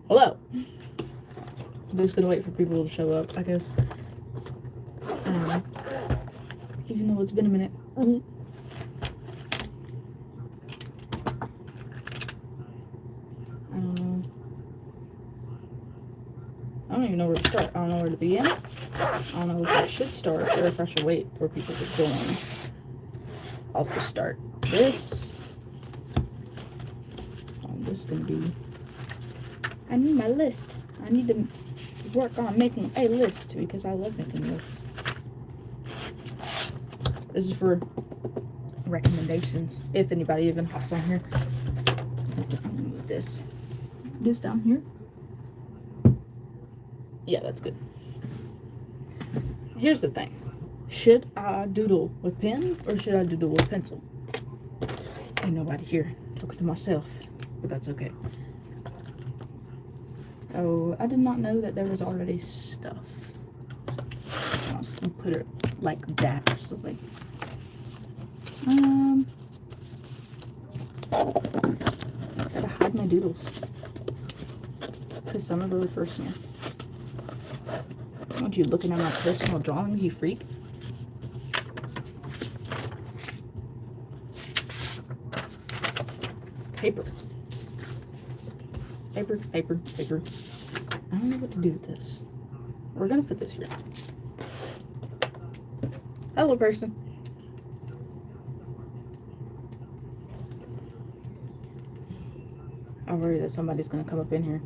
Hello. I'm just gonna wait for people to show up, I guess. Even though it's been a minute. I don't even know where to start. I don't know where to begin. I don't know if I should start or if I should wait for people to join. I'll just start this. This is gonna be. I need my list. I need to work on making a list because I love making lists. This is for recommendations. If anybody even hops on here. I'm gonna move this down here. Yeah, that's good. Here's the thing. Should I doodle with pen or should I doodle with pencil? Ain't nobody here. Talking to myself, but that's okay. Oh, I did not know that there was already stuff. I'll put it like that. So like, gotta hide my doodles because some are really personal. I want you looking at my personal drawings, you freak. Paper. Paper. I don't know what to do with this. We're gonna put this here. Hello, person. I'm worried that somebody's gonna come up in here.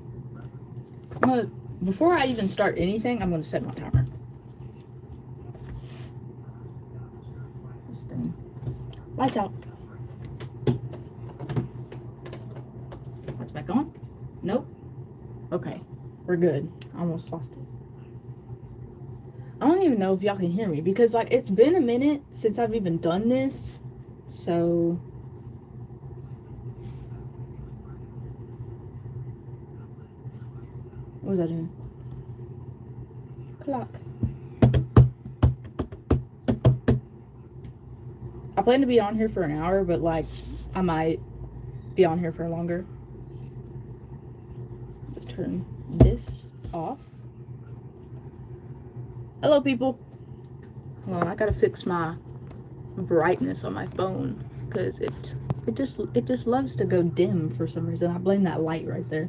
Before I even start anything, I'm gonna set my timer. This thing. Lights out. Lights back on? Nope. Okay, we're good. I almost lost it. I don't even know if y'all can hear me because like it's been a minute since I've even done this. So what was I doing? Clock. I plan to be on here for an hour, but like I might be on here for longer. Let's turn this off. Hello, people. Well, I gotta fix my brightness on my phone because it just loves to go dim for some reason. I blame that light right there.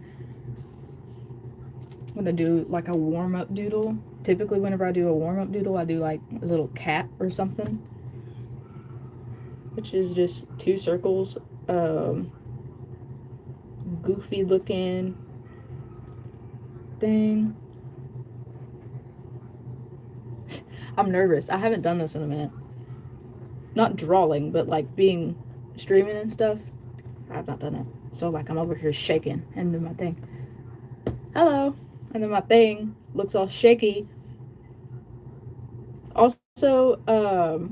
I'm gonna do like a warm-up doodle. Typically whenever I do a warm-up doodle, I do like a little cat or something, which is just 2 circles, goofy looking thing. I'm nervous. I haven't done this in a minute. Not drawing, but like streaming and stuff. I've not done it. So like I'm over here shaking and then my thing. Hello. And then my thing looks all shaky. Also, to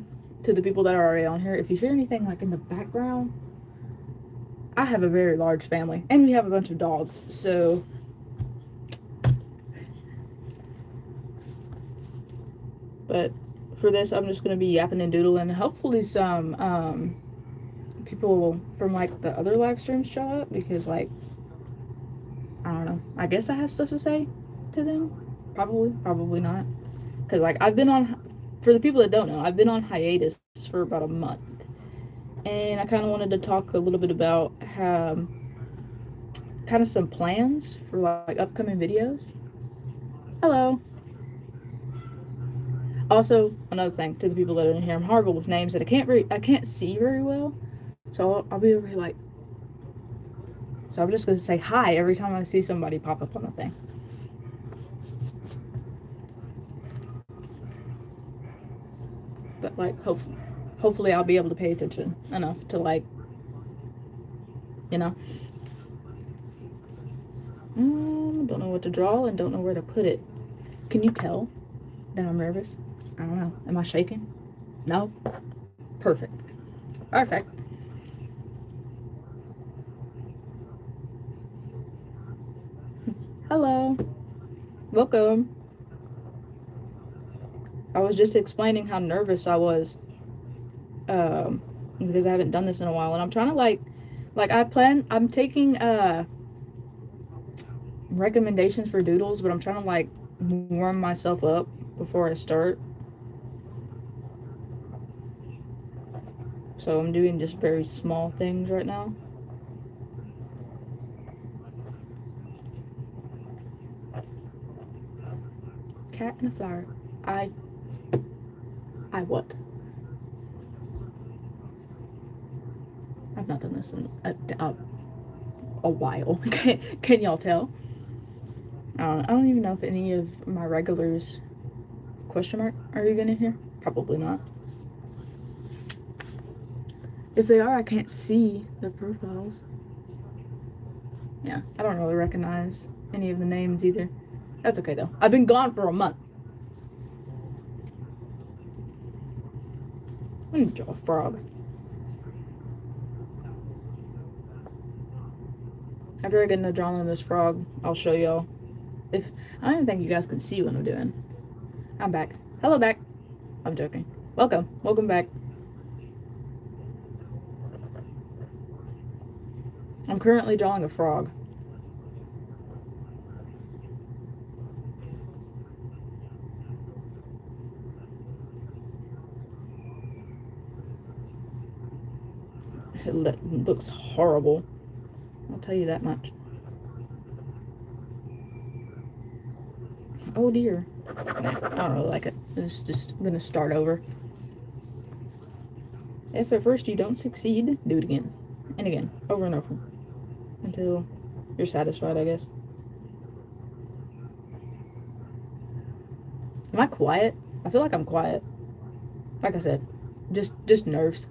the people that are already on here, if you hear anything like in the background, I have a very large family and we have a bunch of dogs, so but for this I'm just gonna be yapping and doodling. Hopefully some people from like the other live streams show up because like I don't know, I guess I have stuff to say to them. Probably not, because like I've been on, for the people that don't know, I've been on hiatus for about a month and I kind of wanted to talk a little bit about how kind of some plans for like upcoming videos. Hello. Also, another thing to the people that are in here, I'm horrible with names that I can't see very well, so I'll be over here like, so I'm just gonna say hi every time I see somebody pop up on the thing. But like hopefully I'll be able to pay attention enough to like, you know. Don't know what to draw and don't know where to put it. Can you tell that I'm nervous? I don't know. Am I shaking? No? Perfect. Perfect. Hello. Welcome. I was just explaining how nervous I was because I haven't done this in a while, and I'm trying to like I'm taking recommendations for doodles, but I'm trying to like warm myself up before I start. So I'm doing just very small things right now. Cat and a flower. I what? I've not done this in a while. Can y'all tell? I don't even know if any of my regulars question mark are even in here. Probably not. If they are, I can't see their profiles. Yeah, I don't really recognize any of the names either. That's okay though. I've been gone for a month. I'm gonna draw a frog. After I get into drawing this frog, I'll show y'all. If I don't even think you guys can see what I'm doing. I'm back. Hello back. I'm joking. Welcome back. I'm currently drawing a frog. It looks horrible. I'll tell you that much. Oh dear. Nah, I don't really like it. It's just gonna start over. If at first you don't succeed, do it again. And again. Over and over. Until you're satisfied, I guess. Am I quiet? I feel like I'm quiet. Like I said, just nerves.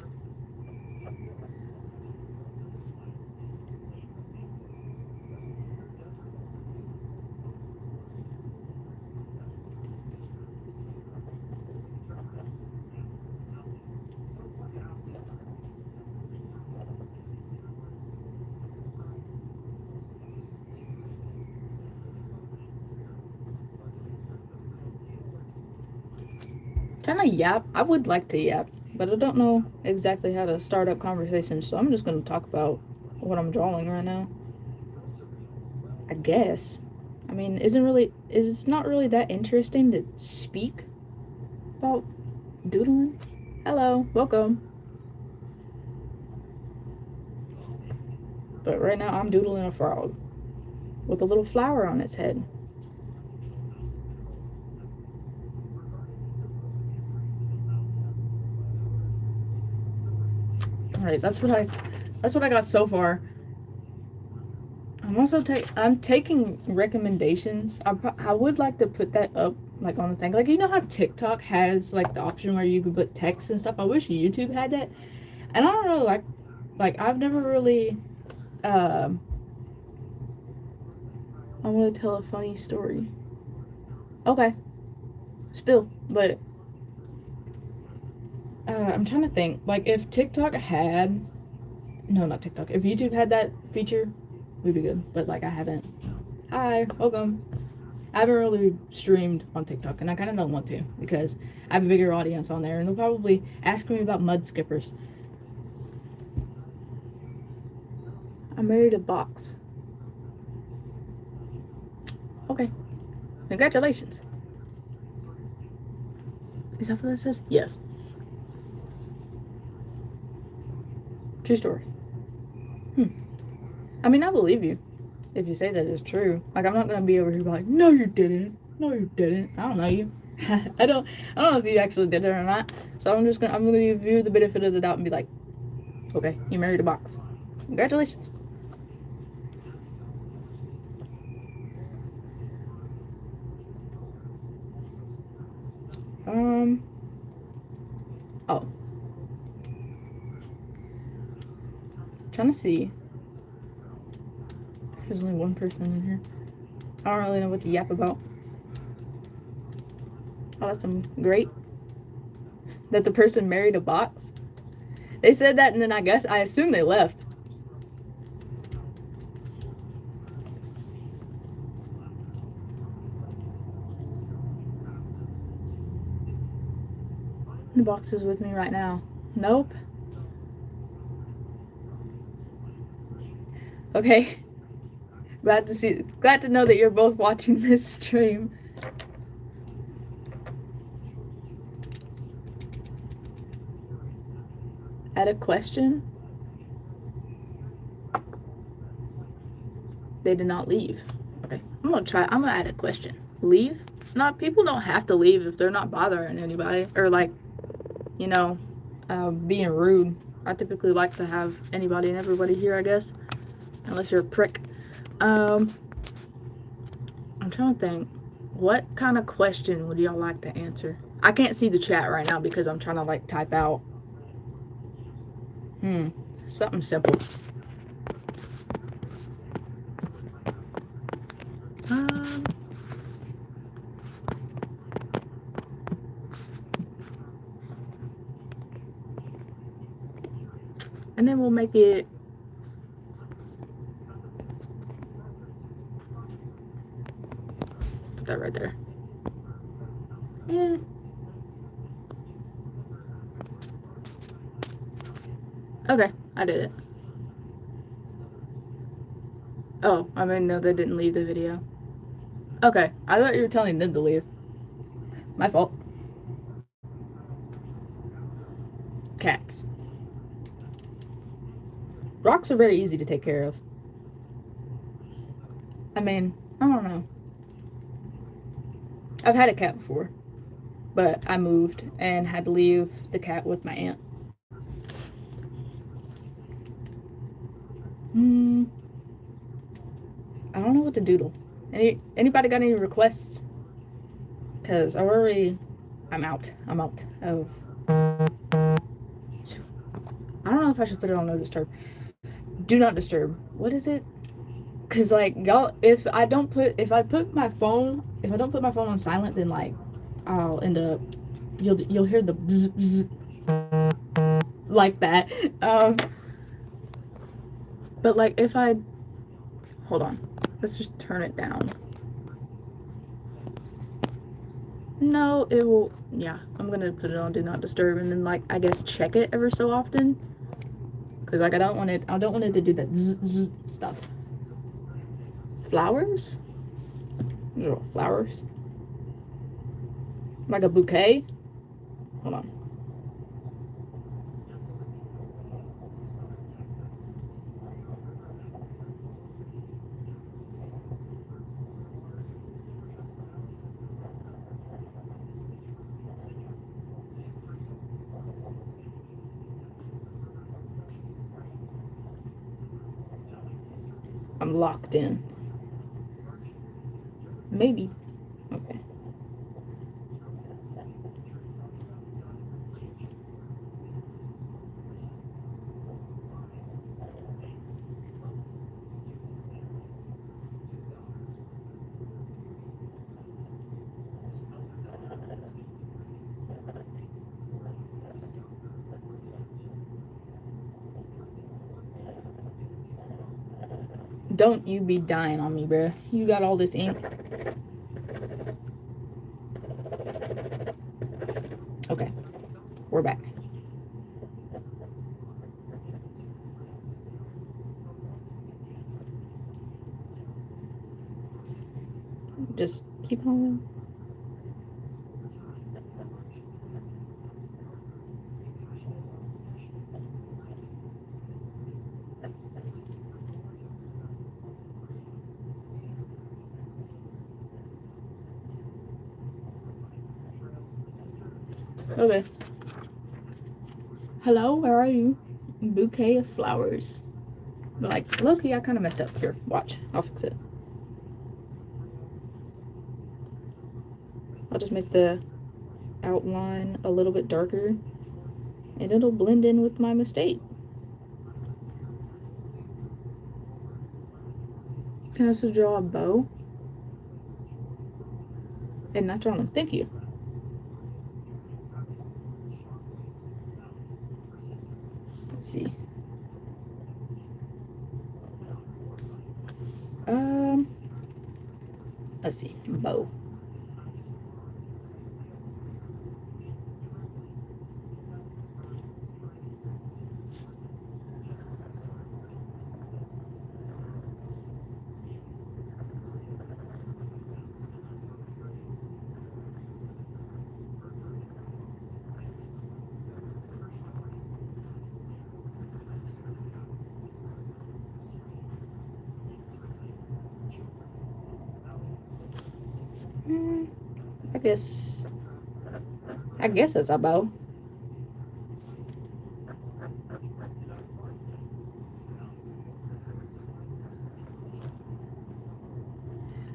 Trying to yap. I would like to yap, but I don't know exactly how to start up conversations, so I'm just going to talk about what I'm drawing right now. I guess. I mean, it's not really that interesting to speak about doodling. Hello, welcome. But right now I'm doodling a frog with a little flower on its head. Alright, that's what I got so far. I'm taking recommendations. I would like to put that up like on the thing. Like, you know how TikTok has like the option where you can put text and stuff? I wish YouTube had that. And I don't really like I've never really I'm gonna tell a funny story. Okay. Spill. But I'm trying to think. Like, if TikTok had no, not TikTok. If YouTube had that feature, we'd be good. But like, I haven't. Hi, welcome. I haven't really streamed on TikTok, and I kind of don't want to because I have a bigger audience on there, and they'll probably ask me about mud skippers. I married a box. Okay. Congratulations. Is that what that says? Yes. True story. I mean, I believe you if you say that it's true. Like, I'm not gonna be over here like, no, you didn't. No, you didn't. I don't know you. I don't know if you actually did it or not. So I'm gonna give you the benefit of the doubt and be like, okay, you married a box. Congratulations. Oh. Trying to see. There's only one person in here. I don't really know what to yap about. Oh, that's great. That the person married a box. They said that, and then I assume they left. The box is with me right now. Nope. Okay. Glad to know that you're both watching this stream. Add a question. They did not leave. Okay, I'm gonna add a question. Leave? No, people don't have to leave if they're not bothering anybody or like, you know, being rude. I typically like to have anybody and everybody here, I guess, unless you're a prick. I'm trying to think. What kind of question would y'all like to answer? I can't see the chat right now because I'm trying to like type out. Something simple. And then we'll make it put that right there. Yeah. Okay, I did it. Oh, I mean, no, they didn't leave the video. Okay, I thought you were telling them to leave. My fault. Cats. Rocks are very easy to take care of. I mean, I don't know. I've had a cat before, but I moved and had to leave the cat with my aunt. I don't know what to doodle. Anybody got any requests? Cause I'm out. Oh, I don't know if I should put it on no disturb. Do not disturb. What is it? Cause like y'all, if I don't put my phone on silent, then like I'll end up you'll hear the bzz, bzz, like that. But like if I hold on, let's just turn it down. No, it will. Yeah, I'm gonna put it on do not disturb, and then like I guess check it ever so often. Cause like I don't want it to do that zzz, zzz stuff. Flowers? Flowers? Like a bouquet? Hold on. I'm locked in. Maybe. Okay. Don't you be dying on me, bruh. You got all this ink. Okay. We're back. Just keep on. Okay. Hello, where are you? Bouquet of flowers. But like, low-key, I kind of messed up. Here, watch. I'll fix it. I'll just make the outline a little bit darker, and it'll blend in with my mistake. Can I also draw a bow? And that's wrong. Thank you. Let's see. Let's see. Bow. Mm, I guess. I guess it's a bow.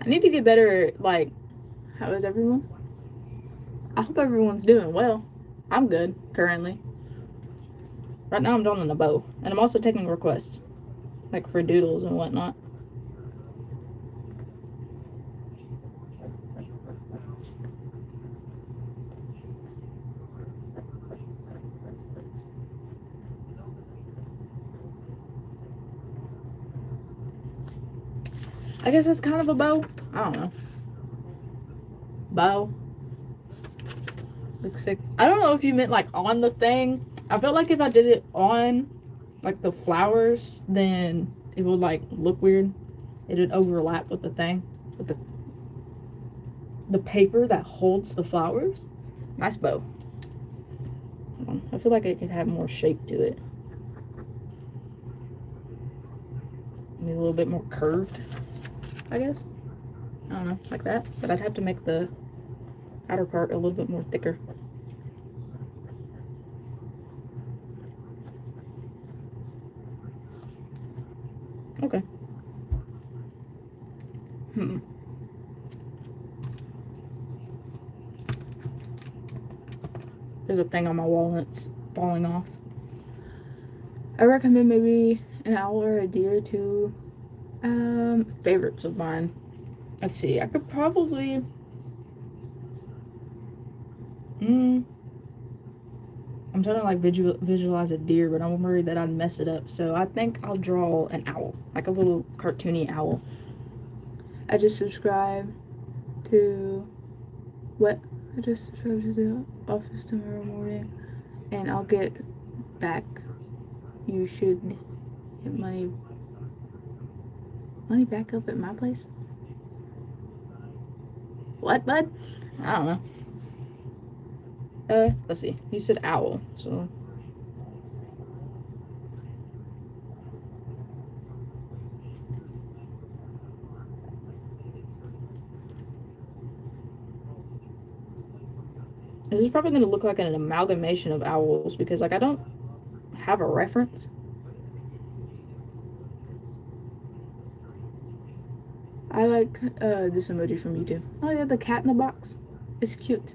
I need to get better at, like, how is everyone? I hope everyone's doing well. I'm good, currently. Right now I'm drawing a bow. And I'm also taking requests. Like, for doodles and whatnot. I guess that's kind of a bow. I don't know. Bow. Looks sick. I don't know if you meant, like, on the thing. I felt like if I did it on, like, the flowers, then it would, like, look weird. It would overlap with the thing. With the paper that holds the flowers. Nice bow. I feel like it could have more shape to it. Maybe a little bit more curved, I guess. I don't know, like that. But I'd have to make the outer part a little bit more thicker. Okay. There's a thing on my wall that's falling off. I recommend maybe an owl or a deer to favorites of mine. Let's see, I could probably I'm trying to like visualize a deer, but I'm worried that I'd mess it up. So I think I'll draw an owl, like a little cartoony owl. I just subscribe to what? I just subscribe to the office tomorrow morning, and I'll get back. You should get money back up at my place. What, bud? I don't know. Let's see. You said owl, so. This is probably going to look like an amalgamation of owls because, like, I don't have a reference. I like this emoji from YouTube. Oh yeah, the cat in the box. It's cute.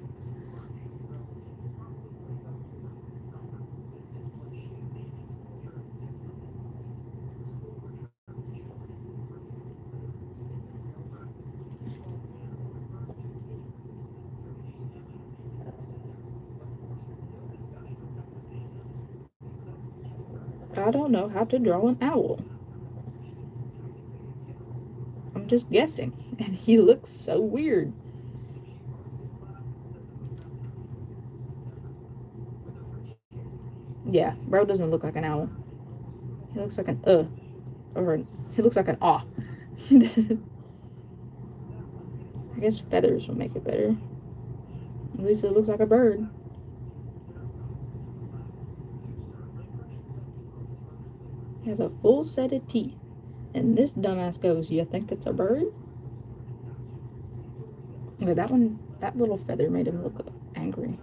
I don't know how to draw an owl. I'm just guessing. And he looks so weird. Yeah, bro doesn't look like an owl. He looks like an or he looks like an ah. I guess feathers will make it better. At least it looks like a bird. He has a full set of teeth. And this dumbass goes, you think it's a bird? Okay, that little feather made him look angry.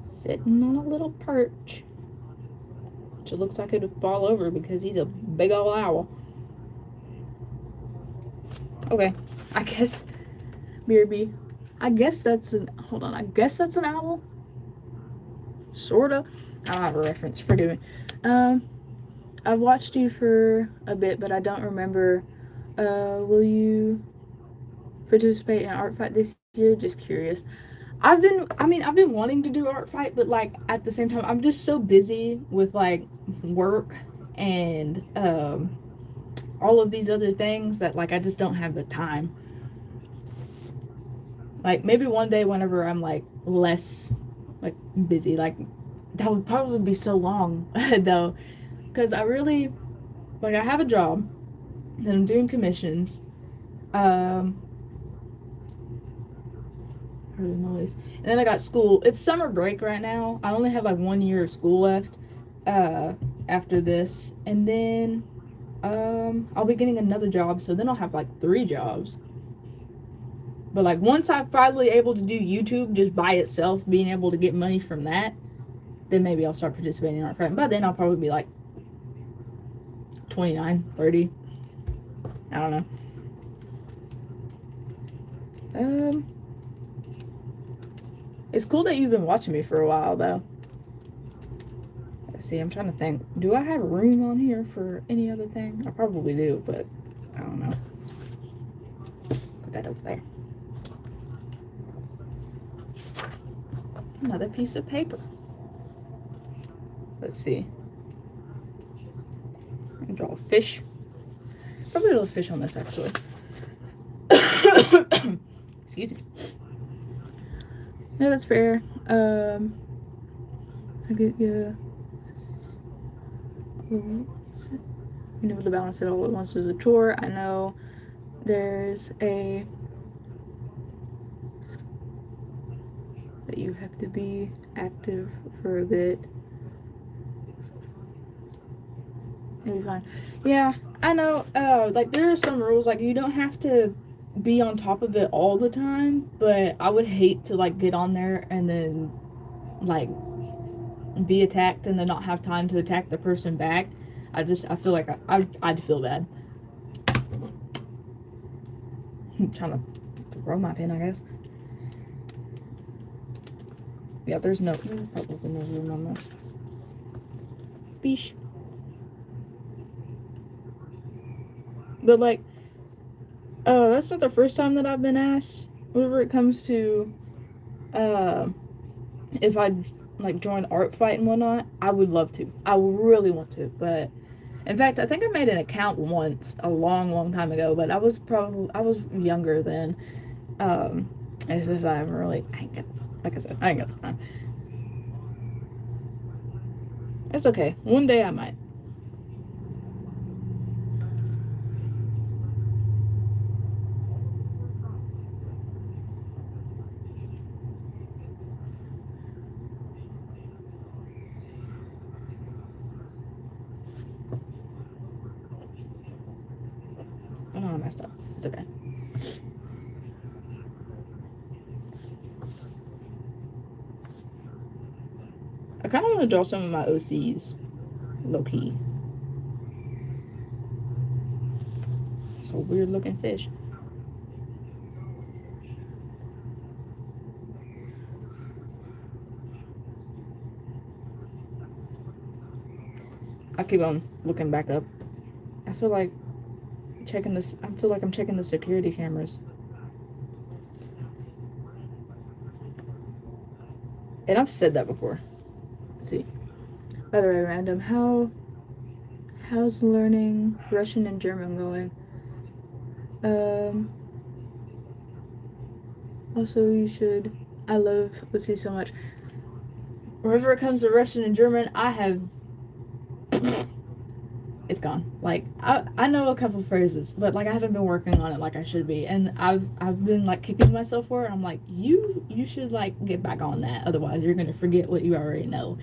Sitting on a little perch. Which it looks like it would fall over because he's a big old owl. Okay, I guess, BRB. I guess that's an, hold on, I guess that's an owl? Sorta. I don't have a reference, forgive me. I've watched you for a bit, but I don't remember. Will you participate in Art Fight this year? Just curious. I've been wanting to do Art Fight, but like at the same time, I'm just so busy with like work and all of these other things that like I just don't have the time. Like maybe one day whenever I'm like less like busy, like that would probably be so long though, because I really like I have a job and I'm doing commissions. heard a noise. And then I got school. It's summer break right now. I only have like 1 year of school left after this. And then I'll be getting another job, so then I'll have like 3 jobs. But like once I'm finally able to do YouTube just by itself, being able to get money from that, then maybe I'll start participating in Art Fright. By then I'll probably be like 29, 30. I don't know. It's cool that you've been watching me for a while, though. Let's see, I'm trying to think. Do I have room on here for any other thing? I probably do, but I don't know. Put that over there. Another piece of paper. Let's see. I can draw a fish. Probably a little fish on this, actually. Excuse me. Yeah, that's fair. I get you know, to balance it all at once is a chore. I know there's a that you have to be active for a bit. It'll be fine. Yeah, I know. Like there are some rules, like you don't have to be on top of it all the time, but I would hate to like get on there and then like be attacked and then not have time to attack the person back. I feel like I'd feel bad. I'm trying to throw my pen, I guess. Yeah, there's probably no room on this. Fish. But like, that's not the first time that I've been asked. Whenever it comes to, if I'd like join Art Fight and whatnot, I would love to. I really want to. But in fact, I think I made an account once a long time ago. But I was younger then. It's just I haven't really. I ain't got the time. It's okay. One day I might. Oh, I messed up. It's okay. I kind of want to draw some of my OCs. Low key. It's a weird looking fish. I keep on looking back up. I feel like I'm checking the security cameras. And I've said that before. Let's see. By the way, random, how's learning Russian and German going? Also you should, I love Lucy so much. Whenever it comes to Russian and German, it's gone. Like I know a couple phrases, but like I haven't been working on it like I should be, and I've been like kicking myself for it. I'm like, you should like get back on that, otherwise you're gonna forget what you already know.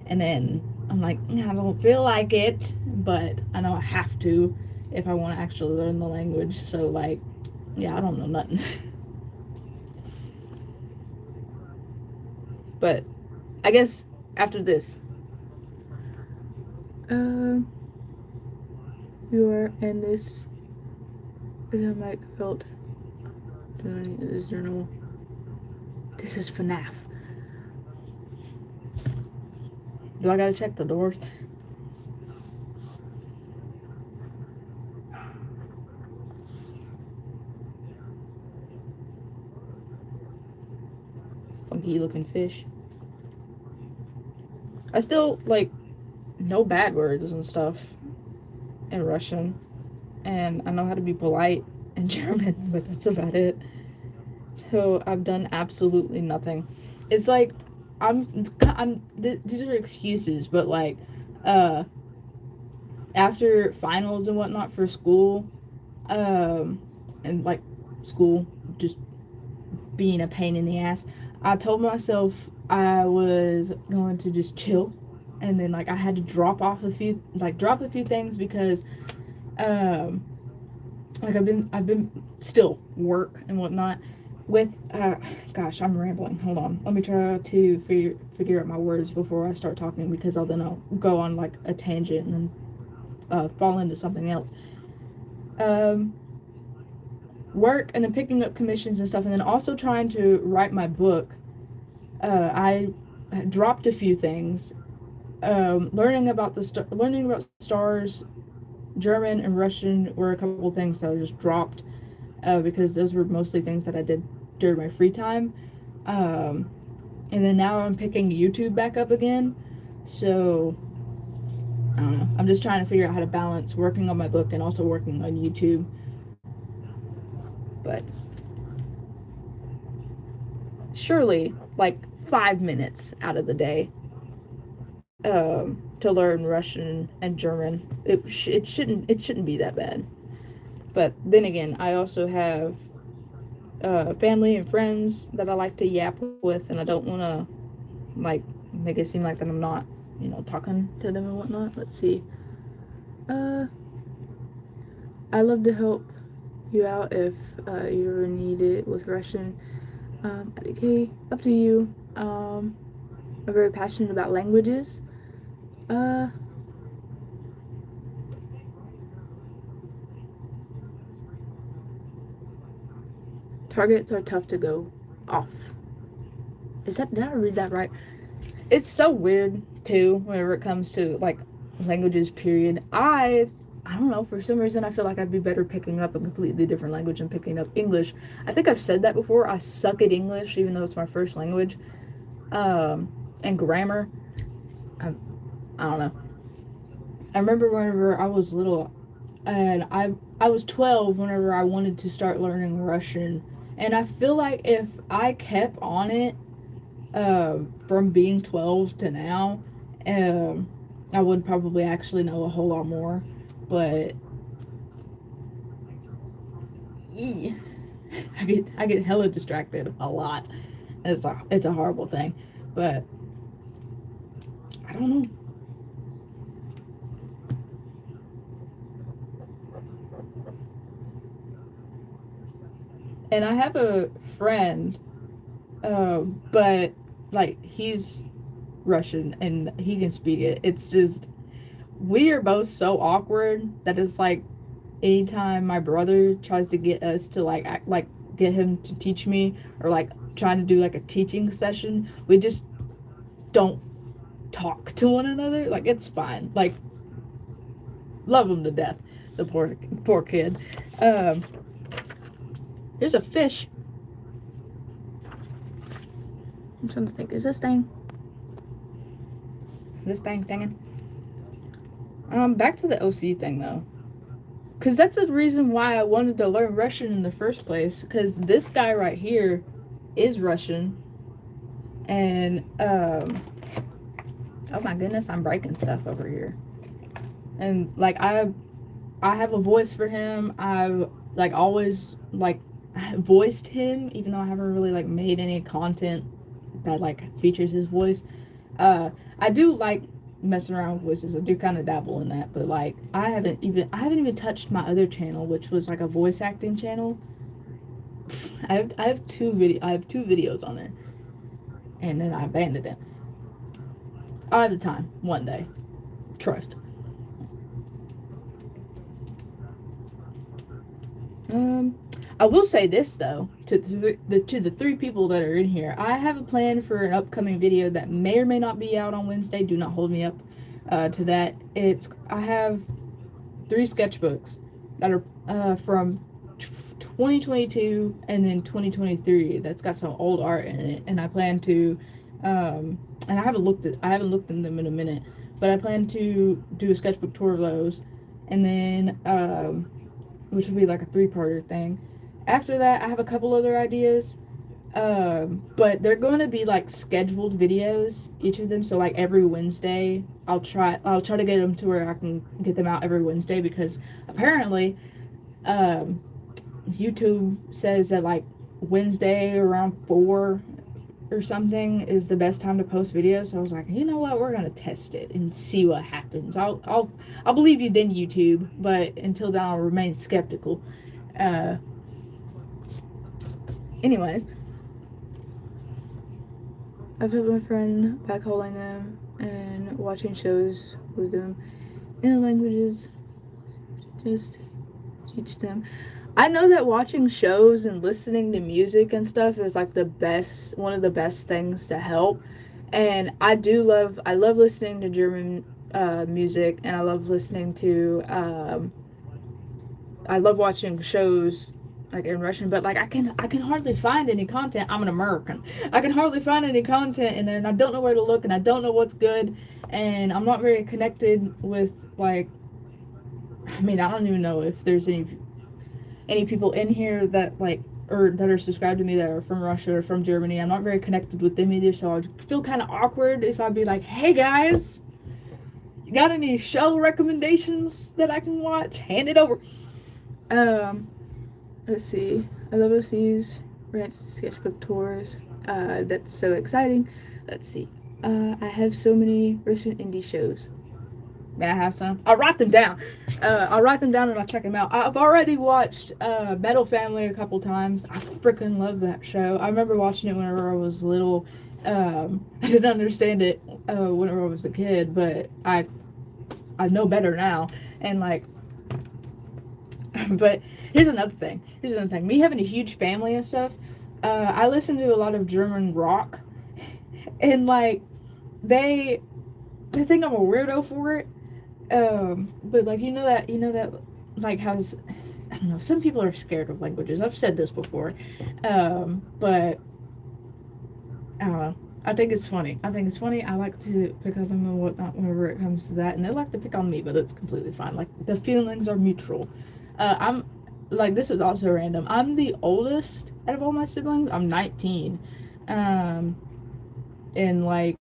And then I'm like, I don't feel like it, but I know I have to if I want to actually learn the language. So like, yeah, I don't know nothing. But I guess after this, you are, and this is how Mike felt doing this journal. This is FNAF. Do I gotta check the doors? Funky looking fish. I still like know bad words and stuff in Russian, and I know how to be polite in German, but that's about it. So I've done absolutely nothing. It's like these are excuses, but like after finals and whatnot for school, and like school, just being a pain in the ass. I told myself I was going to just chill, and then like I had to drop a few things because um like I've been still work and whatnot with gosh, I'm rambling. Hold on, let me try to figure out my words before I start talking, because I'll go on like a tangent and fall into something else. um Work, and then picking up commissions and stuff, and then also trying to write my book. I dropped a few things. Learning about stars, German and Russian were a couple things that I just dropped, because those were mostly things that I did during my free time. Um, and then now I'm picking YouTube back up again. So I don't know. I'm just trying to figure out how to balance working on my book and also working on YouTube. But surely, like 5 minutes out of the day, to learn Russian and German, it shouldn't be that bad. But then again, I also have family and friends that I like to yap with, and I don't want to like make it seem like that I'm not, talking to them and whatnot. Let's see. Uh, I love to help you out if you ever need it with Russian. Okay, up to you. I'm very passionate about languages. Uh, Targets are tough to go off. Did I read that right? It's so weird too whenever it comes to like languages. Period. I don't know, for some reason I feel like I'd be better picking up a completely different language and picking up English. I think I've said that before. I suck at English even though it's my first language. And grammar. I, I don't know. I remember whenever I was little, and I was 12 whenever I wanted to start learning Russian, and I feel like if I kept on it, from being 12 to now, um, I would probably actually know a whole lot more. But I get hella distracted a lot, and it's a horrible thing. But I don't know. And I have a friend, but like he's Russian and he can speak it. It's just we are both so awkward that it's like anytime my brother tries to get us to like act, like get him to teach me, or like trying to do like a teaching session, we just don't talk to one another. Like it's fine. Like love him to death, the poor kid. Um, there's a fish. I'm trying to think. Is this thing? Thinging? Back to the OC thing though, because that's the reason why I wanted to learn Russian in the first place. Because this guy right here is Russian, and oh my goodness, I'm breaking stuff over here. And like I have a voice for him. I've like always like voiced him, even though I haven't really like made any content that like features his voice. I do like messing around with voices. I do kind of dabble in that, but like I haven't even touched my other channel, which was like a voice acting channel. I have two videos on there, and then I abandoned it. I'll have the time one day. Trust. I will say this though, to the three people that are in here, I have a plan for an upcoming video that may or may not be out on Wednesday. Do not hold me up to that. I have 3 sketchbooks that are from 2022 and then 2023. That's got some old art in it, and I plan to and I haven't looked in them in a minute, but I plan to do a sketchbook tour of those, and then which would be like a 3-parter thing. After that, I have a couple other ideas, but they're going to be like scheduled videos, each of them. So like every Wednesday, I'll try to get them to where I can get them out every Wednesday, because apparently, YouTube says that like Wednesday around 4 or something is the best time to post videos. So I was like, you know what, we're gonna test it and see what happens. I'll believe you then, YouTube, but until then I'll remain skeptical. Uh, anyways, I've had my friend backhauling them and watching shows with them in the languages. Just teach them. I know that watching shows and listening to music and stuff is like one of the best things to help. And I love listening to German music, and I love listening to, I love watching shows like in Russian, but like I can hardly find any content. I'm an American. I can hardly find any content in there, and I don't know where to look, and I don't know what's good, and I'm not very connected with like. I mean, I don't even know if there's any people in here that like or that are subscribed to me that are from Russia or from Germany. I'm not very connected with them either, so I'd feel kind of awkward if I'd be like, "Hey guys, you got any show recommendations that I can watch? Hand it over." Um, let's see. I love OC's ranch sketchbook tours. That's so exciting. Let's see. I have so many Russian indie shows. May I have some? I'll write them down. I'll write them down and I'll check them out. I've already watched Metal Family a couple times. I freaking love that show. I remember watching it whenever I was little. I didn't understand it whenever I was a kid, but I know better now. And like, but here's another thing. Me having a huge family and stuff. I listen to a lot of German rock, and like they think I'm a weirdo for it. But like you know that like how I don't know, some people are scared of languages. I've said this before. But I don't know. I think it's funny. I like to pick on them and whatnot whenever it comes to that, and they like to pick on me, but it's completely fine. Like the feelings are mutual. I'm like this is also random. I'm the oldest out of all my siblings. I'm 19. And like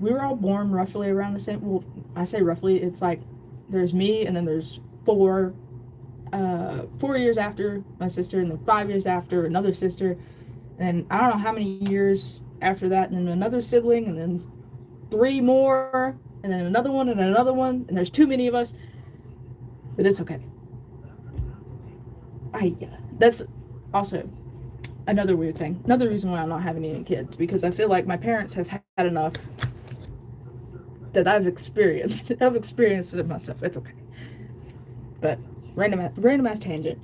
we were all born roughly around the same. Well, I say roughly. It's like there's me, and then there's 4 years after my sister, and then 5 years after another sister, and I don't know how many years after that, and then another sibling, and then 3 more, and then another one, and there's too many of us. But it's okay. That's also another weird thing. Another reason why I'm not having any kids, because I feel like my parents have had enough that I've experienced. I've experienced it myself. It's okay. But random ass tangent.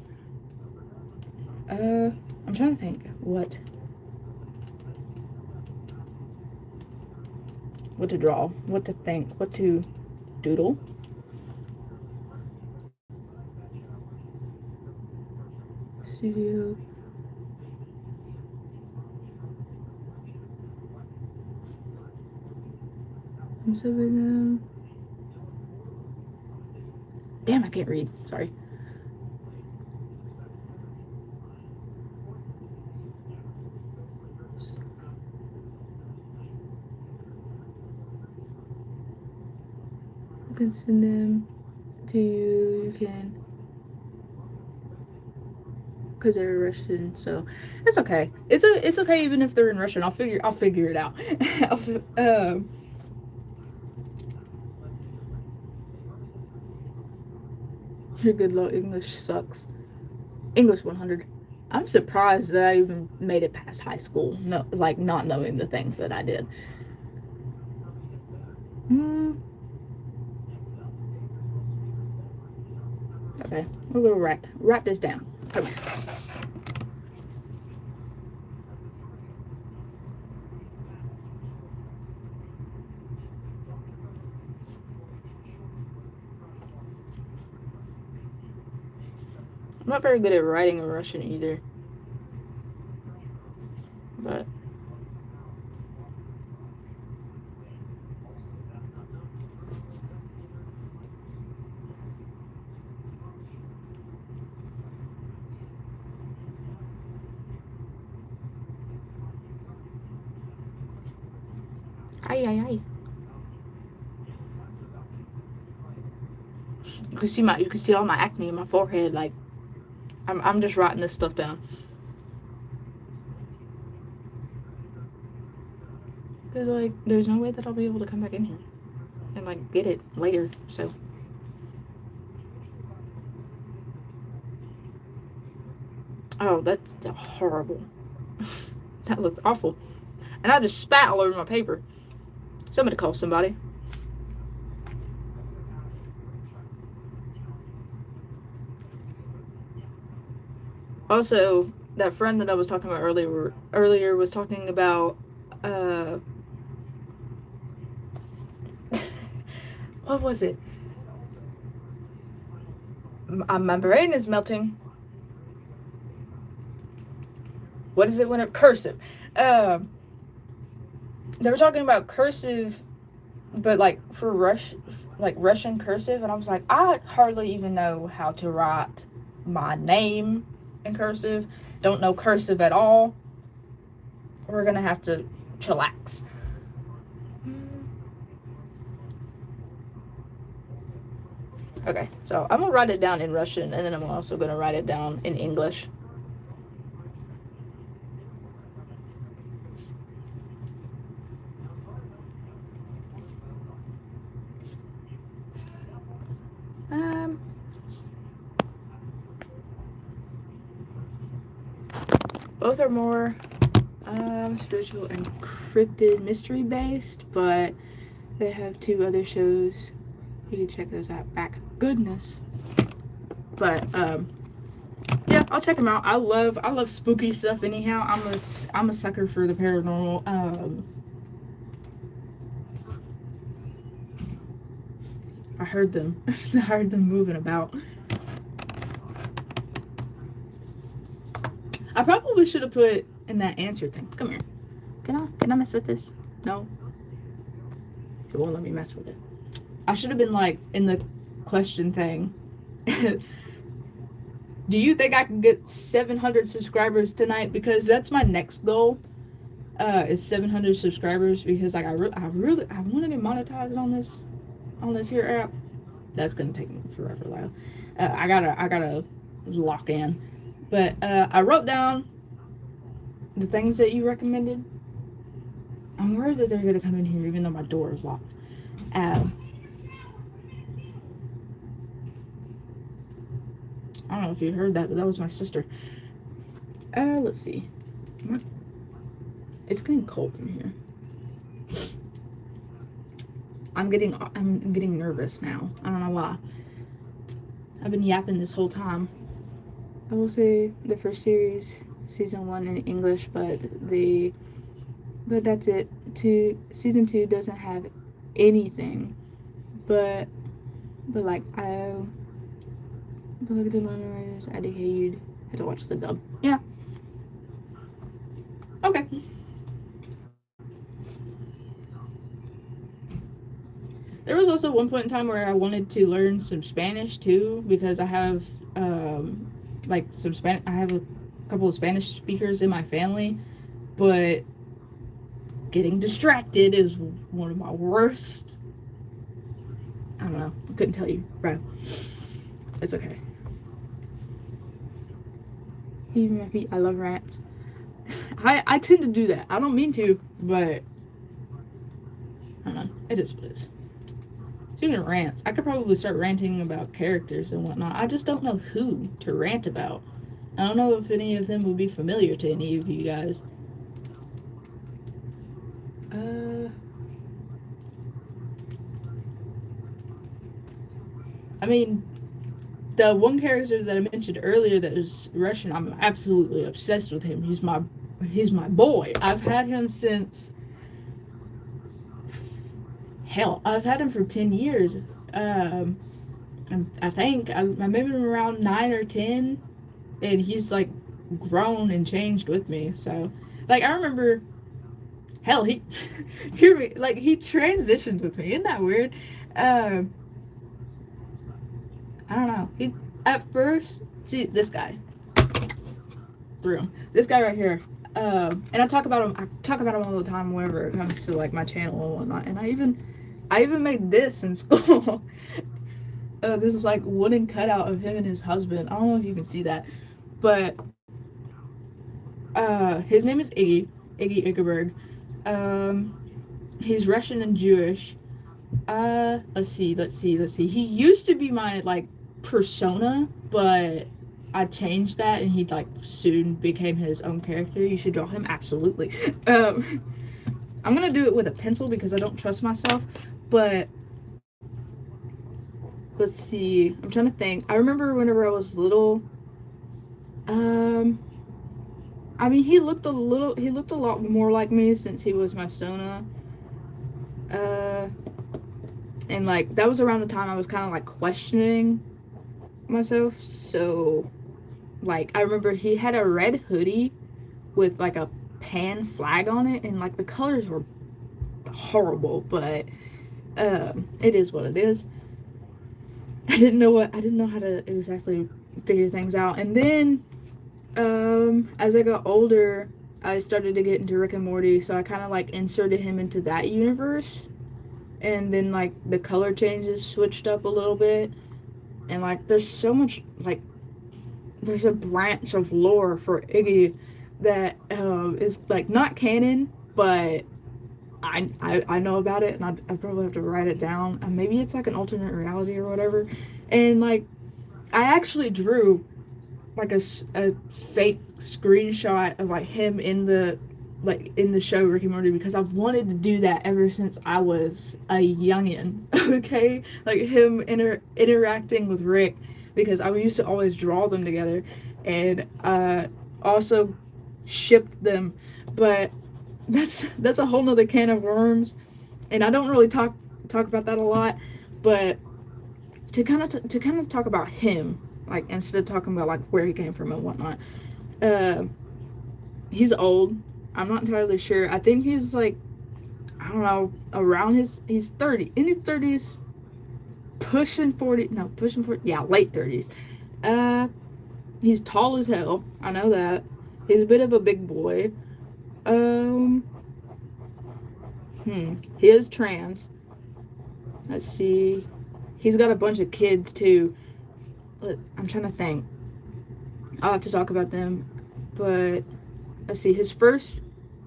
I'm trying to think what to draw, what to think, what to doodle. Studio. I'm so with them. Damn, I can't read. Sorry. I can send them to you. You can, because they're Russian, so it's okay. It's okay even if they're in Russian. I'll figure it out. Your good luck. English sucks. English 100. I'm surprised that I even made it past high school. No, like not knowing the things that I did. Okay, we're gonna write this down. Come here. I'm not very good at writing in Russian either. But ay. You can see all my acne in my forehead. Like I'm just writing this stuff down. Because, like, there's no way that I'll be able to come back in here and, like, get it later, so. Oh, that's horrible. That looks awful. And I just spat all over my paper. Somebody call somebody. Also, that friend that I was talking about earlier was talking about what was it? My brain is melting. What is it when it cursive? They were talking about cursive, but like for Russian cursive, and I was like, I hardly even know how to write my name in cursive. Don't know cursive at all. We're gonna have to chillax. Okay, so I'm gonna write it down in Russian, and then I'm also gonna write it down in English. Both are more spiritual and cryptid mystery based, but they have 2 other shows. You can check those out back. Goodness. But yeah, I'll check them out. I love spooky stuff anyhow. I'm a sucker for the paranormal. I heard them. I heard them moving about. I probably should have put in that answer thing. Come here. Can I mess with this? No. It won't let me mess with it. I should have been like in the question thing. Do you think I can get 700 subscribers tonight? Because that's my next goal. Is 700 subscribers, because like I want to get monetized on this here app. That's gonna take me forever though. I gotta lock in. But I wrote down the things that you recommended. I'm worried that they're gonna come in here even though my door is locked. I don't know if you heard that, but that was my sister. Let's see. It's getting cold in here. I'm getting nervous now. I don't know why. I've been yapping this whole time. I will say the first series, season 1 in English, but that's it. Season 2 doesn't have anything, but like but look at the learner writers. I you'd have to watch the dub. Yeah. Okay. There was also one point in time where I wanted to learn some Spanish too, because I have like some Spanish. I have a couple of Spanish speakers in my family, but getting distracted is one of my worst. I don't know. I couldn't tell you, bro. It's okay. Even my feet. I love rants. I tend to do that. I don't mean to, but I don't know. It is what it is. Speaking of rants, I could probably start ranting about characters and whatnot. I just don't know who to rant about. I don't know if any of them would be familiar to any of you guys. I mean, the one character that I mentioned earlier that is Russian, I'm absolutely obsessed with him. He's my boy. I've had him since... Hell, I've had him for 10 years. I think I maybe around 9 or 10, and he's like grown and changed with me. So, like, I remember, hell, he he transitioned with me. Isn't that weird? I don't know. He at first, see this guy, through him. This guy right here. And I talk about him. I talk about him all the time whenever it comes to like my channel and whatnot. And I even made this in school. This is like wooden cutout of him and his husband. I don't know if you can see that, but his name is Iggy Iggerberg. He's Russian and Jewish. Let's see. He used to be my like persona, but I changed that, and he like soon became his own character. You should draw him, absolutely. I'm gonna do it with a pencil because I don't trust myself. But let's see. I'm trying to think. I remember whenever I was little. Um, I mean, he looked a lot more like me since he was my Sona. And like that was around the time I was kind of like questioning myself. So, like, I remember he had a red hoodie with like a pan flag on it, and like the colors were horrible, but it is what it is. I didn't know how to exactly figure things out, and then as I got older, I started to get into Rick and Morty, so I kind of like inserted him into that universe, and then like the color changes switched up a little bit, and like there's so much like there's a branch of lore for Iggy that is like not canon, but I know about it, and I probably have to write it down. And maybe it's like an alternate reality or whatever. And like I actually drew like a fake screenshot of like him in the show Rick and Morty because I've wanted to do that ever since I was a youngin. Okay, like him interacting with Rick because I used to always draw them together, and also shipped them, but that's a whole nother can of worms, and I don't really talk about that a lot, but to kind of talk about him, like instead of talking about like where he came from and whatnot. He's old. I'm not entirely sure. I think he's like, I don't know, around he's 30, in his 30s, pushing 40, no, pushing 40, yeah, late 30s. He's tall as hell. I know that. He's a bit of a big boy. He is trans. Let's see. He's got a bunch of kids too. I'm trying to think. I'll have to talk about them. But let's see. His first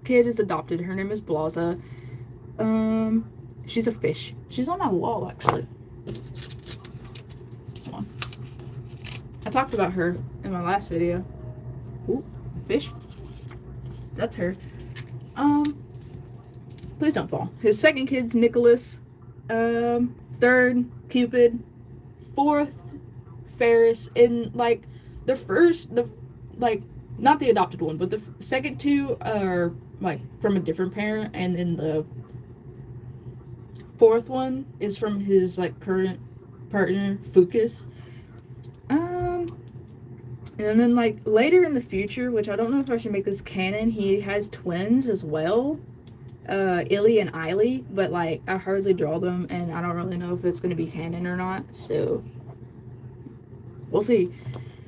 kid is adopted. Her name is Blaza. She's a fish. She's on my wall actually. Hold on. I talked about her in my last video. Ooh, fish. That's her. Please don't fall. His second kid's Nicholas. Third, Cupid. Fourth, Ferris. And like not the adopted one, but the second two are like from a different parent, and then the fourth one is from his like current partner, Fucus. And then like later in the future, which I don't know if I should make this canon, he has twins as well. Illy and Eily, but like I hardly draw them, and I don't really know if it's gonna be canon or not, so we'll see.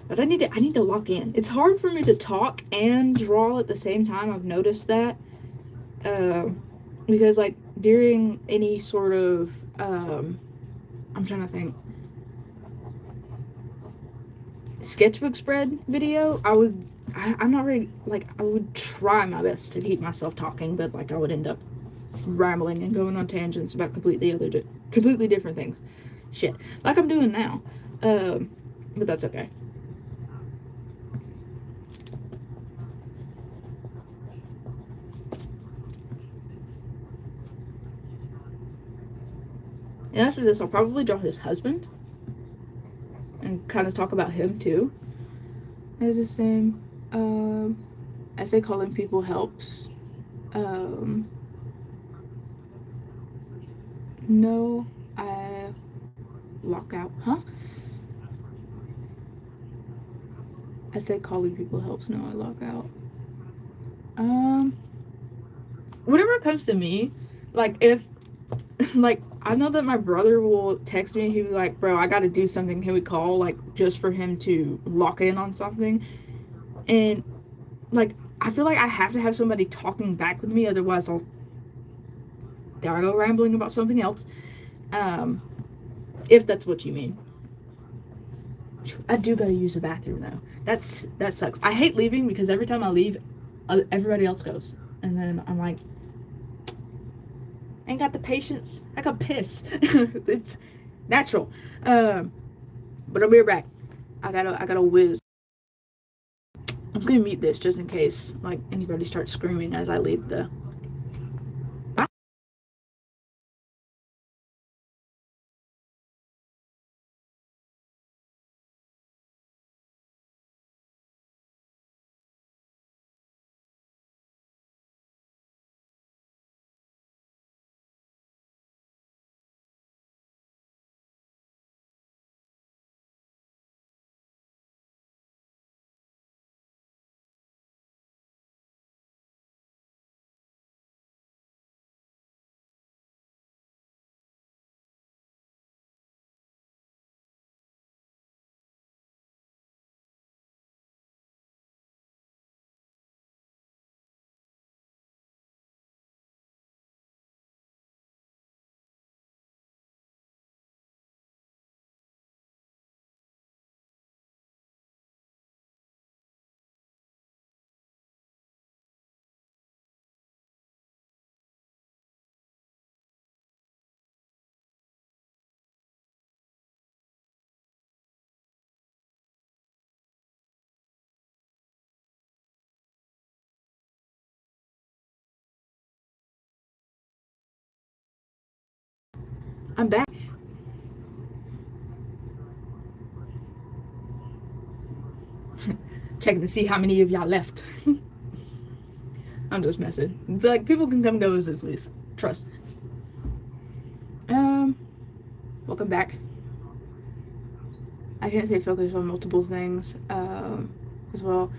But I need to lock in. It's hard for me to talk and draw at the same time. I've noticed that, because like during any sort of I'm trying to think, sketchbook spread video, I'm not really, like, I would try my best to keep myself talking, but like I would end up rambling and going on tangents about completely different things. Shit, like I'm doing now. But that's okay. And after this, I'll probably draw his husband and kind of talk about him too. It's the same. I say calling people helps. No, I lock out. Huh? I say calling people helps. No, I lock out. Whenever it comes to me, like if, like I know that my brother will text me and he'll be like, bro, I gotta do something. Can we call? Like just for him to lock in on something. And like I feel like I have to have somebody talking back with me, otherwise I'll go rambling about something else. If that's what you mean. I do gotta use the bathroom though. That sucks. I hate leaving because every time I leave, everybody else goes, and then I'm like, Ain't got the patience. I got piss. It's natural. Um, but I'll be right back. I gotta whiz. I'm gonna mute this just in case like anybody starts screaming as I leave the. I'm back. Checking to see how many of y'all left. I'm just messing. Like people can come and go visit, please. Trust. Um, welcome back. I can't say focus on multiple things. As well.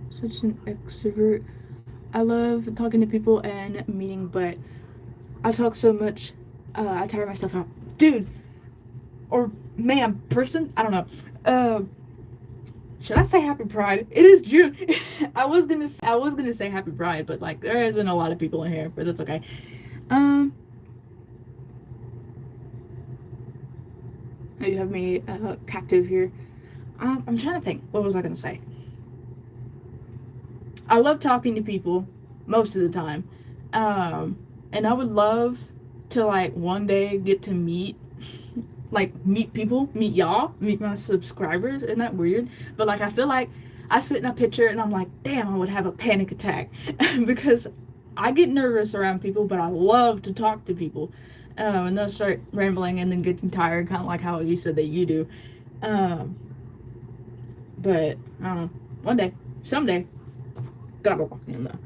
Such an extrovert. I love talking to people and meeting, but I talk so much, I tire myself out. Dude, or ma'am, person, I don't know. Uh, should I say Happy Pride? It is June. I was gonna say Happy Pride, but like there isn't a lot of people in here, but that's okay. Um, you have me captive here. I'm trying to think. What was I gonna say? I love talking to people most of the time. And I would love to like one day get to meet people, meet y'all, meet my subscribers. Isn't that weird? But like I feel like I sit in a picture and I'm like, damn, I would have a panic attack because I get nervous around people, but I love to talk to people. And they'll start rambling and then getting tired, kind of like how you said that you do. Um, but I don't know. One day, someday, gotta walk in though.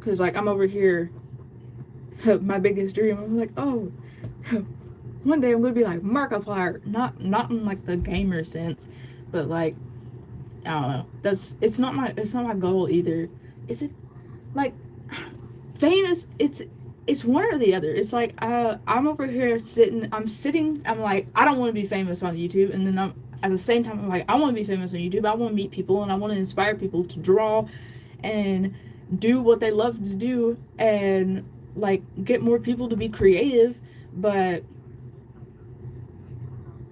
Cause like I'm over here, my biggest dream. I'm like, oh, one day I'm gonna be like Markiplier, not in like the gamer sense, but like I don't know. It's not my goal either. Is it like famous? It's one or the other. It's like I'm over here sitting. I'm like I don't want to be famous on YouTube, and then I'm at the same time I'm like I want to be famous on YouTube. I want to meet people and I want to inspire people to draw and do what they love to do and like get more people to be creative. But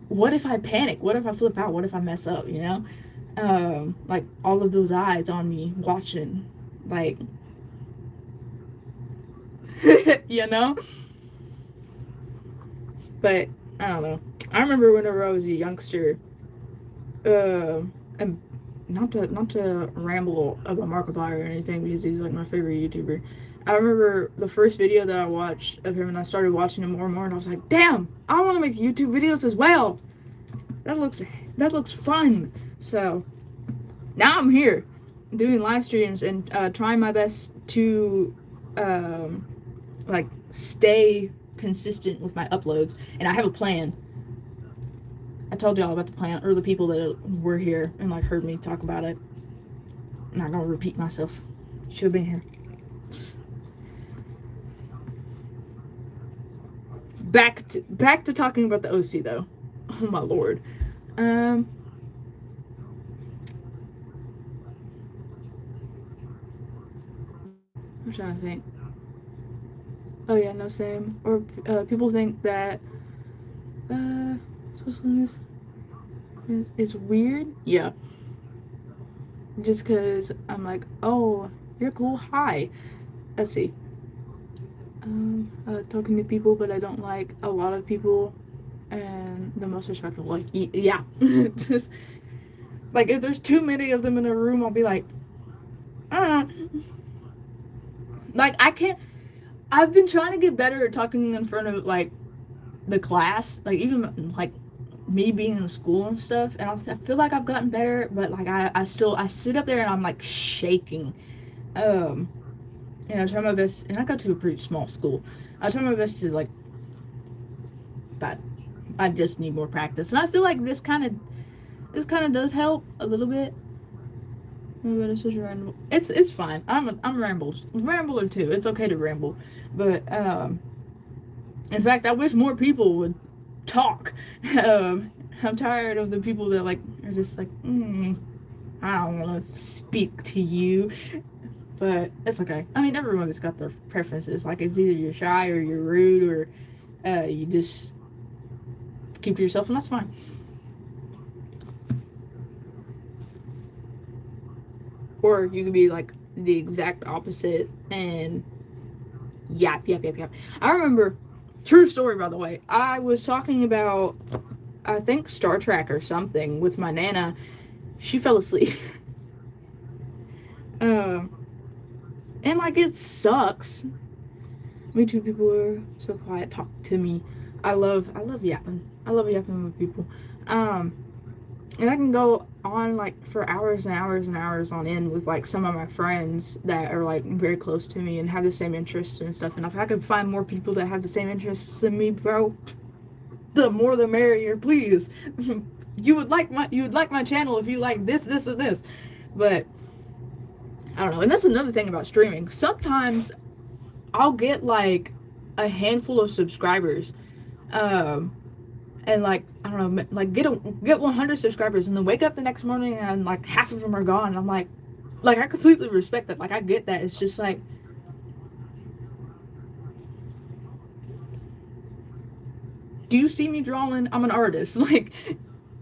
what if I panic? What if I flip out? What if I mess up? You know, like all of those eyes on me watching, like, you know. But I don't know. I remember whenever I was a youngster, and not to ramble about Markiplier or anything because he's like my favorite YouTuber. I remember the first video that I watched of him, and I started watching him more and more, and I was like, "Damn, I want to make YouTube videos as well. That looks that looks fun." So now I'm here, doing live streams and trying my best to um, like stay consistent with my uploads, and I have a plan. I told y'all about the plan, or the people that were here and like heard me talk about it. I'm not gonna repeat myself. Should have been here. Back to talking about the OC though. Oh my lord. Um. I'm trying to think. Oh yeah, no same. Or people think that socialness is weird. Yeah. Just because I'm like, oh, You're cool. Hi. Let's see. Talking to people, but I don't like a lot of people. And the most respectful, like, yeah. Just, like, if there's too many of them in a room, I'll be like, uh. Like, I can't. I've been trying to get better at talking in front of, like, the class. Like, even, like, me being in school and stuff. And I feel like I've gotten better, but, like, I sit up there and I'm, like, shaking. And I try my best, and I go to a pretty small school. I try my best to, like, but I just need more practice. And I feel like this kind of does help a little bit. But it's just random. It's fine. I'm a rambler too. It's okay to ramble, but in fact, I wish more people would talk. I'm tired of the people that like are just like, I don't want to speak to you. But it's okay. I mean, everyone's got their preferences. Like, it's either you're shy or you're rude or you just keep to yourself, and that's fine. Or you could be like the exact opposite and yap. I remember, true story by the way, I was talking about, I think, Star Trek or something with my Nana. She fell asleep. And like, it sucks. Me too, people are so quiet, talk to me. I love yapping. I love yapping with people. And I can go on like for hours and hours and hours on end with like some of my friends that are like very close to me and have the same interests and stuff. And if I could find more people that have the same interests in me, bro, the more the merrier, please. you would like my channel if you like this and this. But I don't know. And that's another thing about streaming. Sometimes I'll get like a handful of subscribers. And like, I don't know, like get 100 subscribers and then wake up the next morning and like half of them are gone. I'm like I completely respect that. Like, I get that. It's just like, do you see me drawing? I'm an artist. Like,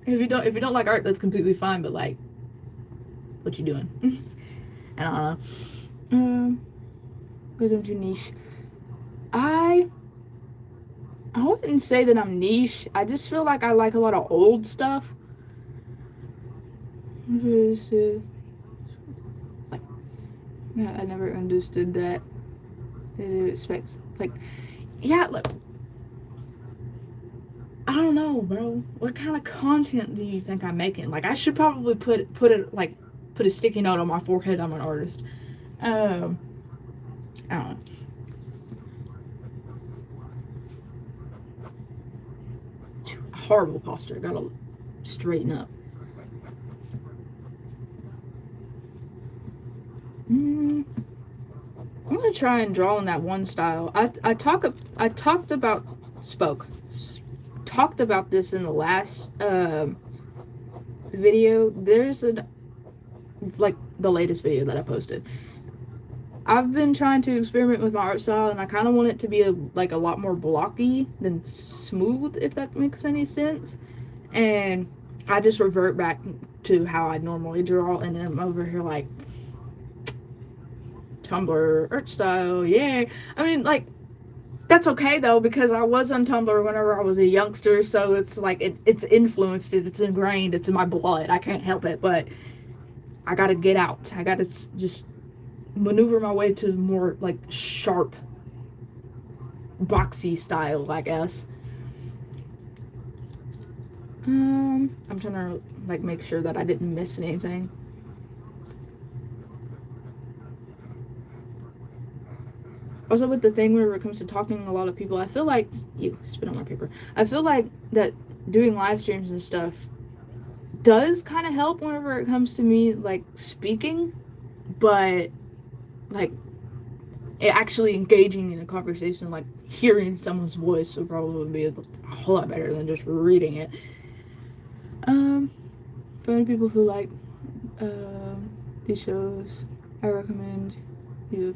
if you don't like art, that's completely fine. But like, what you doing? I don't know. Because I'm too niche. I wouldn't say that I'm niche. I just feel like I like a lot of old stuff. Like, yeah, I never understood that. They expect, like, yeah, like, I don't know, bro. What kind of content do you think I'm making? Like, I should probably put a sticky note on my forehead. I'm an artist. I don't know. Horrible posture. Gotta straighten up. I'm gonna try and draw in that one style. I talked about this in the last video. There's like the latest video that I posted. I've been trying to experiment with my art style, and I kind of want it to be a lot more blocky than smooth, if that makes any sense. And I just revert back to how I normally draw, and then I'm over here like, Tumblr art style, yay. I mean, like, that's okay though, because I was on Tumblr whenever I was a youngster, so it's like it's influenced, it's ingrained, it's in my blood. I can't help it, but I gotta get out. I gotta just maneuver my way to more like sharp, boxy style, I guess. I'm trying to like make sure that I didn't miss anything. Also, with the thing whenever it comes to talking to a lot of people, I feel like you spit on my paper. I feel like that doing live streams and stuff does kind of help whenever it comes to me like speaking, but like actually engaging in a conversation, like hearing someone's voice would probably be a whole lot better than just reading it. For any people who like these shows, I recommend you.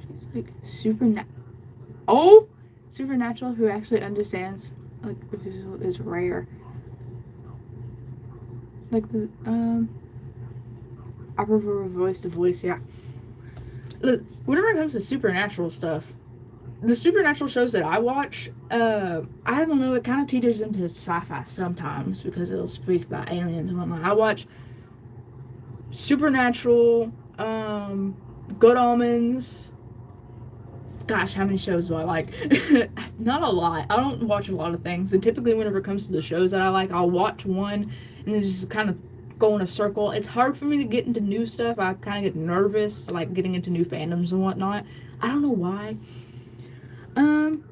She's like supernatural, who actually understands like the visual is rare. Like the I prefer voice to voice, yeah. whenever it comes to supernatural stuff, the supernatural shows that I watch, I don't know, it kind of teeters into sci-fi sometimes because it'll speak about aliens and whatnot. I watch Supernatural, Good Omens. Gosh, how many shows do I like? Not a lot. I don't watch a lot of things, and typically whenever it comes to the shows that I like, I'll watch one and then just kind of go in a circle. It's hard for me to get into new stuff. I kind of get nervous, like getting into new fandoms and whatnot. I don't know why. I'm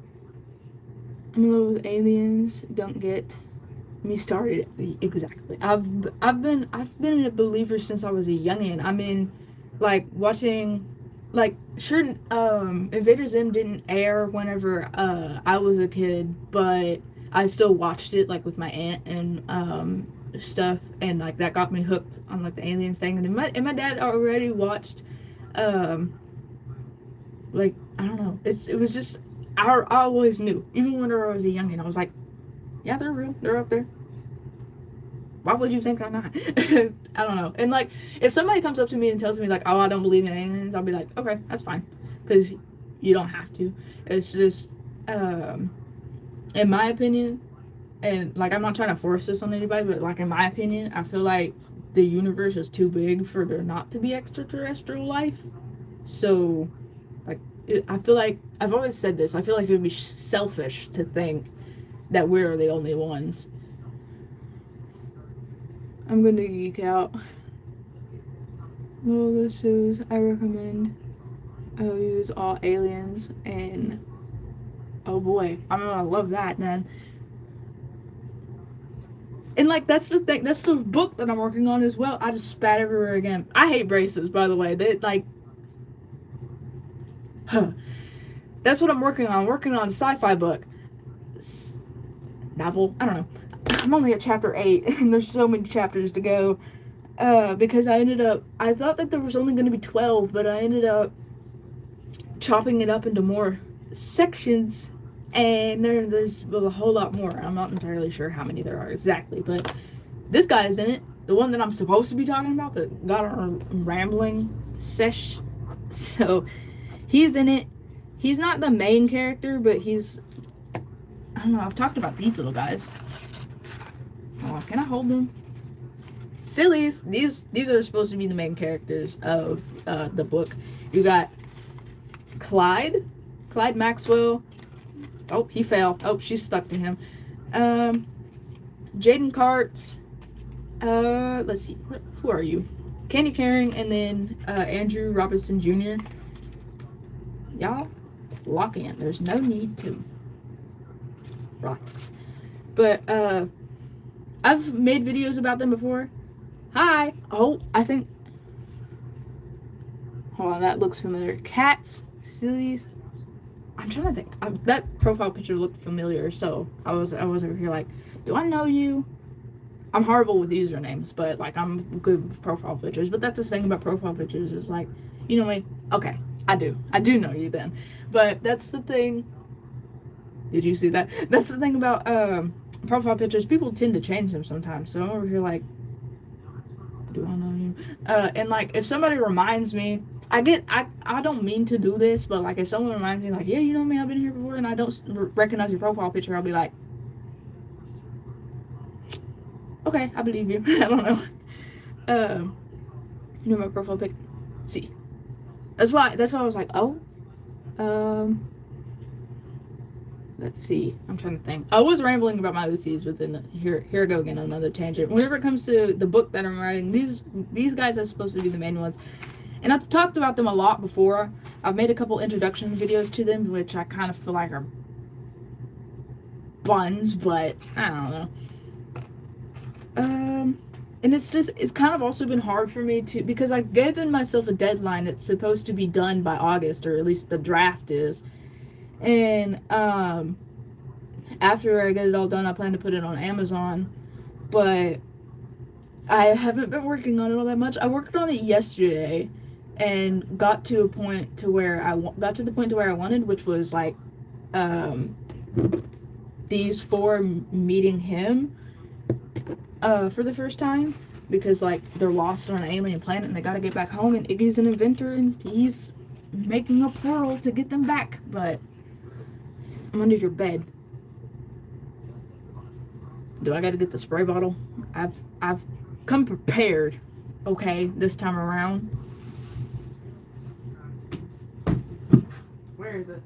in love with aliens. Don't get me started. Exactly. I've been a believer since I was a youngin. I mean, like watching, like sure, Invader Zim didn't air whenever I was a kid, but I still watched it like with my aunt and stuff, and like that got me hooked on like the aliens thing. And my dad already watched, like I don't know. It was just I always knew, even when I was a youngin, I was like, yeah, they're real. They're up there. Why would you think I'm not? I don't know. And like, if somebody comes up to me and tells me like, oh, I don't believe in aliens, I'll be like, okay, that's fine, because you don't have to. It's just, in my opinion, and like I'm not trying to force this on anybody, but like in my opinion, I feel like the universe is too big for there not to be extraterrestrial life. So, like, I feel like I've always said this. I feel like it would be selfish to think that we're the only ones. I'm gonna geek out. All the shows I recommend, I'll use all aliens, and oh boy, I'm gonna love that then. And like that's the thing, that's the book that I'm working on as well. I just spat everywhere again. I hate braces, by the way. They like, that's what I'm working on. I'm working on a sci-fi book, novel. I don't know. I'm only at chapter 8, and there's so many chapters to go. Because I thought that there was only going to be 12, but I ended up chopping it up into more sections, and there's a whole lot more. I'm not entirely sure how many there are exactly, but this guy is in it. The one that I'm supposed to be talking about, that got on a rambling sesh. So, he's in it. He's not the main character, but he's... I don't know, I've talked about these little guys. Oh, can I hold them? Sillies. These are supposed to be the main characters of the book. You got Clyde Maxwell. Oh, he fell. Oh, she's stuck to him. Jaden Karts. Let's see. Who are you? Candy Caring, and then Andrew Robinson Jr. Y'all lock in. There's no need to. Rocks. But I've made videos about them before. Hi. Oh, I think. Hold on, that looks familiar. Cats, sillies. I'm trying to think. That profile picture looked familiar, so I was over here like, do I know you? I'm horrible with usernames, but like I'm good with profile pictures. But that's the thing about profile pictures is like, you know me. Okay, I do know you then. But that's the thing. Did you see that? That's the thing about profile pictures. People tend to change them sometimes. So I'm over here like, do I know you? And like if somebody reminds me, I don't mean to do this, but like if someone reminds me like, yeah, you know me, I've been here before, and I don't recognize your profile picture, I'll be like, okay, I believe you. I don't know. You know my profile pic. See, that's why I was like, oh, let's see. I'm trying to think. I was rambling about my OCs, but then here I go again on another tangent. Whenever it comes to the book that I'm writing, these guys are supposed to be the main ones. And I've talked about them a lot before. I've made a couple introduction videos to them, which I kind of feel like are buns, but I don't know. And it's kind of also been hard for me to, because I've given myself a deadline. It's supposed to be done by August, or at least the draft is. And after I get it all done, I plan to put it on Amazon, but I haven't been working on it all that much. I worked on it yesterday and got to a point to where I wanted, which was like these four meeting him for the first time, because like they're lost on an alien planet and they got to get back home, and Iggy's an inventor and he's making a portal to get them back, but I'm under your bed. Do I gotta get the spray bottle? I've come prepared, okay, this time around. Where is it?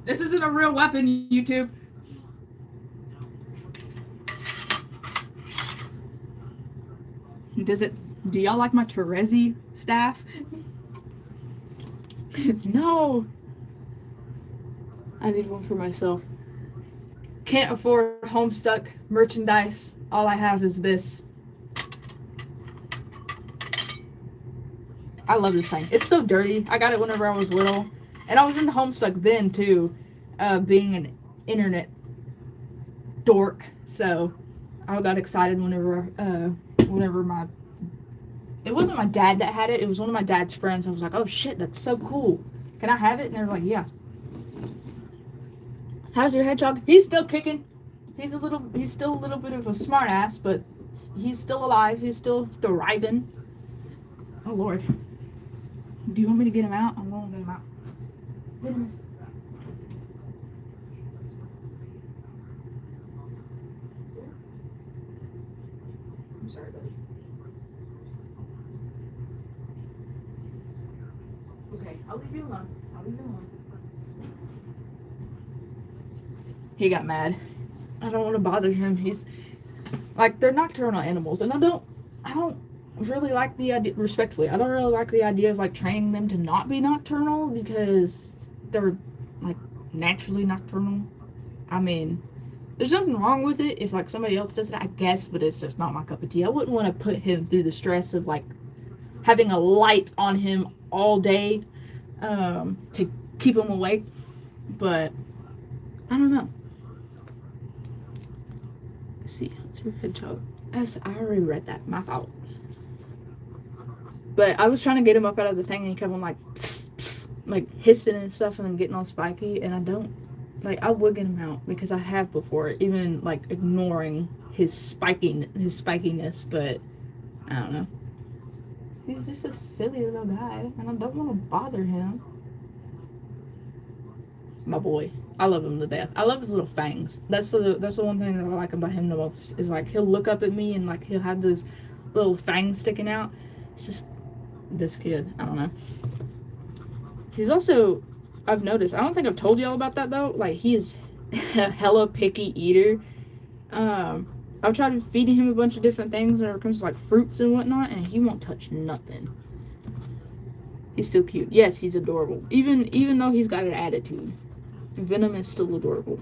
This isn't a real weapon, YouTube. Do y'all like my Terezi staff? No. I need one for myself. Can't afford Homestuck merchandise. All I have is this. I love this thing. It's so dirty. I got it whenever I was little. And I was into Homestuck then too, being an internet dork. So I got excited whenever it wasn't my dad that had it. It was one of my dad's friends. I was like, oh shit, that's so cool. Can I have it? And they were like, yeah. How's your hedgehog? He's still kicking. He's still a little bit of a smart ass, but he's still alive. He's still thriving. Oh Lord. Do you want me to get him out? I'm going to get him out. Venomous. I'm sorry, buddy. Okay, I'll leave you alone. He got mad. I don't want to bother him. He's like, they're nocturnal animals, and I don't really like the idea, respectfully, I don't really like the idea of like training them to not be nocturnal because they're like naturally nocturnal. I mean, there's nothing wrong with it if like somebody else does it, I guess, but it's just not my cup of tea. I wouldn't want to put him through the stress of like having a light on him all day to keep him awake, but I don't know. Let's see, it's your hedgehog. I already read that, my fault. But I was trying to get him up out of the thing and he kept on like pss, pss, like hissing and stuff and then getting all spiky, and I don't like, I would get him out because I have before, even like ignoring his spikiness, but I don't know. He's just a silly little guy and I don't want to bother him. My boy. I love him to death. I love his little fangs. That's the one thing that I like about him the most, is like he'll look up at me and like he'll have those little fangs sticking out. It's just this kid. I don't know. He's also, I've noticed, I don't think I've told y'all about that though, like he is a hella picky eater. I've tried feeding him a bunch of different things when it comes to like fruits and whatnot, and he won't touch nothing. He's still cute. Yes, he's adorable. Even though he's got an attitude, Venom is still adorable.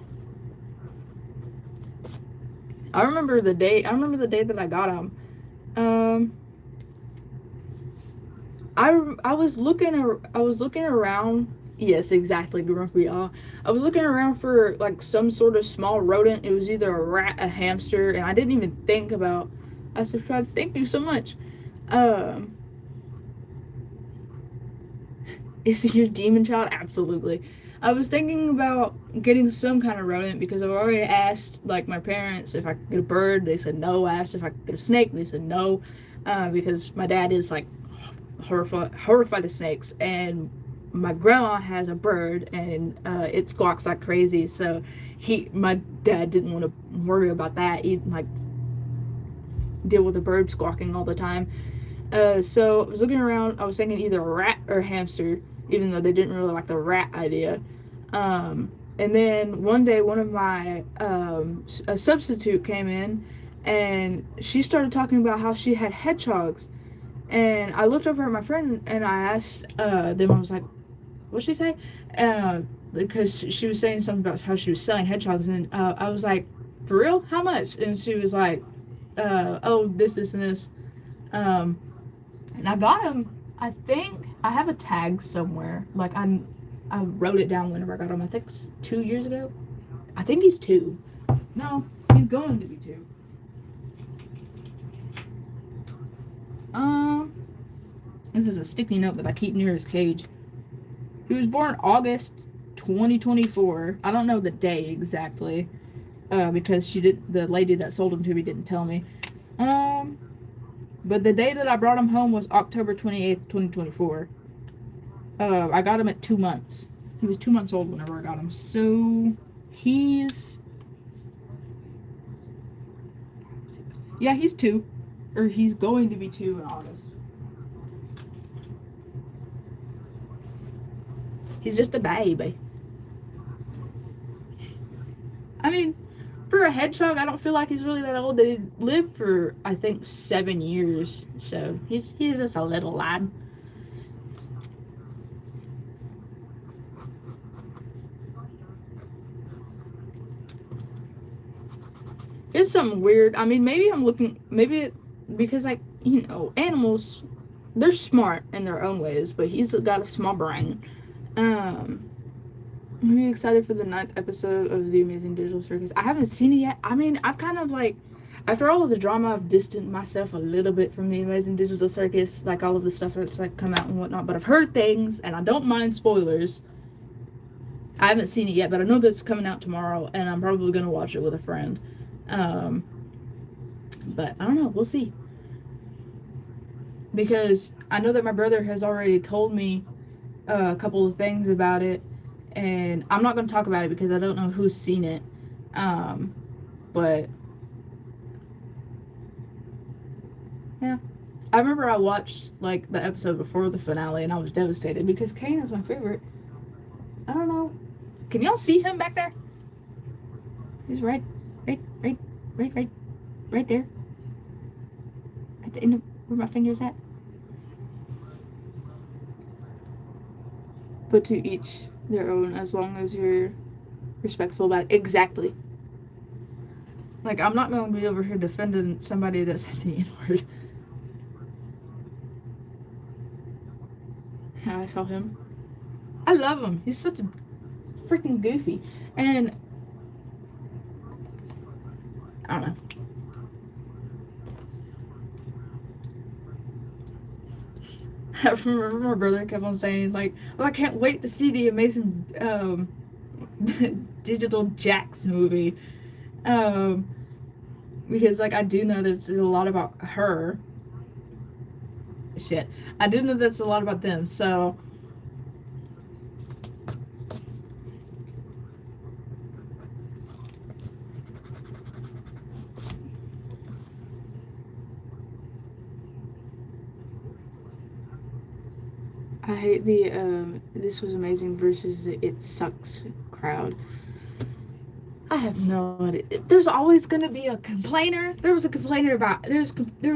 I remember the day that I got him. I was looking around. Yes, exactly, Grumpy, y'all. I was looking around for like some sort of small rodent. It was either a rat, a hamster, and I didn't even think about. I subscribed. Thank you so much. Is it your demon child? Absolutely. I was thinking about getting some kind of rodent because I've already asked like my parents if I could get a bird. They said no. I asked if I could get a snake. They said no, because my dad is like horrified of snakes, and my grandma has a bird and it squawks like crazy, so my dad didn't want to worry about that. He'd like deal with a bird squawking all the time. So I was looking around. I was thinking either a rat or a hamster, even though they didn't really like the rat idea. And then one day one of my a substitute came in and she started talking about how she had hedgehogs, and I looked over at my friend and I asked them, I was like, what'd she say? Because she was saying something about how she was selling hedgehogs, and I was like, for real? How much? And she was like, oh, this, and this. And I got him. I think I have a tag somewhere. Like I wrote it down whenever I got him. I think it's 2 years ago. I think he's 2. No, he's going to be 2. This is a sticky note that I keep near his cage. He was born August 2024. I don't know the day exactly, because the lady that sold him to me didn't tell me. Um, but the day that I brought him home was October 28th, 2024. I got him at 2 months. He was 2 months old whenever I got him. So he's yeah, he's two, or he's going to be 2 in August. He's just a baby. I mean, for a hedgehog, I don't feel like he's really that old. They lived for I think 7 years, so he's just a little lad. It's something weird. I mean, maybe I'm looking, maybe because like animals, they're smart in their own ways, but he's got a small brain. Um, I'm really excited for the 9th episode of The Amazing Digital Circus. I haven't seen it yet. I mean, I've kind of like, after all of the drama, I've distanced myself a little bit from The Amazing Digital Circus, like all of the stuff that's like come out and whatnot. But I've heard things, and I don't mind spoilers. I haven't seen it yet, but I know that's coming out tomorrow, and I'm probably gonna watch it with a friend. Um, but I don't know. We'll see. Because I know that my brother has already told me a couple of things about it, and I'm not going to talk about it because I don't know who's seen it. But yeah, I remember I watched like the episode before the finale, and I was devastated because Kane is my favorite. I don't know. Can y'all see him back there? He's right there, at the end of where my finger's at. But to each their own, as long as you're respectful about it. Exactly. Like, I'm not going to be over here defending somebody that said the N-word. I saw him. I love him. He's such a freaking goofy. And I don't know. I remember my brother kept on saying, like, oh, I can't wait to see the amazing Digital Jax movie. Because, like, I do know that it's a lot about her. Shit. I do know that's a lot about them, so. I hate the this was amazing versus the it sucks crowd. I have no idea. There's always gonna be a complainer. There was a complainer about there was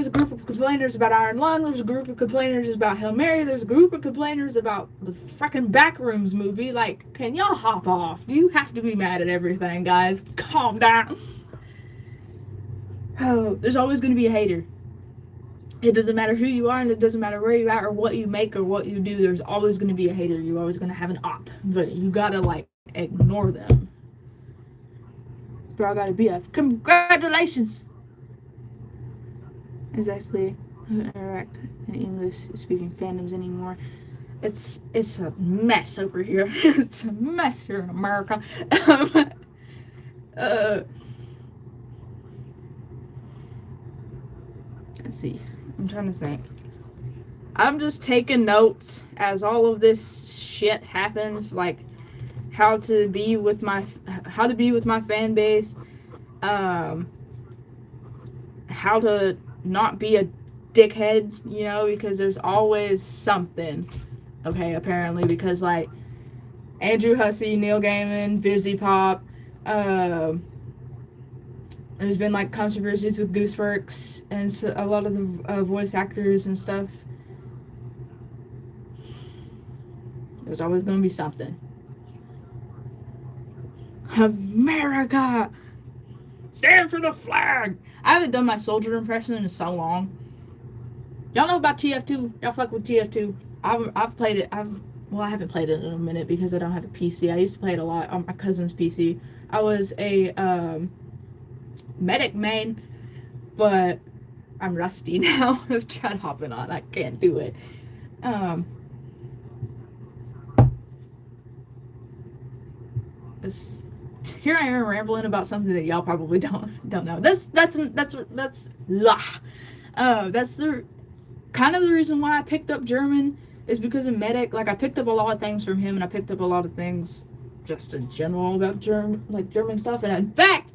a group of complainers about Iron Lung. There was a group of complainers about Hail Mary. There's a group of complainers about the frickin' Backrooms movie. Like, can y'all hop off? Do you have to be mad at everything, guys? Calm down. Oh, there's always gonna be a hater. It doesn't matter who you are, and it doesn't matter where you're at or what you make or what you do. There's always going to be a hater. You're always going to have an op, but you gotta like ignore them. Bro, I got a BF. Congratulations. It's actually interact in English speaking fandoms anymore. It's a mess over here. It's a mess here in America. Let's see. I'm trying to think. I'm just taking notes as all of this shit happens, like how to be with my fan base, how to not be a dickhead, because there's always something. Okay, apparently, because like Andrew Hussey, Neil Gaiman, Busy Pop, there's been like controversies with Gooseworks and so a lot of the voice actors and stuff. There's always going to be something. America! Stand for the flag! I haven't done my soldier impression in so long. Y'all know about TF2? Y'all fuck with TF2? I've played it. I haven't played it in a minute because I don't have a PC. I used to play it a lot on my cousin's PC. I was a medic main, but I'm rusty now. I've tried hopping on. I can't do it. This here I am rambling about something that y'all probably don't know. That's lah. That's the kind of the reason why I picked up German is because of Medic. Like I picked up a lot of things from him, and I picked up a lot of things just in general about German stuff. And in fact,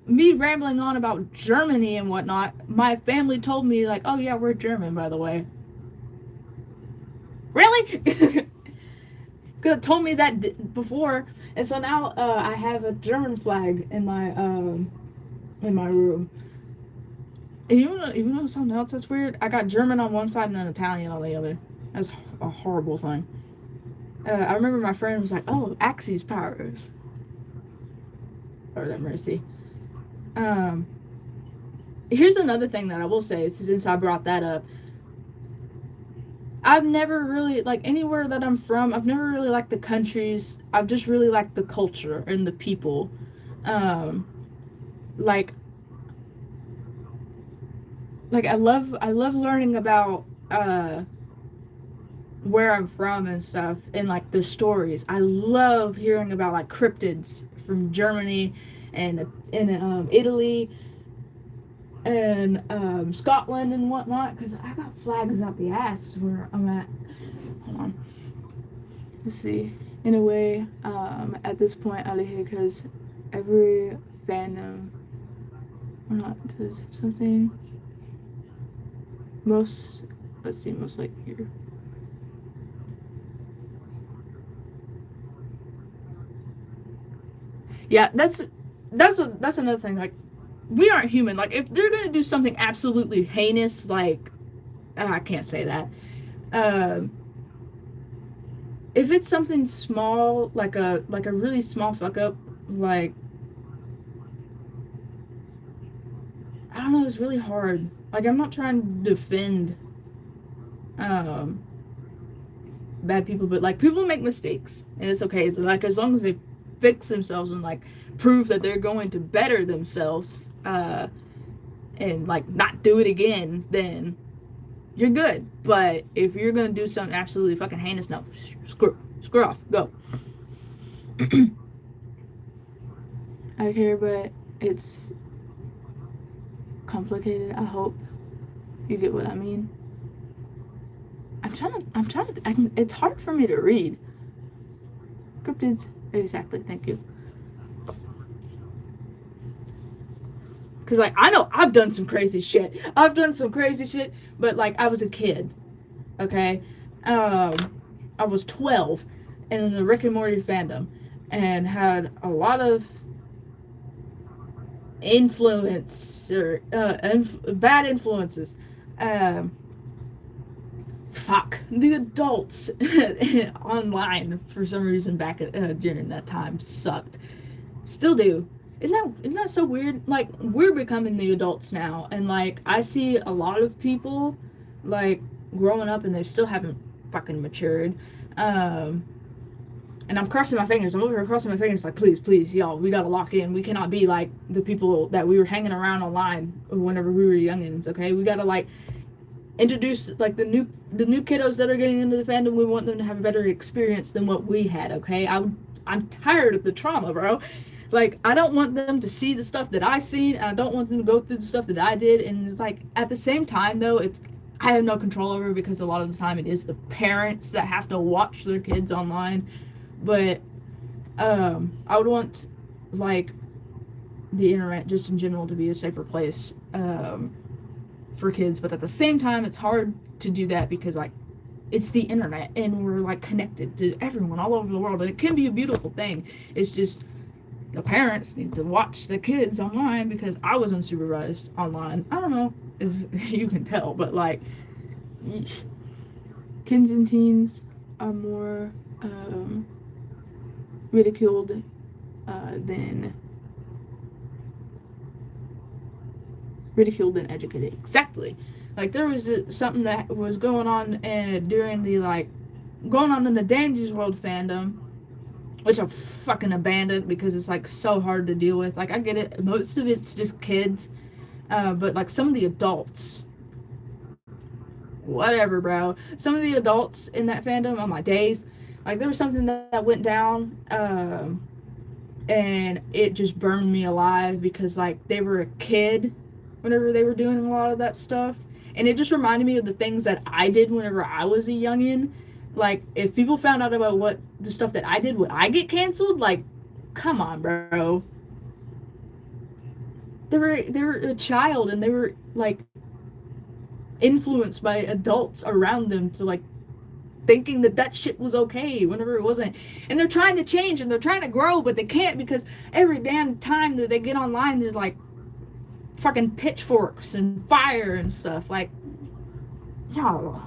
me rambling on about Germany and whatnot, my family told me like, "Oh yeah, we're German, by the way." Really? Could have told me that before, and so now I have a German flag in my room. And even though something else that's weird, I got German on one side and then Italian on the other. That's a horrible thing. I remember my friend was like, "Oh, Axis powers." Lord have mercy. Here's another thing that I will say, since I brought that up. I've never really, like, anywhere that I'm from, I've never really liked the countries. I've just really liked the culture and the people. Like I love learning about where I'm from and stuff, and like the stories. I love hearing about like cryptids from Germany and in Italy and Scotland and whatnot, because I got flags out the ass where I'm at. Hold on. Let's see. In a way, at this point out of here, because every fandom or not does something. Most like here. Yeah, that's another thing. Like, we aren't human. Like, if they're gonna do something absolutely heinous, like, I can't say that. If it's something small, like a really small fuck up, like, I don't know, it's really hard. Like, I'm not trying to defend bad people, but like, people make mistakes, and it's okay. It's like, as long as they fix themselves and like prove that they're going to better themselves, and like not do it again, then you're good. But if you're gonna do something absolutely fucking heinous, no, screw off, go. I care, but it's complicated. I hope you get what I mean. It's hard for me to read. Cryptids, exactly, thank you. Because, like, I know I've done some crazy shit. But, like, I was a kid, okay? I was 12 and in the Rick and Morty fandom and had a lot of influence, or bad influences. The adults online for some reason back during that time sucked. Still do. Isn't that so weird? Like, we're becoming the adults now, and like I see a lot of people like growing up and they still haven't fucking matured. And I'm crossing my fingers. I'm over here crossing my fingers like, please, y'all, we gotta lock in. We cannot be like the people that we were hanging around online whenever we were youngins, okay? We gotta like introduce like the new kiddos that are getting into the fandom. We want them to have a better experience than what we had, okay? I'm tired of the trauma, bro. Like, I don't want them to see the stuff that I seen, and I don't want them to go through the stuff that I did. And it's like, at the same time, though, I have no control over it, because a lot of the time it is the parents that have to watch their kids online. But I would want like the internet just in general to be a safer place for kids. But at the same time, it's hard to do that because like it's the internet and we're like connected to everyone all over the world, and it can be a beautiful thing. It's just the parents need to watch the kids online, because I was unsupervised online. I don't know if you can tell, but like, yeesh. Kids and teens are more ridiculed than educated. Exactly. Like, there was something that was going on during the like going on in the Dangerous World fandom, which I fucking abandoned because it's like so hard to deal with. Like, I get it, most of it's just kids, but like some of the adults, whatever, bro. Some of the adults in that fandom on my days, like there was something that went down and it just burned me alive because like they were a kid whenever they were doing a lot of that stuff, and it just reminded me of the things that I did whenever I was a youngin. Like if people found out about what the stuff that I did, would I get canceled? Like, come on, bro. They were a child and they were like influenced by adults around them to like thinking that that shit was okay whenever it wasn't. And they're trying to change and they're trying to grow, but they can't because every damn time that they get online, they're like fucking pitchforks and fire and stuff. Like, y'all,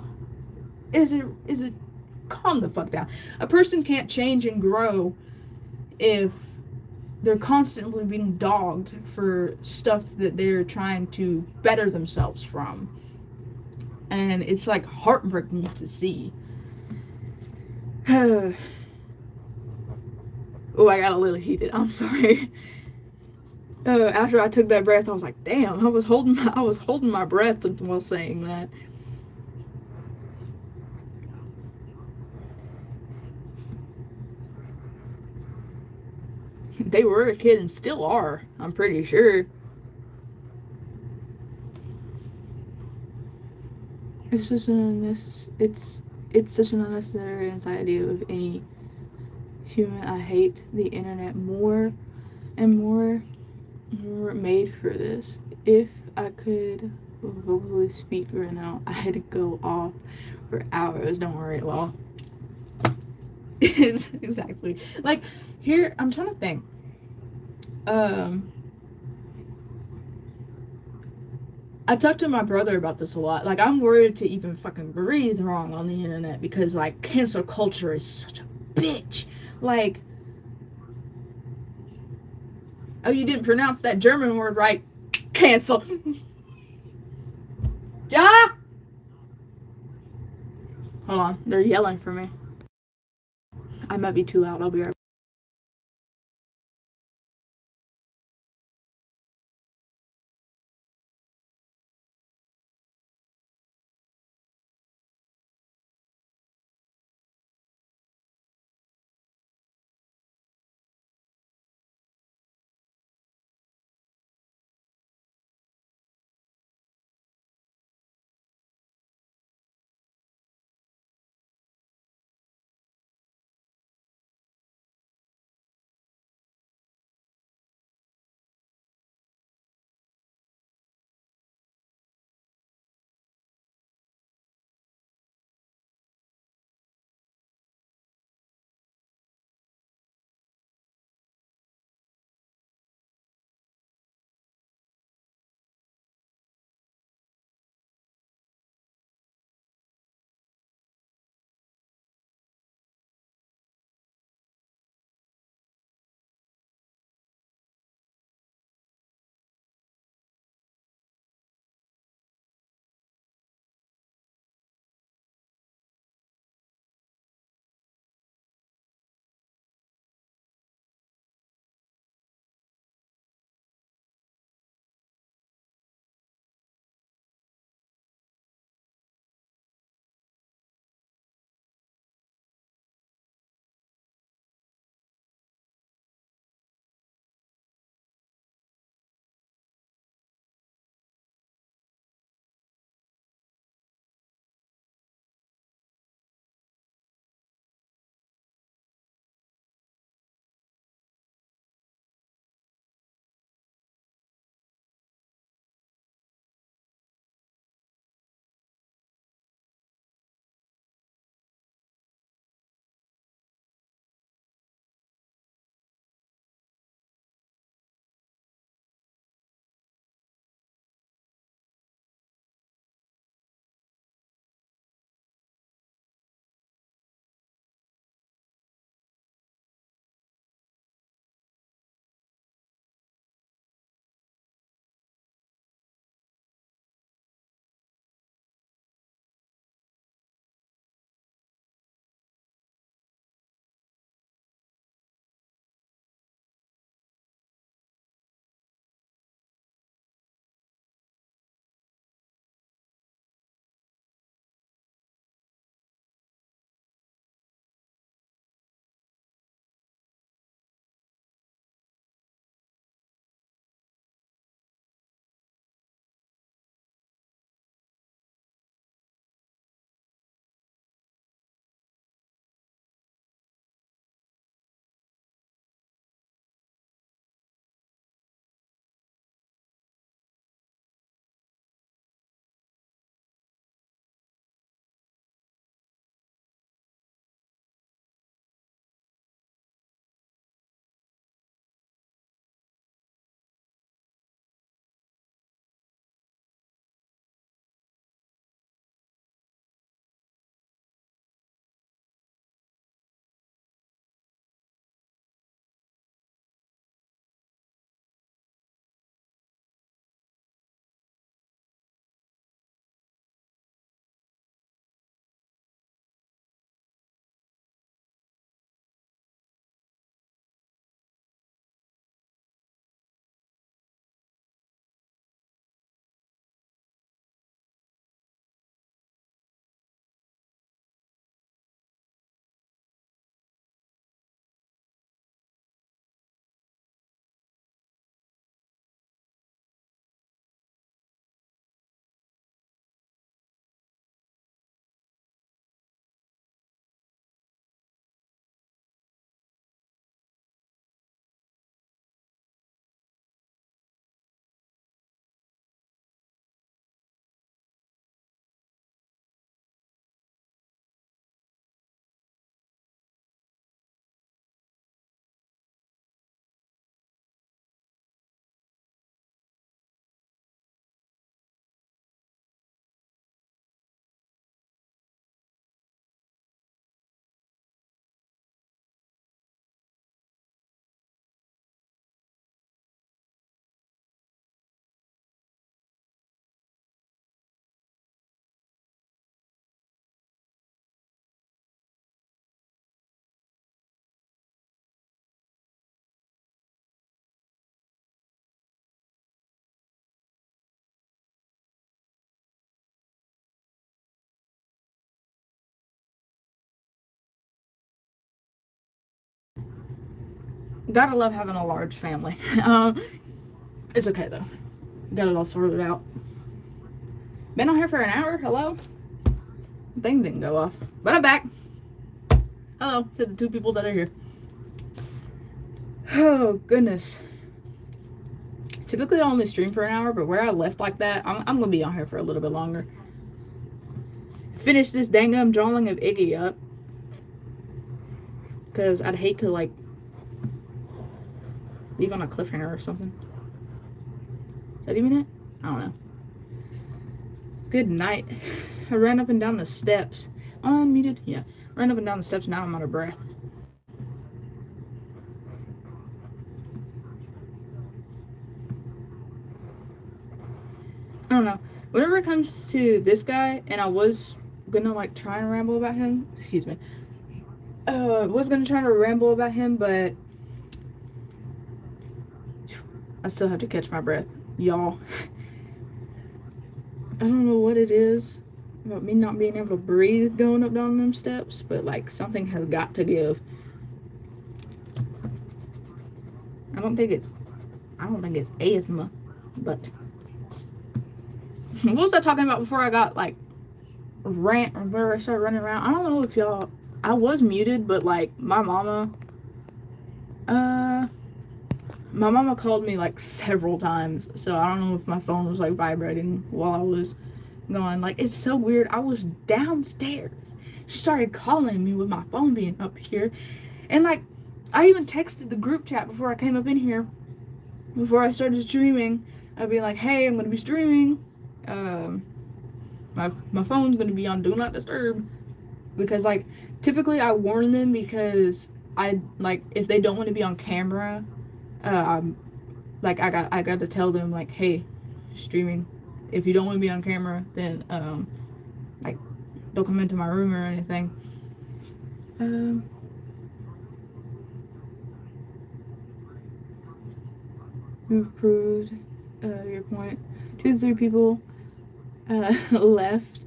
is it? Calm the fuck down. A person can't change and grow if they're constantly being dogged for stuff that they're trying to better themselves from. And it's like heartbreaking to see. Oh, I got a little heated. I'm sorry. After I took that breath, I was like, "Damn!" I was holding my breath while saying that. They were a kid and still are. I'm pretty sure. It's just it's such an unnecessary anxiety of any human. I hate the internet more and more. We were made for this. If I could vocally speak right now, I'd go off for hours. Don't worry. Well, exactly. Like here, I'm trying to think. Um, I talk to my brother about this a lot. Like I'm worried to even fucking breathe wrong on the internet because like cancel culture is such a bitch. Like, oh, you didn't pronounce that German word right. Cancel. Ja. Hold on, they're yelling for me. I might be too loud. I'll be right Gotta love having a large family. It's okay though. Got it all sorted out. Been on here for an hour. Hello? Thing didn't go off. But I'm back. Hello to the 2 people that are here. Oh, goodness. Typically I only stream for an hour, but where I left like that, I'm going to be on here for a little bit longer. Finish this dang drawing of Iggy up. Because I'd hate to, like, leave on a cliffhanger or something. Is that even it? I don't know. Good night. I ran up and down the steps. Unmuted? Yeah. Ran up and down the steps, now I'm out of breath. I don't know. Whenever it comes to this guy, and I was gonna like try and ramble about him, excuse me. Was gonna try to ramble about him, but I still have to catch my breath, y'all. I don't know what it is about me not being able to breathe going up down them steps, but like something has got to give. I don't think it's asthma, but what was I talking about before I got like rant or where I started running around? I don't know if y'all, I was muted, but like my mama called me like several times, so I don't know if my phone was like vibrating while I was going. Like, it's so weird. I was downstairs, she started calling me with my phone being up here, and like I even texted the group chat before I came up in here, before I started streaming. I'd be like, hey, I'm gonna be streaming, my phone's gonna be on do not disturb, because like typically I warn them, because I like if they don't want to be on camera, like I got to tell them like, hey, streaming, if you don't want to be on camera, then like don't come into my room or anything. You've proved your point. 2 to 3 people left.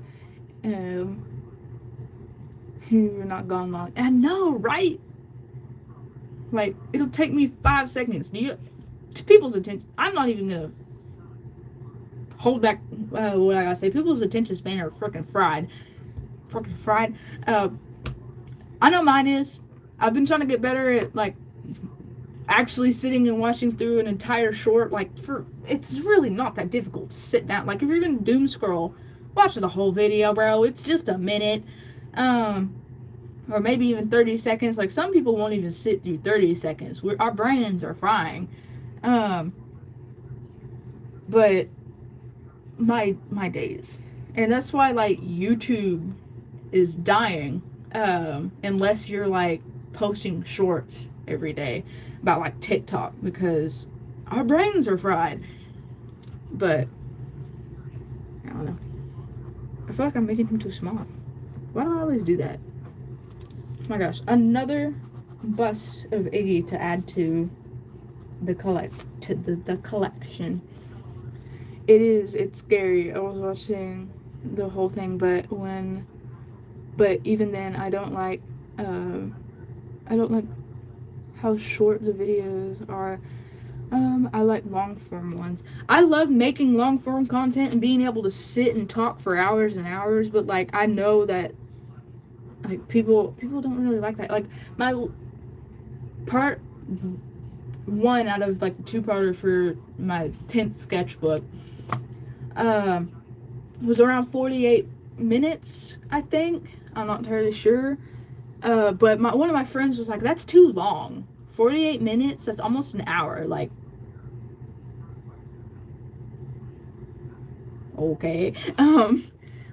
You're not gone long. I know, right? Like, it'll take me 5 seconds. To people's attention, I'm not even gonna hold back what I gotta say. People's attention span are freaking fried. Freaking fried. I know mine is. I've been trying to get better at, like, actually sitting and watching through an entire short. Like, it's really not that difficult to sit down. Like, if you're gonna doom scroll, watch the whole video, bro. It's just a minute. Or maybe even 30 seconds. Like, some people won't even sit through 30 seconds. Our brains are frying. But my days. And that's why, like, YouTube is dying. Unless you're, like, posting shorts every day about, like, TikTok. Because our brains are fried. But, I don't know. I feel like I'm making him too small. Why do I always do that? Oh my gosh, another bust of Iggy to add to the collection. It's scary. I was watching the whole thing, but even then I don't like how short the videos are. I like long form ones. I love making long form content and being able to sit and talk for hours and hours, but like I know that like people don't really like that. Like my part 1 out of like the 2-parter for my 10th sketchbook was around 48 minutes, I think. I'm not entirely sure. But one of my friends was like, that's too long. 48 minutes, that's almost an hour. Like, okay. Like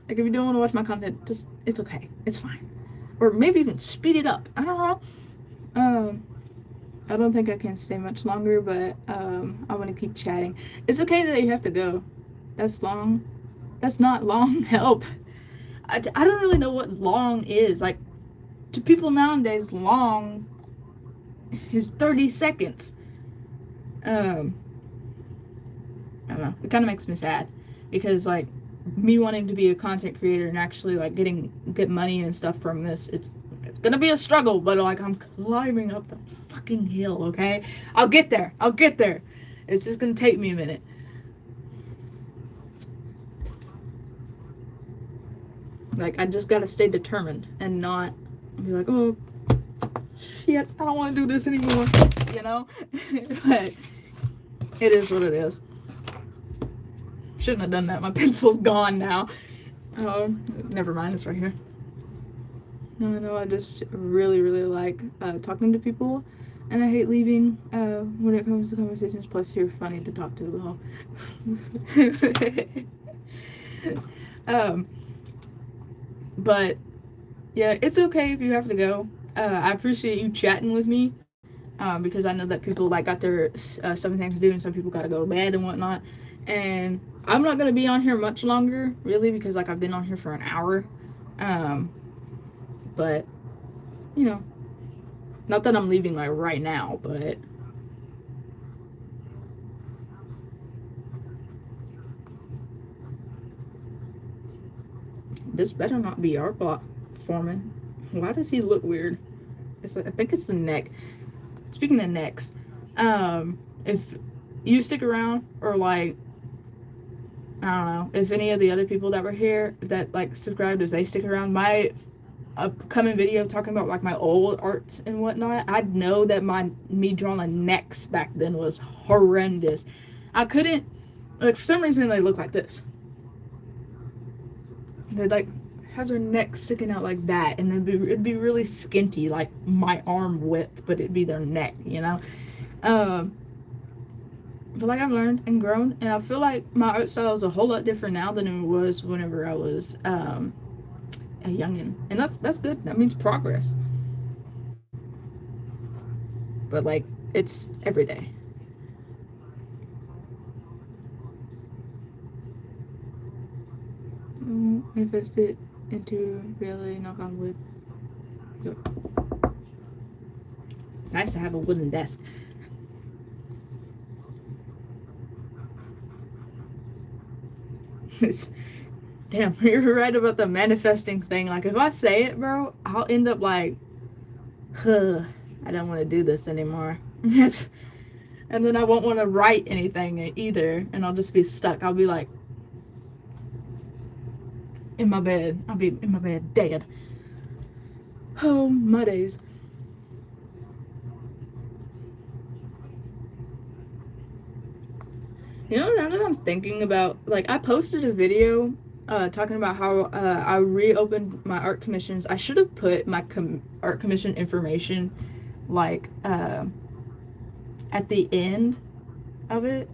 if you don't want to watch my content, just, it's okay. It's fine. Or maybe even speed it up. I don't know. I don't think I can stay much longer, but I want to keep chatting. It's okay that you have to go. That's long. That's not long. Help. I don't really know what long is. Like, to people nowadays, long is 30 seconds. I don't know. It kind of makes me sad. Because, like, me wanting to be a content creator and actually, like, get money and stuff from this, it's gonna be a struggle, but like I'm climbing up the fucking hill, okay? I'll get there. I'll get there. It's just gonna take me a minute. Like, I just gotta stay determined and not be like, oh, shit, I don't want to do this anymore, you know? But it is what it is. Shouldn't have done that. My pencil's gone now. Oh, never mind. It's right here. No, I just really, really like talking to people, and I hate leaving when it comes to conversations. Plus, you're funny to talk to, but yeah, it's okay if you have to go. I appreciate you chatting with me, because I know that people like got their some things to do, and some people gotta go to bed and whatnot. And I'm not gonna be on here much longer, really, because like I've been on here for an hour. But you know, not that I'm leaving like right now, but this better not be our bot foreman. Why does he look weird? I think it's the neck. Speaking of necks, if you stick around, or like, I don't know, if any of the other people that were here that like subscribed, if they stick around, my upcoming video talking about like my old arts and whatnot, I know that me drawing the necks back then was horrendous. I couldn't, like, for some reason they look like this. They'd like have their neck sticking out like that, and then it'd be really skinty, like my arm width, but it'd be their neck, you know. But like, I've learned and grown, and I feel like my art style is a whole lot different now than it was whenever I was a youngin', and that's good. That means progress. But like, it's every day. Manifest it into really, knock on wood. Go. Nice to have a wooden desk. Damn, you're right about the manifesting thing. Like, if I say it, bro, I'll end up like, I don't want to do this anymore. And then I won't want to write anything either, and I'll just be stuck. I'll be like, in my bed. I'll be in my bed dead. Oh, my days. You know, now that I'm thinking about, like, I posted a video talking about how I reopened my art commissions. I should have put my art commission information, like, at the end of it,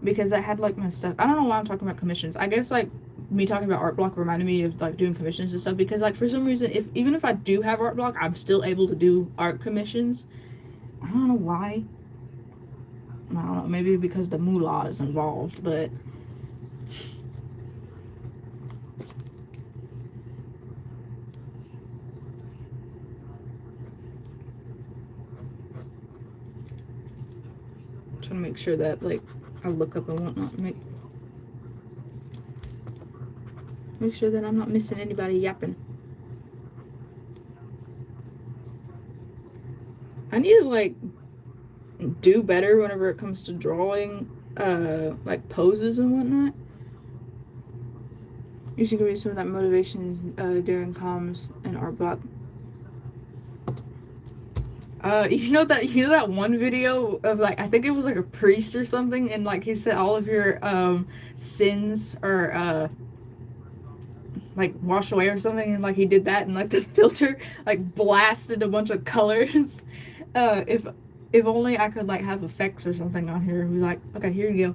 because I had, like, my stuff. I don't know why I'm talking about commissions. I guess, like, me talking about art block reminded me of like doing commissions and stuff, because like for some reason, even if I do have art block, I'm still able to do art commissions. I don't know why. I don't know, maybe because the moolah is involved, but I'm trying to make sure that like I look up and whatnot, make sure that I'm not missing anybody yapping. I need to like do better whenever it comes to drawing like poses and whatnot. You should give me some of that motivation during comms and art block. You know that one video of like, I think it was like a priest or something, and like he said all of your sins are like washed away or something, and like he did that, and like the filter like blasted a bunch of colors. If only I could like have effects or something on here and be like, okay, here you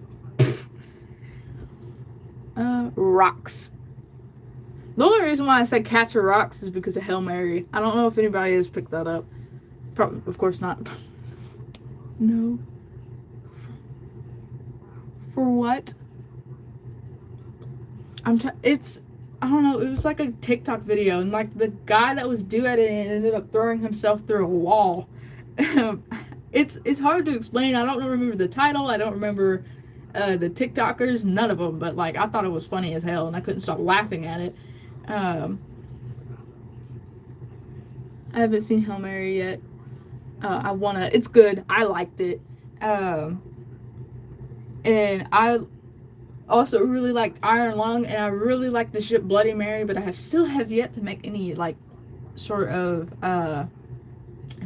go. Rocks. The only reason why I said cats or rocks is because of Hail Mary. I don't know if anybody has picked that up. Probably, of course not. No. For what? It's, I don't know, it was like a TikTok video, and like the guy that was doing it ended up throwing himself through a wall. It's hard to explain. I don't remember the title. I don't remember the TikTokers, none of them, but like I thought it was funny as hell, and I couldn't stop laughing at it. I haven't seen Hail Mary yet. I wanna. It's good. I liked it. And I also really liked Iron Lung, and I really liked the ship Bloody Mary, but I still have yet to make any like sort of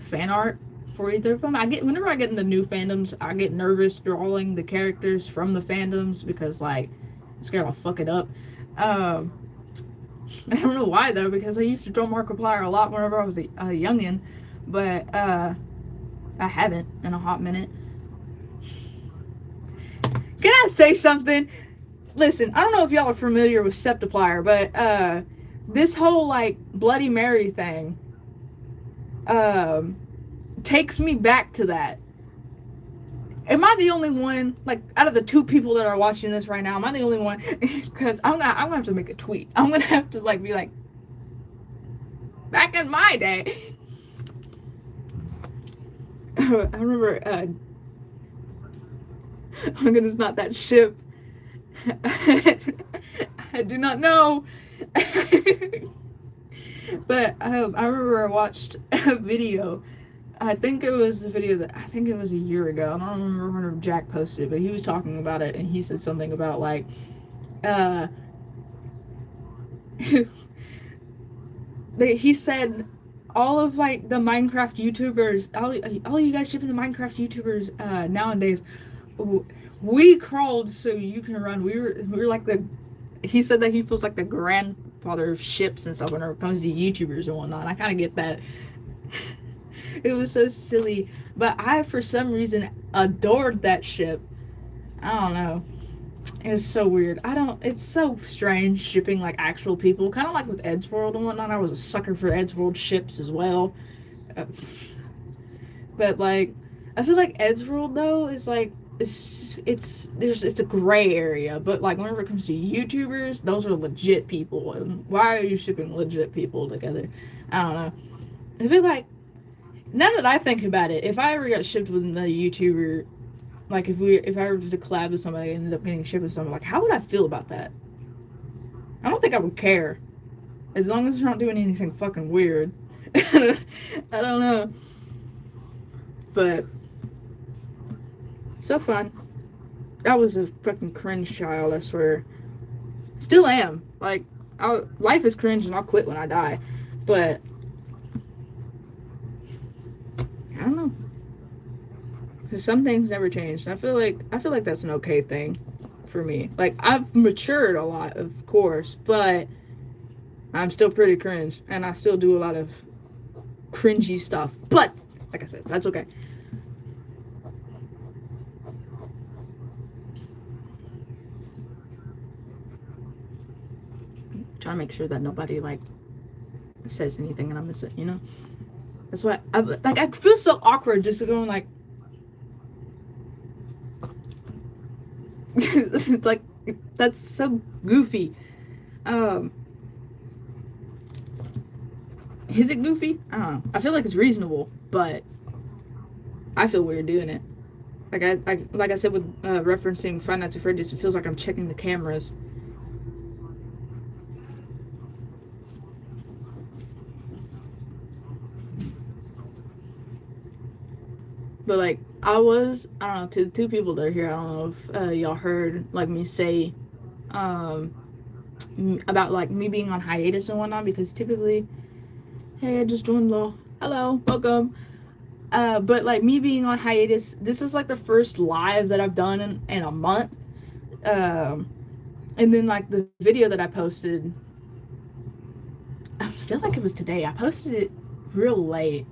fan art for either of them. Whenever I get into new fandoms, I get nervous drawing the characters from the fandoms because like I'm scared I'll fuck it up. I don't know why though, because I used to draw Markiplier a lot whenever I was a youngin, but I haven't in a hot minute. Can I say something? Listen, I don't know if y'all are familiar with Septiplier, but this whole like Bloody Mary thing takes me back to that. Am I the only one, like, out of the 2 people that are watching this right now, am I the only one? Because I'm gonna have to make a tweet. I'm gonna have to, like, be like, back in my day. I remember, oh my goodness, not that ship. I do not know. But I remember I watched a video. I think it was a year ago. I don't remember when Jack posted it, but he was talking about it, and he said something about like, he said all of like the Minecraft YouTubers, all you guys shipping the Minecraft YouTubers nowadays, we crawled so you can run. We were like he said that he feels like the grandfather of ships and stuff whenever it comes to YouTubers and whatnot. I kind of get that. It was so silly, but I for some reason adored that ship. I don't know. It's so weird. It's so strange shipping like actual people, kind of like with Eddsworld and whatnot. I was a sucker for Eddsworld ships as well. But like, I feel like Eddsworld though is like it's a gray area. But like whenever it comes to YouTubers, those are legit people. And why are you shipping legit people together? I don't know. I feel like now that I think about it, if I ever got shipped with another YouTuber, like if I were to collab with somebody and ended up getting shipped with someone, like how would I feel about that? I don't think I would care, as long as they're not doing anything fucking weird. I don't know, but so fun. I was a fucking cringe child, I swear. Still am. Like, life is cringe, and I'll quit when I die. But I don't know. Because some things never change. I feel like that's an okay thing for me. Like, I've matured a lot, of course, but I'm still pretty cringe, and I still do a lot of cringy stuff. But like I said, that's okay. Trying to make sure that nobody like says anything and I miss it, you know. That's why I feel so awkward just going like like that's so goofy. Is it goofy? I don't know. I feel like it's reasonable, but I feel weird doing it. Like I said with referencing Five Nights at Freddy's, it feels like I'm checking the cameras. But like I don't know, to the 2 people that are here, I don't know if y'all heard like me say about like me being on hiatus and whatnot, because typically, hey, I just joined the hello, welcome. But like me being on hiatus, this is like the first live that I've done in a month. And then like the video that I posted, I feel like it was today. I posted it real late.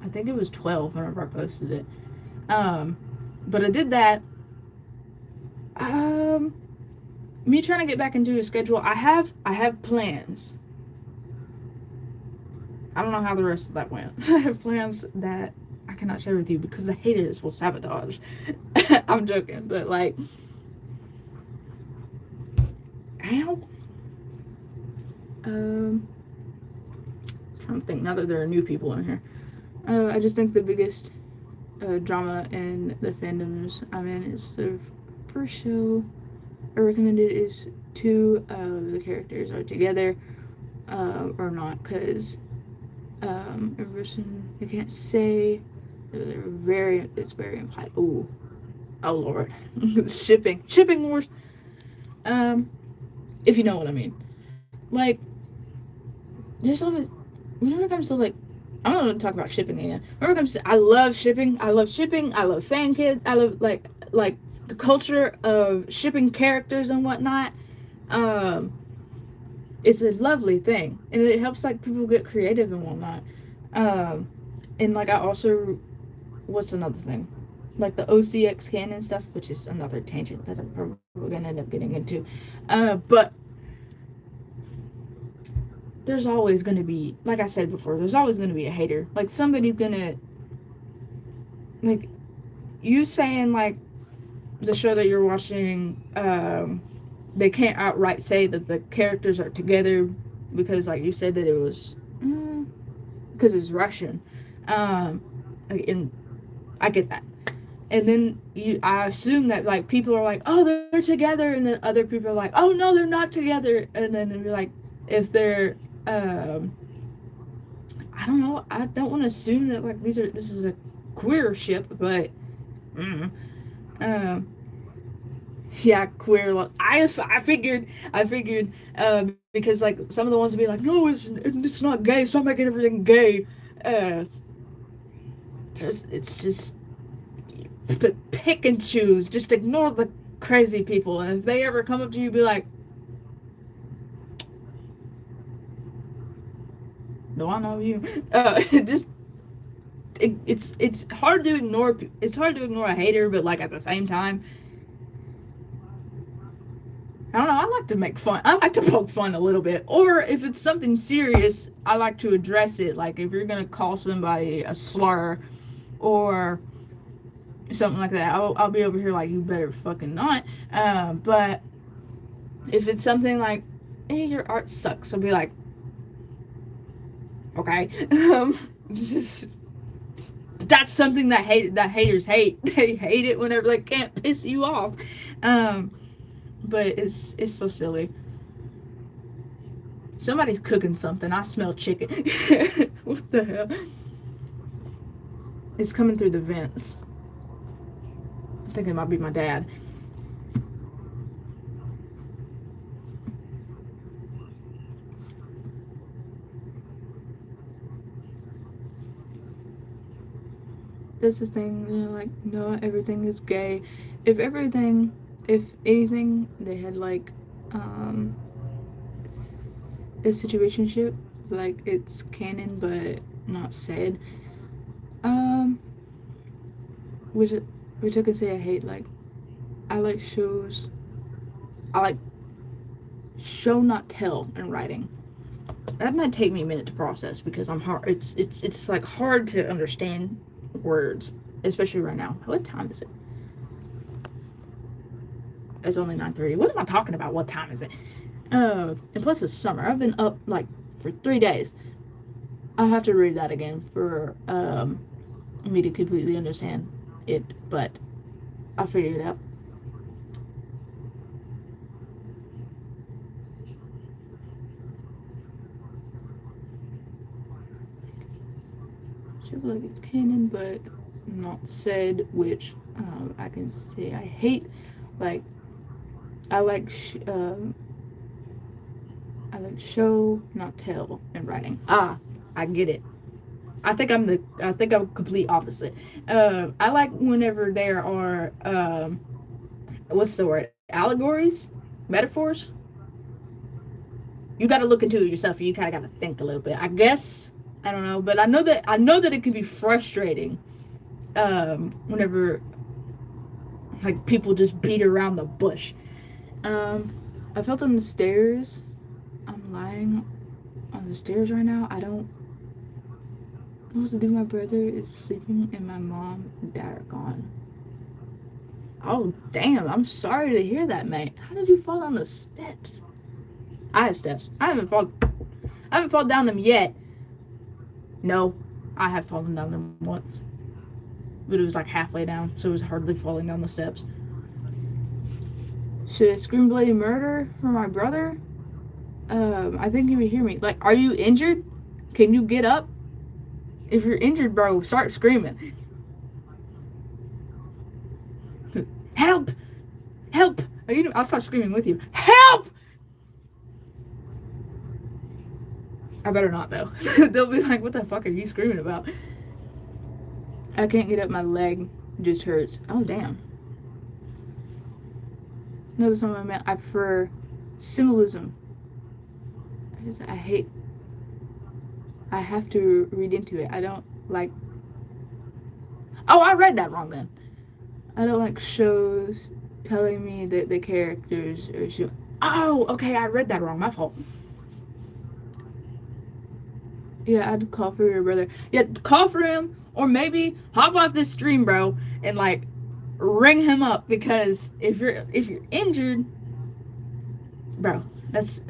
I think it was 12 whenever I posted it. But I did that. Me trying to get back into a schedule. I have plans. I don't know how the rest of that went. I have plans that I cannot share with you because the haters will sabotage. I'm joking, but like, ow. I'm trying to think now that there are new people in here. I just think the biggest drama in the fandoms I'm in is the first show I recommended is 2 of the characters are together or not, because A person I can't say. It's very implied. Ooh, oh Lord, shipping wars. Um, if you know what I mean. Like, there's always when it comes to like, I'm not gonna talk about shipping again. When it comes to, I love shipping. I love shipping. I love fan kids. I love like the culture of shipping characters and whatnot. Um, it's a lovely thing, and it helps like people get creative and whatnot. Um, and like I also, what's another thing? Like the OCX canon stuff, which is another tangent that I'm probably gonna end up getting into. But there's always gonna be, like I said before, there's always gonna be a hater. Like somebody's gonna, like, you saying like the show that you're watching, they can't outright say that the characters are together because, like you said, that it was because it's Russian, and I get that. And then I assume that like people are like, oh, they're together, and then other people are like, oh no, they're not together, and then you're like, if they're, I don't know, I don't want to assume that like this is a queer ship, but, yeah, queer. I figured, because like some of the ones would be like, no, it's not gay. Stop making everything gay. It's just pick and choose. Just ignore the crazy people, and if they ever come up to you, be like, do I know you? Just it's hard to ignore. It's hard to ignore a hater, but like at the same time, I don't know, I like to make fun. I like to poke fun a little bit. Or if it's something serious, I like to address it. Like if you're gonna call somebody a slur or something like that, I'll be over here like, you better fucking not. But if it's something like, hey, your art sucks, I'll be like, okay. Just that's something that haters hate. They hate it whenever they can't piss you off. But it's so silly. Somebody's cooking something. I smell chicken. What the hell? It's coming through the vents. I think it might be my dad. That's the thing, you know, like, no, everything is gay. If anything, they had like, a situationship, like it's canon but not said. Which I could say I hate. Like, I like shows. I like show not tell in writing. That might take me a minute to process because I'm hard. It's like hard to understand words, especially right now. What time is it? It's only 9:30. What am I talking about? What time is it? And plus it's summer. I've been up like for 3 days. I'll have to read that again for me to completely understand it, but I'll figure it out. I feel like it's canon, but not said, which I can say I hate. Like, I like show, not tell in writing. I get it. I think I'm complete opposite. I like whenever there are what's the word? Allegories, metaphors. You got to look into it yourself. You kind of got to think a little bit. I guess I don't know, but I know that it can be frustrating. Whenever like people just beat around the bush. I felt on the stairs. I'm lying on the stairs right now. I don't know what to do. My brother is sleeping and my mom and dad are gone. Oh damn, I'm sorry to hear that, mate. How did you fall down the steps? I have steps. I haven't fallen down them yet. No, I have fallen down them once. But it was like halfway down, so it was hardly falling down the steps. Should I scream bloody murder for my brother? I think you would hear me. Like, are you injured? Can you get up? If you're injured, bro, start screaming. Help! Help! I'll start screaming with you. Help! I better not, though. They'll be like, what the fuck are you screaming about? I can't get up, my leg just hurts. Oh, damn. No, that's not what I meant. I prefer symbolism. I have to read into it. I don't like. Oh, I read that wrong then. I don't like shows telling me that the characters are. Oh, okay, I read that wrong. My fault. Yeah, I'd call for your brother. Yeah, call for him, or maybe hop off this stream, bro, and like ring him up, because if you're injured, bro, that's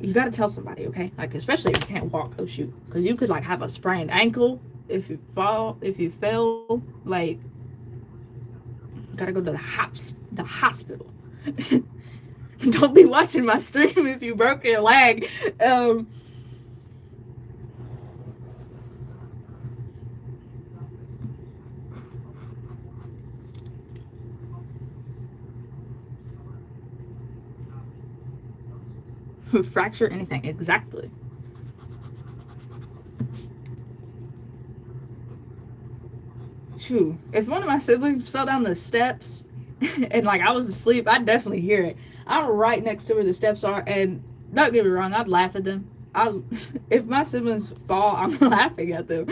you gotta tell somebody, okay? Like, especially if you can't walk. Oh shoot, because you could like have a sprained ankle if you fell. Like, gotta go to the hospital. Don't be watching my stream if you broke your leg. Fracture anything, exactly. Shoo, if one of my siblings fell down the steps and like I was asleep, I'd definitely hear it. I'm right next to where the steps are, and don't get me wrong, I'd laugh at them. If my siblings fall, I'm laughing at them.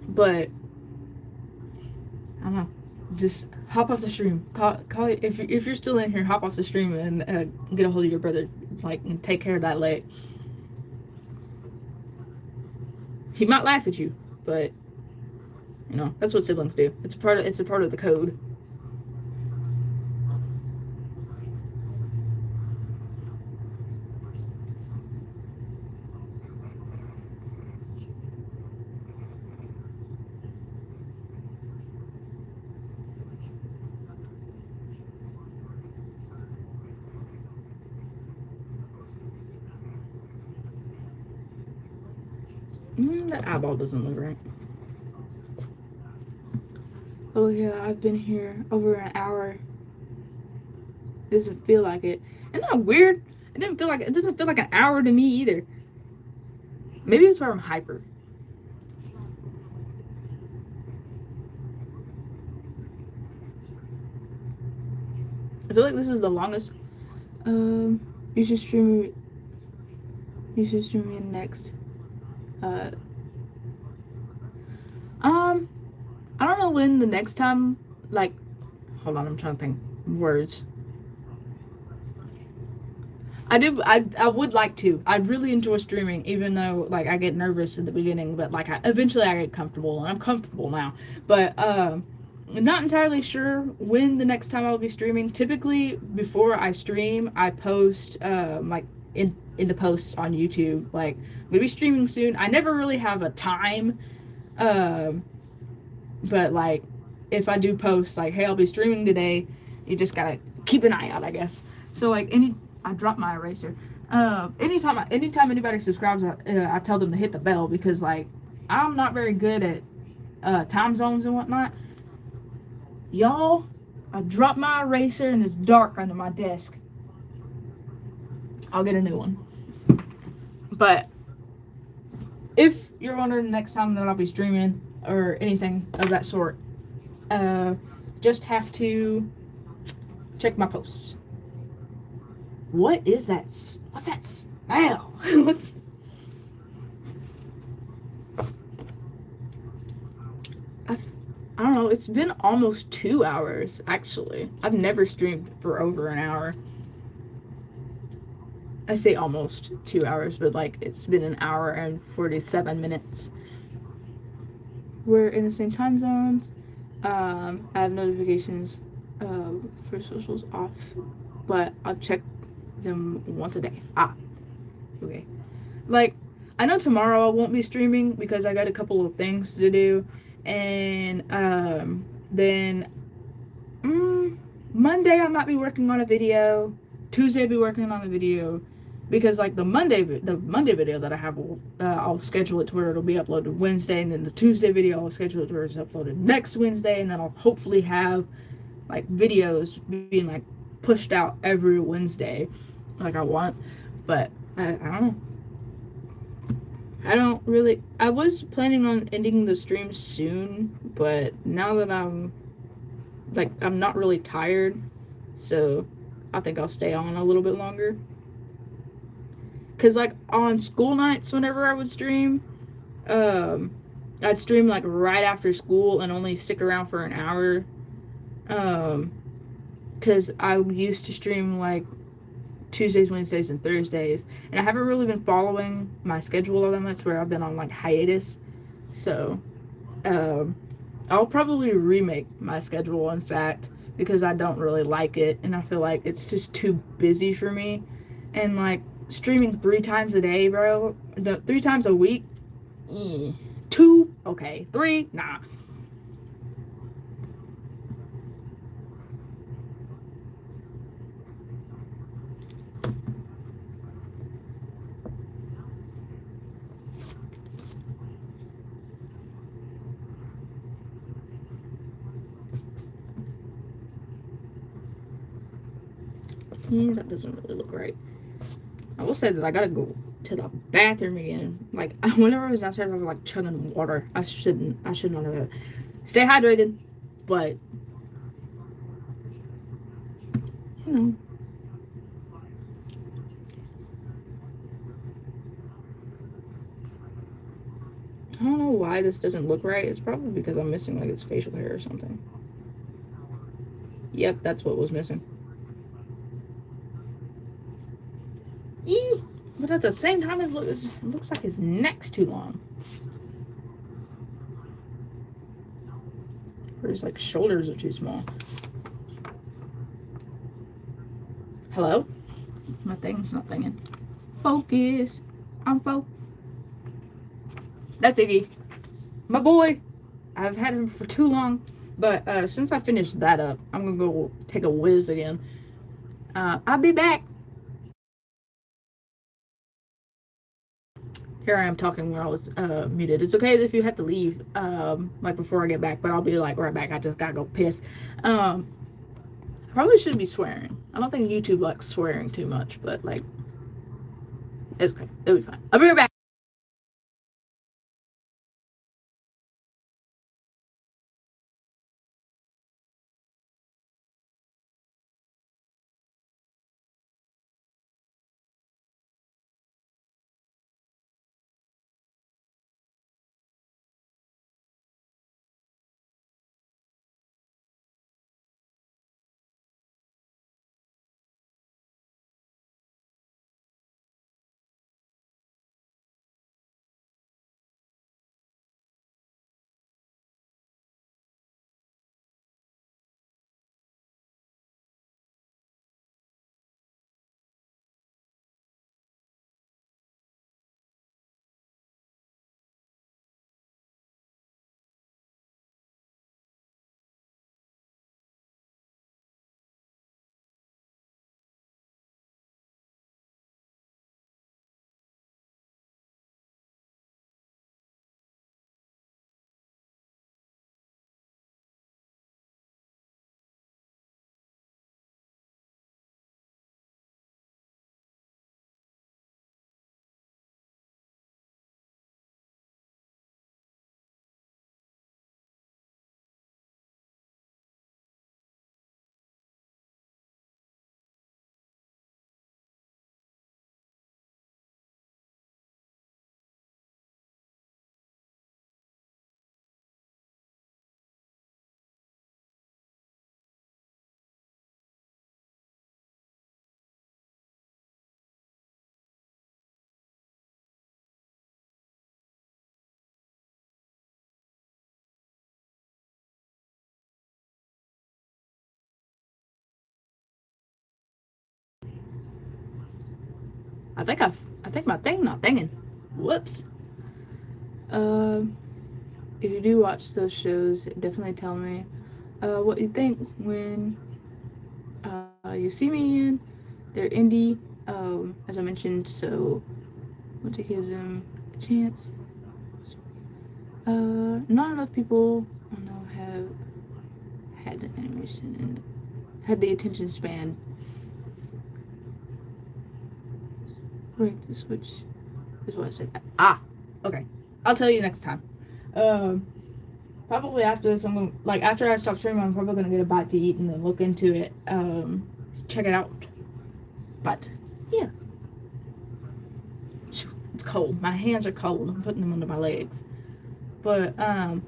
But I don't know, just hop off the stream. Call if you're still in here. Hop off the stream and get a hold of your brother, like, and take care of that leg. He might laugh at you, but you know that's what siblings do. It's a part of the code. That eyeball doesn't look right. Oh yeah, I've been here over an hour. It doesn't feel like it. Isn't that weird? It doesn't feel like an hour to me either. Maybe it's where I'm hyper. I feel like this is the longest. You should stream me. You should stream me next. I don't know when the next time, like, hold on, I'm trying to think words. I would like to. I really enjoy streaming, even though, like, I get nervous at the beginning, but, like, eventually I get comfortable, and I'm comfortable now. But, not entirely sure when the next time I'll be streaming. Typically, before I stream, I post, like, in the posts on YouTube, like, we'll be streaming soon. I never really have a time, but, like, if I do post, like, hey, I'll be streaming today, you just gotta keep an eye out, I guess. So, like, I dropped my eraser. Anytime anybody subscribes, I tell them to hit the bell, because, like, I'm not very good at time zones and whatnot. Y'all, I dropped my eraser and it's dark under my desk. I'll get a new one. But if you're wondering the next time that I'll be streaming or anything of that sort, just have to check my posts. What is that? What's that smell? I don't know. It's been almost 2 hours, actually. I've never streamed for over an hour. I say almost 2 hours, but, like, it's been an hour and 47 minutes. We're in the same time zones. I have notifications for socials off, but I'll check them once a day. Okay. Like, I know tomorrow I won't be streaming because I got a couple of things to do, and then Monday I might be working on a video. Tuesday I'll be working on a video. because like the Monday video that I have, I'll schedule it to where it'll be uploaded Wednesday, and then the Tuesday video I'll schedule it to where it's uploaded next Wednesday, and then I'll hopefully have like videos being like pushed out every Wednesday, like I want. But I don't know. I don't really. I was planning on ending the stream soon, but now that I'm not really tired, so I think I'll stay on a little bit longer. Cause like on school nights, whenever I would stream, um, I'd stream like right after school and only stick around for an hour. Um, cause I used to stream like Tuesdays, Wednesdays, and Thursdays, and I haven't really been following my schedule all that much. Where I've been on like hiatus, so um, I'll probably remake my schedule. In fact, because I don't really like it, and I feel like it's just too busy for me, and like streaming 3 times a day, bro. No, 3 times a week. Two, okay. Three, nah. That doesn't really look right. I will say that I gotta go to the bathroom again. Like whenever I was downstairs, I was like chugging water. I should not have. Stay hydrated, but you know. I don't know why this doesn't look right. It's probably because I'm missing like his facial hair or something. Yep, that's what was missing. Eee! But at the same time, it looks like his neck's too long. Or his like shoulders are too small. Hello? My thing's not thinking. Focus. I'm focused. That's Iggy. My boy. I've had him for too long. But since I finished that up, I'm gonna go take a whiz again. I'll be back. Here I am talking where I was muted. It's okay if you have to leave, like before I get back, but I'll be like right back. I just gotta go piss. I probably shouldn't be swearing. I don't think YouTube likes swearing too much, but like, it's okay. It'll be fine. I'll be right back. I think my thing not thinking. Whoops. Um, if you do watch those shows, definitely tell me what you think when you see me in. They're indie. as I mentioned, so I want to give them a chance. Not enough people, I don't know, have had the animation and had the attention span. Right, the switch is what I said. Ah, okay. I'll tell you next time. Um, Probably after this, I'm gonna, like, after I stop streaming, I'm probably gonna get a bite to eat and then look into it. Check it out. But yeah, it's cold. My hands are cold. I'm putting them under my legs. But I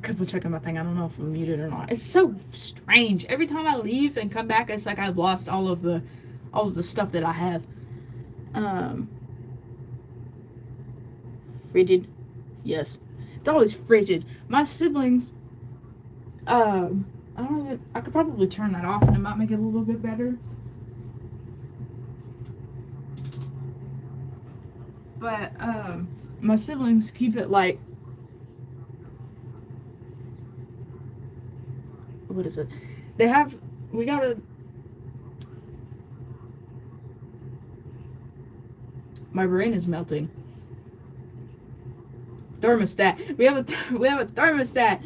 kept on checking my thing. I don't know if I'm muted or not. It's so strange. Every time I leave and come back, it's like I've lost all of the stuff that I have. Frigid. Yes. It's always frigid. My siblings, I don't even, I could probably turn that off and it might make it a little bit better. But, my siblings keep it like, what is it? We got a, my brain is melting. Thermostat. We have a thermostat.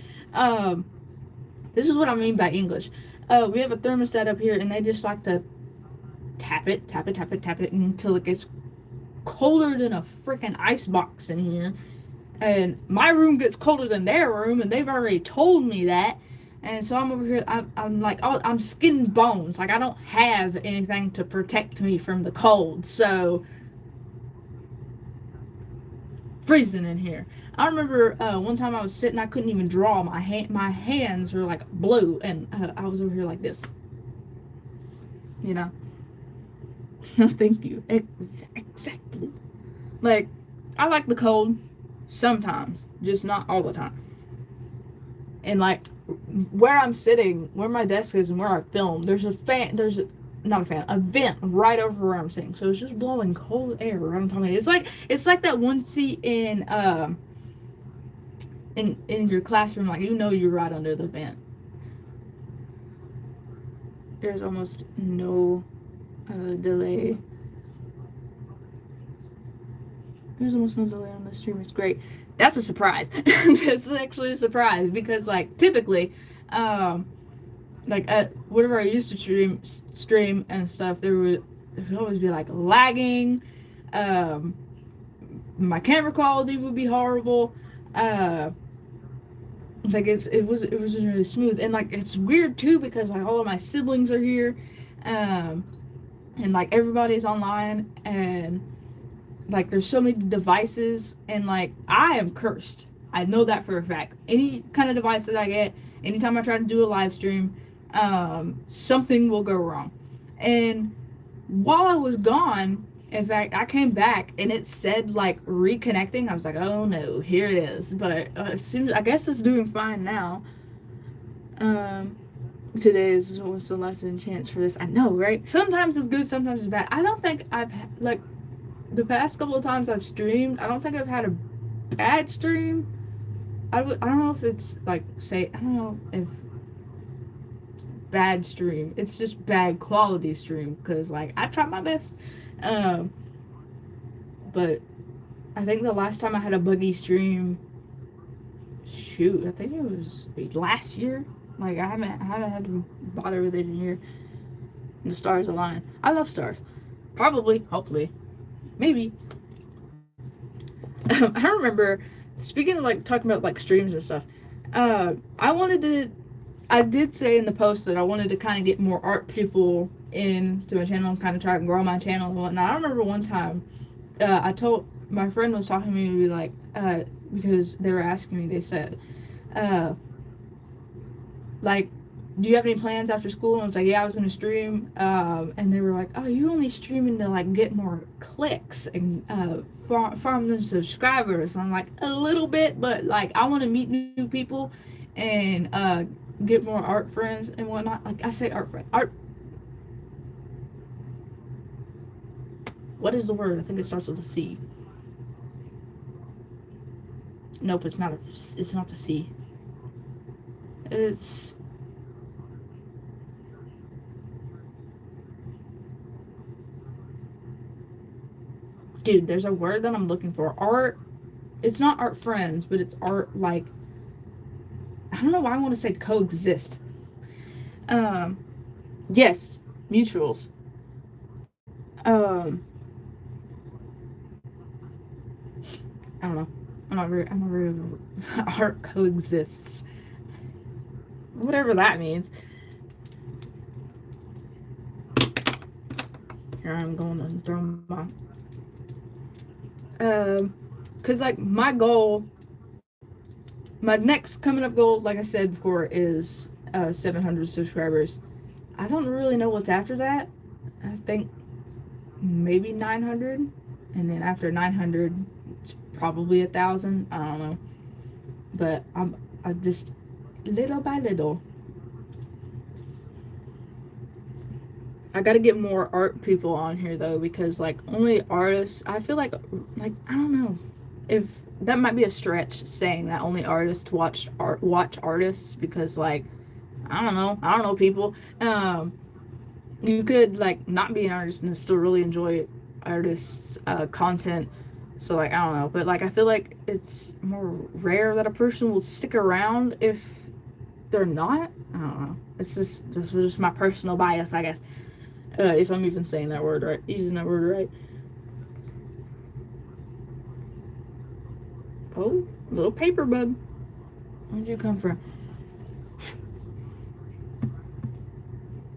This is what I mean by English. We have a thermostat up here, and they just like to tap it until it gets colder than a freaking ice box in here. And my room gets colder than their room, and they've already told me that. And so I'm over here. I'm like, oh, I'm skin and bones. Like I don't have anything to protect me from the cold. So freezing in here. I remember one time I was sitting, I couldn't even draw. My hands were like blue, and I was over here like this. You know? Thank you. Exactly. Like, I like the cold sometimes, just not all the time. And like, where I'm sitting, where my desk is, and where I film, there's a fan. Not a fan, a vent right over where I'm sitting. So it's just blowing cold air right on top of me. It's like that one seat in your classroom, like you're right under the vent. There's almost no delay. There's almost no delay on the stream. It's great. That's a surprise. That's actually a surprise because like typically, like at whatever I used to stream and stuff, there would always be like lagging. My camera quality would be horrible. Like it wasn't really smooth, and like it's weird too because like all of my siblings are here, and like everybody's online, and like there's so many devices, and like I am cursed. I know that for a fact. Any kind of device that I get, anytime I try to do a live stream, something will go wrong. And while I was gone, in fact, I came back and it said like reconnecting. I was like, oh no, here it is. But it seems, I guess it's doing fine now. Today is almost the last chance for this. I know, right? Sometimes it's good, sometimes it's bad. I don't think I've like the past couple of times I've streamed, I don't think I've had a bad stream. I don't know if it's like I don't know if bad stream. It's just bad quality stream because like I tried my best. But I think the last time I had a buggy stream, shoot, I think it was last year. Like I haven't had to bother with it in a year. And the stars align. I love stars. Probably, hopefully, maybe. I remember speaking of like talking about like streams and stuff. I did say in the post that I wanted to kind of get more art people into my channel and kind of try and grow my channel and whatnot. I remember one time, I told my friend was talking to me like, because they were asking me. They said, like, do you have any plans after school? And I was like, yeah, I was gonna stream. And they were like, oh, you only streaming to like get more clicks and farm them subscribers. And I'm like, a little bit, but like I want to meet new people and get more art friends and whatnot. Like I say, art. What is the word? I think it starts with a C. Nope, it's not the C. It's dude, there's a word that I'm looking for. Art, it's not art friends, but it's art, like, I don't know why I want to say coexist. Um, yes, mutuals. Um, I don't know. I'm not very art coexists. Whatever that means. Here I'm going to throw my because like my goal, my next coming up goal, like I said before, is 700 subscribers. I don't really know what's after that. I think maybe 900, and then after 900, it's probably 1,000. I don't know, but I just little by little. I gotta get more art people on here though, because like only artists. I feel like I don't know if that might be a stretch saying that only artists watch artists, because like I don't know people. You could like not be an artist and still really enjoy artists' content. So like I don't know, but like I feel like it's more rare that a person will stick around if they're not. I don't know. It's just my personal bias, I guess. If I'm even saying that word right, using that word right. Oh, little paper bug. Where'd you come from?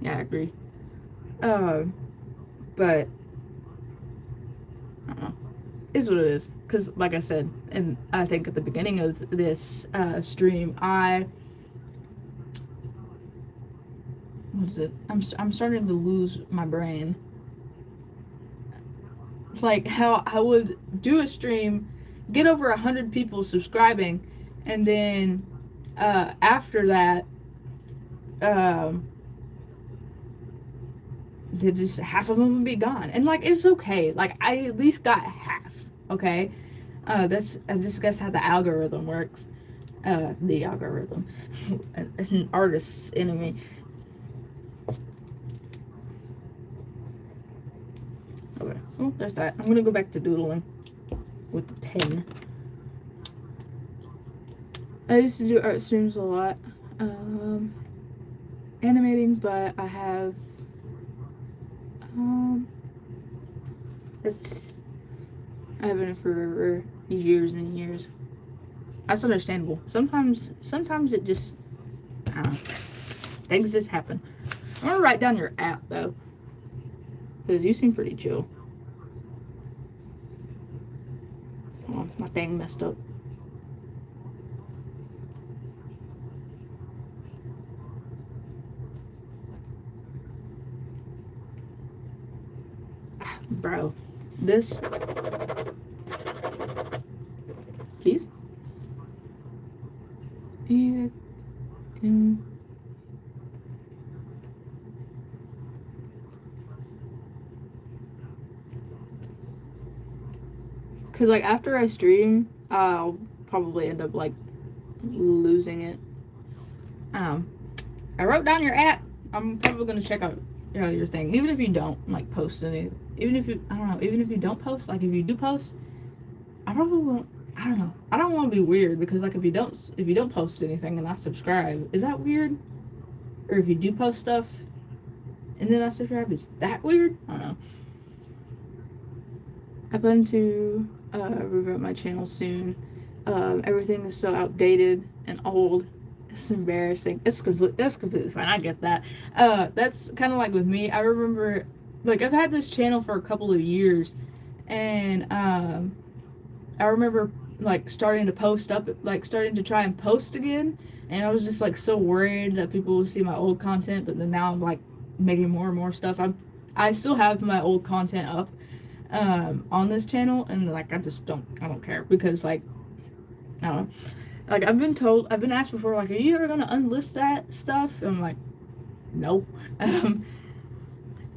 Yeah, I agree. But I don't know. Is what it is. Because, like I said, and I think at the beginning of this stream, what is it? I'm starting to lose my brain. Like how I would do a stream, get over 100 people subscribing, and then after that, um, they just half of them would be gone, and like it's okay. Like I at least got half. Okay, that's I just guess how the algorithm works. The algorithm, an artist's enemy. Okay, oh, there's that. I'm gonna go back to doodling with the pen. I used to do art streams a lot, animating, but I have, it's, I haven't for years and years. That's understandable. Sometimes it just, I don't know, things just happen. I'm gonna write down your app though, because you seem pretty chill. Oh, my thing messed up. Bro, this, please. Yeah. Cause like after I stream, I'll probably end up like losing it. I wrote down your at. I'm probably gonna check out your thing, even if you don't like post any. Even if you, I don't know, even if you don't post, like if you do post, I probably won't. I don't know. I don't want to be weird because like if you don't post anything and I subscribe, is that weird? Or if you do post stuff and then I subscribe, is that weird? I don't know. I plan to revert my channel soon. Everything is so outdated and old. It's embarrassing. That's completely fine. I get that. That's kind of like with me. I remember, like, I've had this channel for a couple of years, and I remember like starting to try and post again, and I was just like so worried that people would see my old content. But then now I'm like making more and more stuff. I still have my old content up on this channel, and like I don't care because like I don't know. Like I've been asked before, like, are you ever gonna unlist that stuff? And I'm like, no.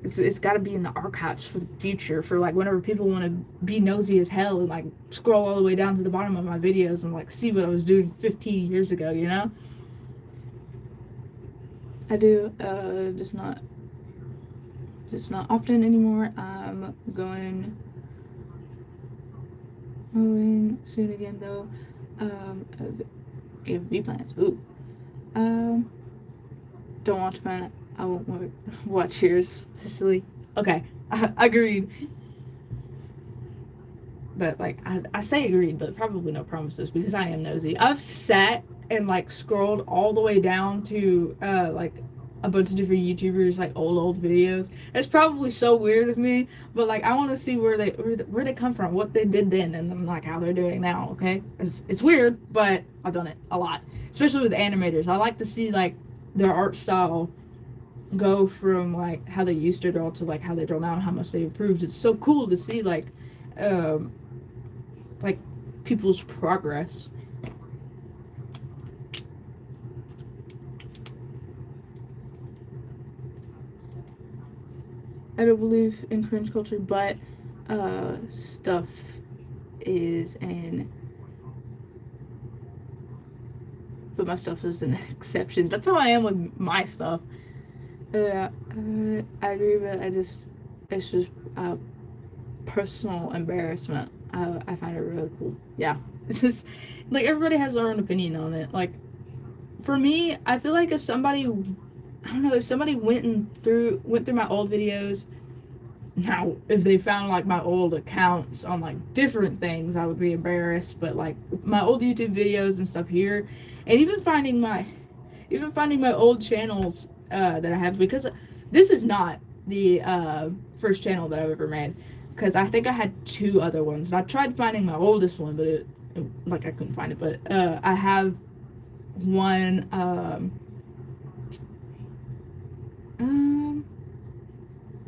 It's got to be in the archives for the future, for like whenever people want to be nosy as hell and like scroll all the way down to the bottom of my videos and like see what I was doing 15 years ago, you know? I do, just not often anymore. I'm going moving soon again though. AV plans. Ooh. Um, don't watch mine. I won't watch yours, Cicely. Okay, agreed. But like I say agreed, but probably no promises because I am nosy. I've sat and like scrolled all the way down to like a bunch of different YouTubers like old videos. It's probably so weird of me, but like I want to see where they come from, what they did then, and then like how they're doing now. Okay, it's weird, but I've done it a lot, especially with animators. I like to see like their art style go from like how they used to draw to like how they draw now and how much they improved. It's so cool to see um like people's progress. I don't believe in cringe culture, but stuff is an but my stuff is an exception. That's how I am with my stuff. Yeah, I agree, but it's just personal embarrassment. I find it really cool. Yeah, it's just like everybody has their own opinion on it. Like for me, I feel like if somebody, I don't know, if somebody went through my old videos. Now, if they found like my old accounts on like different things, I would be embarrassed. But like my old YouTube videos and stuff here, and even finding my old channels that I have, because this is not the first channel that I've ever made, because I think I had two other ones, and I tried finding my oldest one, but it like I couldn't find it. But I have one.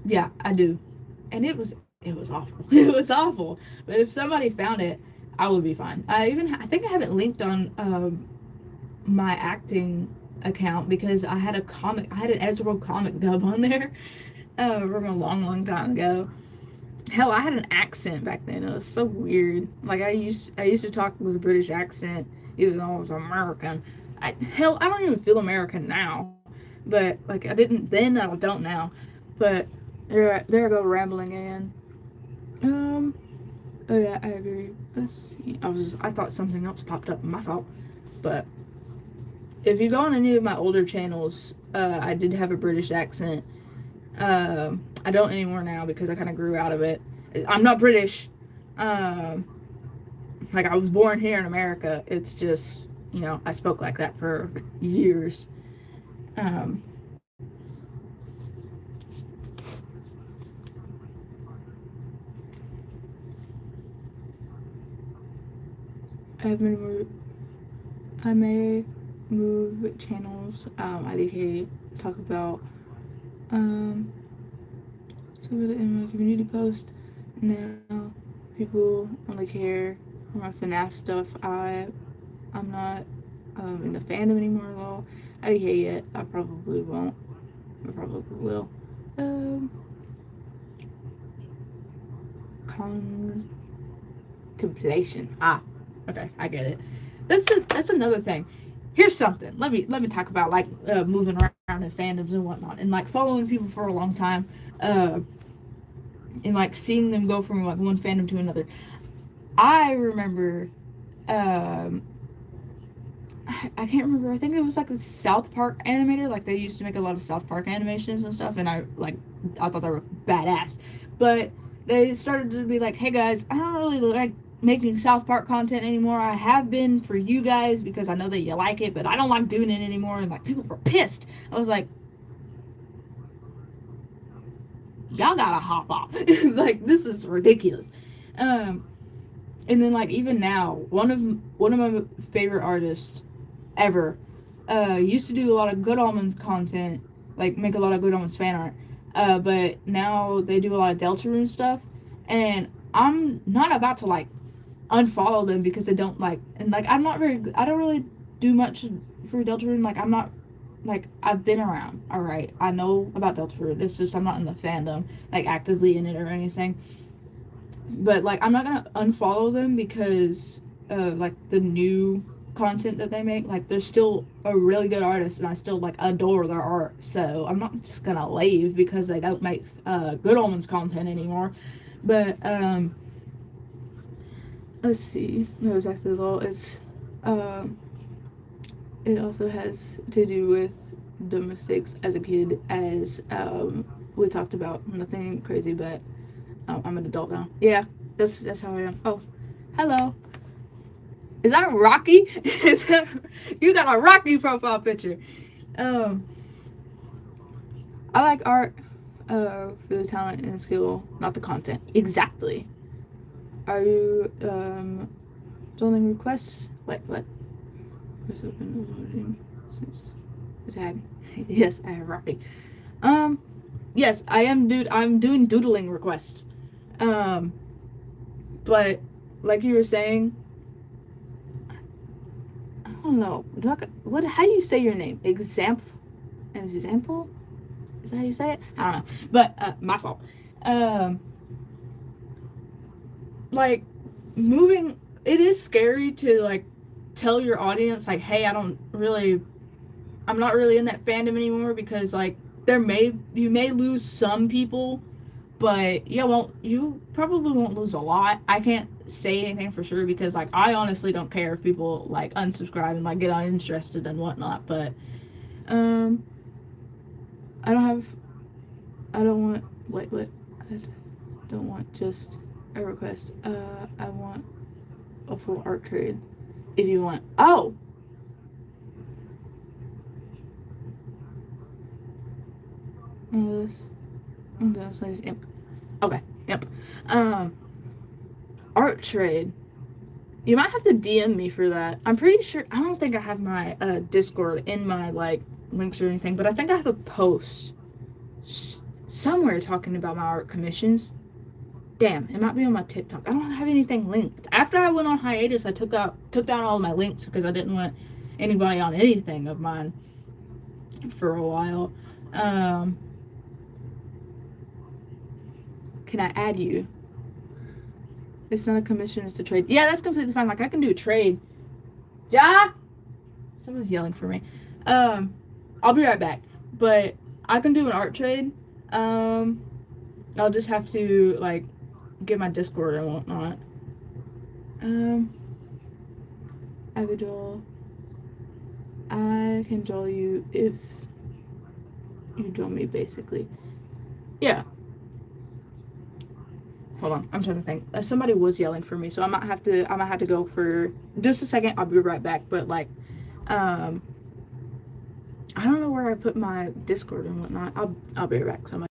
Yeah, I do, and it was awful. It was awful. But if somebody found it, I would be fine. I think I have it linked on my acting account because I had an Ezreal comic dub on there from a long time ago. Hell, I had an accent back then. It was so weird. Like I used to talk with a British accent even though I was American. Hell, I don't even feel American now. But like I didn't then, I don't now. But there I go rambling again. Um. Oh yeah, I agree. Let's see. I thought something else popped up. My fault. But if you go on any of my older channels, I did have a British accent. I don't anymore now because I kind of grew out of it. I'm not British. Um, like I was born here in America. It's just I spoke like that for years. Um, I've been I may move channels. IDK talk about some of the in my community post. Now people only care for my FNAF stuff. I'm not in the fandom anymore though. IDK yet. I probably won't. I probably will. Contemplation. Okay, I get it. That's another thing. Here's something. Let me talk about like moving around in fandoms and whatnot, and like following people for a long time, and like seeing them go from like one fandom to another. I remember, I can't remember. I think it was like the South Park animator. Like they used to make a lot of South Park animations and stuff, and I thought they were badass. But they started to be like, hey guys, I don't really like making South Park content anymore. I have been for you guys because I know that you like it, but I don't like doing it anymore. And like people were pissed. I was like, y'all gotta hop off. Like this is ridiculous. And then like even now, one of my favorite artists ever used to do a lot of Good Omens content, like make a lot of Good Omens fan art. But now they do a lot of Deltarune stuff, and I'm not about to like unfollow them because they don't like, and like I don't really do much for Deltarune. Like I'm not like I've been around, all right. I know about Deltarune. It's just I'm not in the fandom like actively in it or anything. But like I'm not gonna unfollow them because like the new content that they make. Like they're still a really good artist, and I still like adore their art. So I'm not just gonna leave because they don't make Good Omens content anymore. But let's see. No, it's actually law. Um, it also has to do with the mistakes as a kid, as we talked about. Nothing crazy, but I'm an adult now. Yeah, that's how I am. Oh, hello. Is that Rocky? Is that, you got a Rocky profile picture. Um, I like art for the talent and skill, not the content. Exactly. Are you doing requests? What? Press open loading since the tag. Yes, I have Rocky. Um, yes, I am dude. I'm doing doodling requests. Um, but like you were saying, I don't know. What? How do you say your name? Example? Is that how you say it? I don't know. But my fault. Um, like moving. It is scary to like tell your audience like, hey, I'm not really in that fandom anymore because like you may lose some people, but yeah, well, you probably won't lose a lot. I can't say anything for sure because like I honestly don't care if people like unsubscribe and like get uninterested and whatnot. But um, I don't have. I don't want. Wait. I don't want just a request. I want a full art trade. If you want. Oh. This. Yep. Okay. Yep. Um. Art trade. You might have to DM me for that. I'm pretty sure. I don't think I have my Discord in my like links or anything, but I think I have a post somewhere talking about my art commissions. Damn, it might be on my TikTok. I don't have anything linked. After I went on hiatus, I took down all of my links because I didn't want anybody on anything of mine for a while. Um, can I add you? It's not a commission, it's a trade. Yeah, that's completely fine. Like I can do a trade. Ja, someone's yelling for me. Um, I'll be right back. But I can do an art trade. Um, I'll just have to like get my Discord and whatnot. Um, I could draw. I can draw you if you draw me, basically. Yeah. Hold on, I'm trying to think. Somebody was yelling for me, so I might have to go for just a second. I'll be right back. But like, um, I don't know where I put my Discord and whatnot. I'll be right back. Somebody.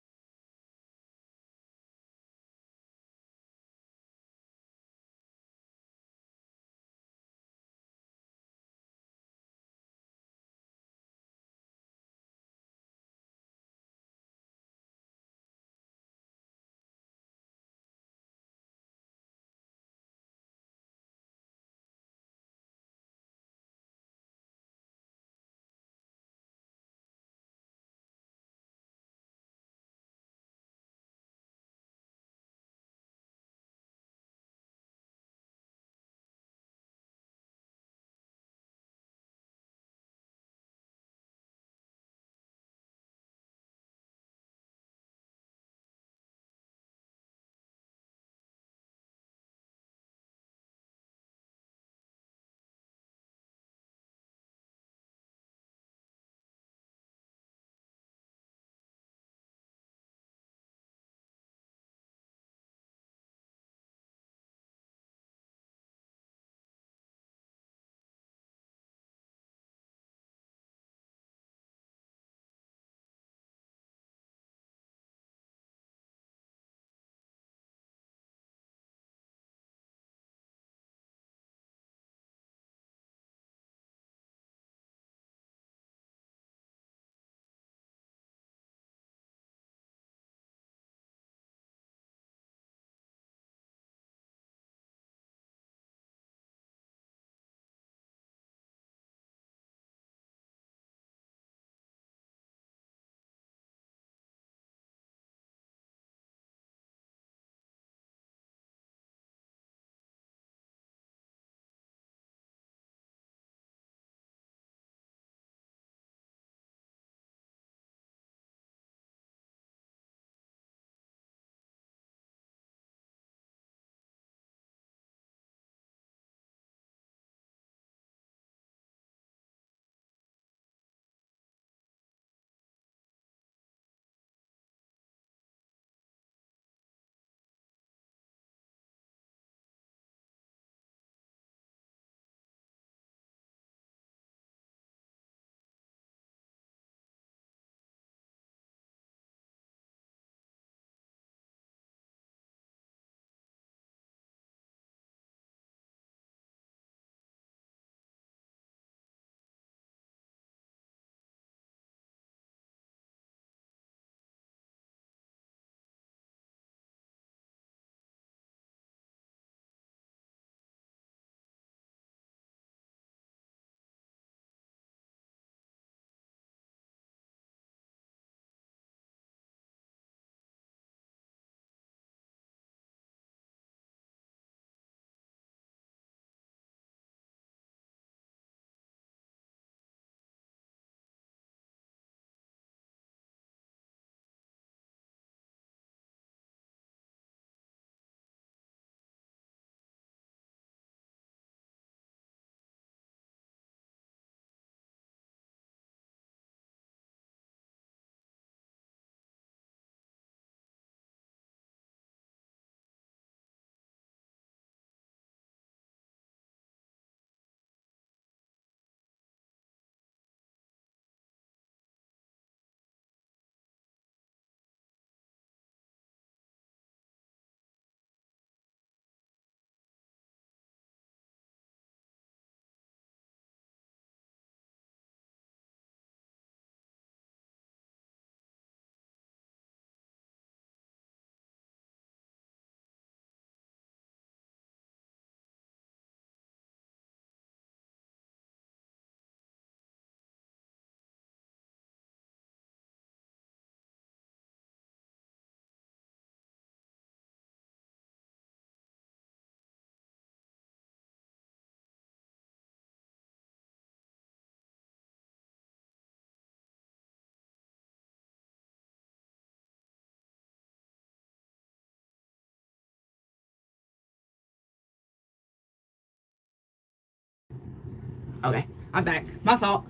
Okay, I'm back. My fault.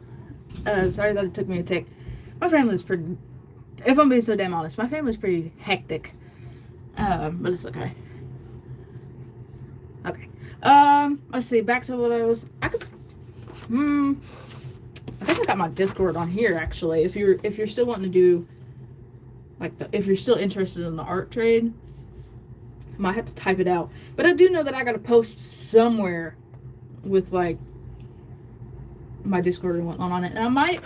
Sorry that it took me a tick. My family's pretty. If I'm being so damn honest, my family's pretty hectic. But it's okay. Okay. Let's see. Back to what I was. I could. I think I got my Discord on here actually. If you're still wanting to do like if you're still interested in the art trade, I might have to type it out. But I do know that I gotta post somewhere with like my Discord and whatnot on it. And I might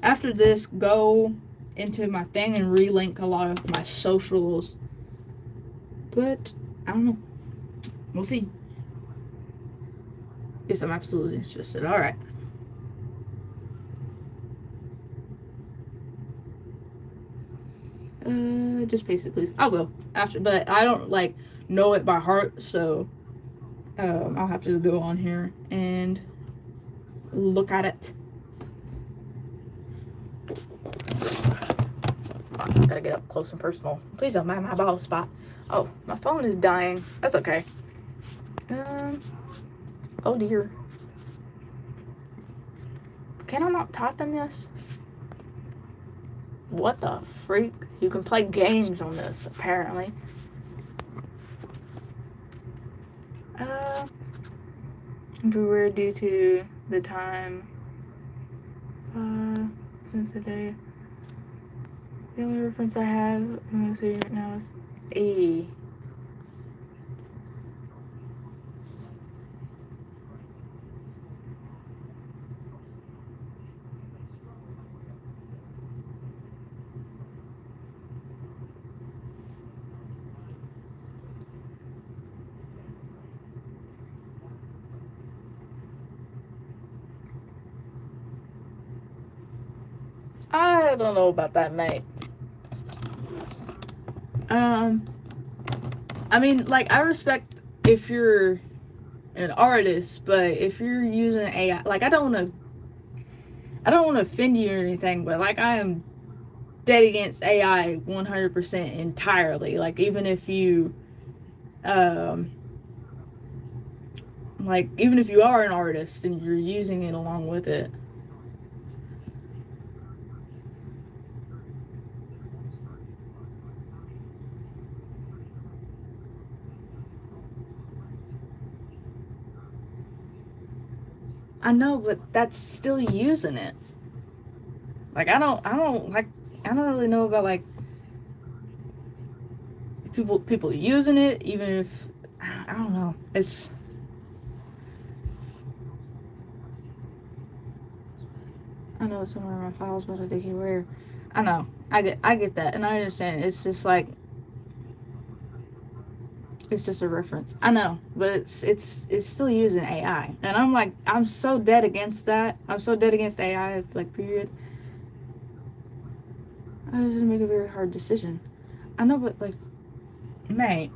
after this go into my thing and relink a lot of my socials. But I don't know. We'll see. Yes, I'm absolutely interested. Alright. Just paste it, please. I will after, but I don't like know it by heart, so I'll have to go on here and look at it. Gotta get up close and personal. Please don't mind my bald spot. Oh, my phone is dying. That's okay. Oh dear. Can I not type in this? What the freak? You can play games on this, apparently. Everywhere due to the time. Since the day. The only reference I have mostly right now is E. I don't know about that, mate. I mean, like, I respect if you're an artist, but if you're using AI, like, I don't want to offend you or anything, but like, I am dead against AI 100% entirely. Like, even if you, like, even if you are an artist and you're using it along with it. I know, but that's still using it. Like, I don't really know about, like, people using it, even if, I don't know, it's, I know it's somewhere in my files, but I think where, I know, I get that, and I understand, it's just, like, it's just a reference. I know, but it's still using AI, and I'm like, I'm so dead against that. I'm so dead against AI, like, period. I just didn't make a very hard decision. I know, but like, mate,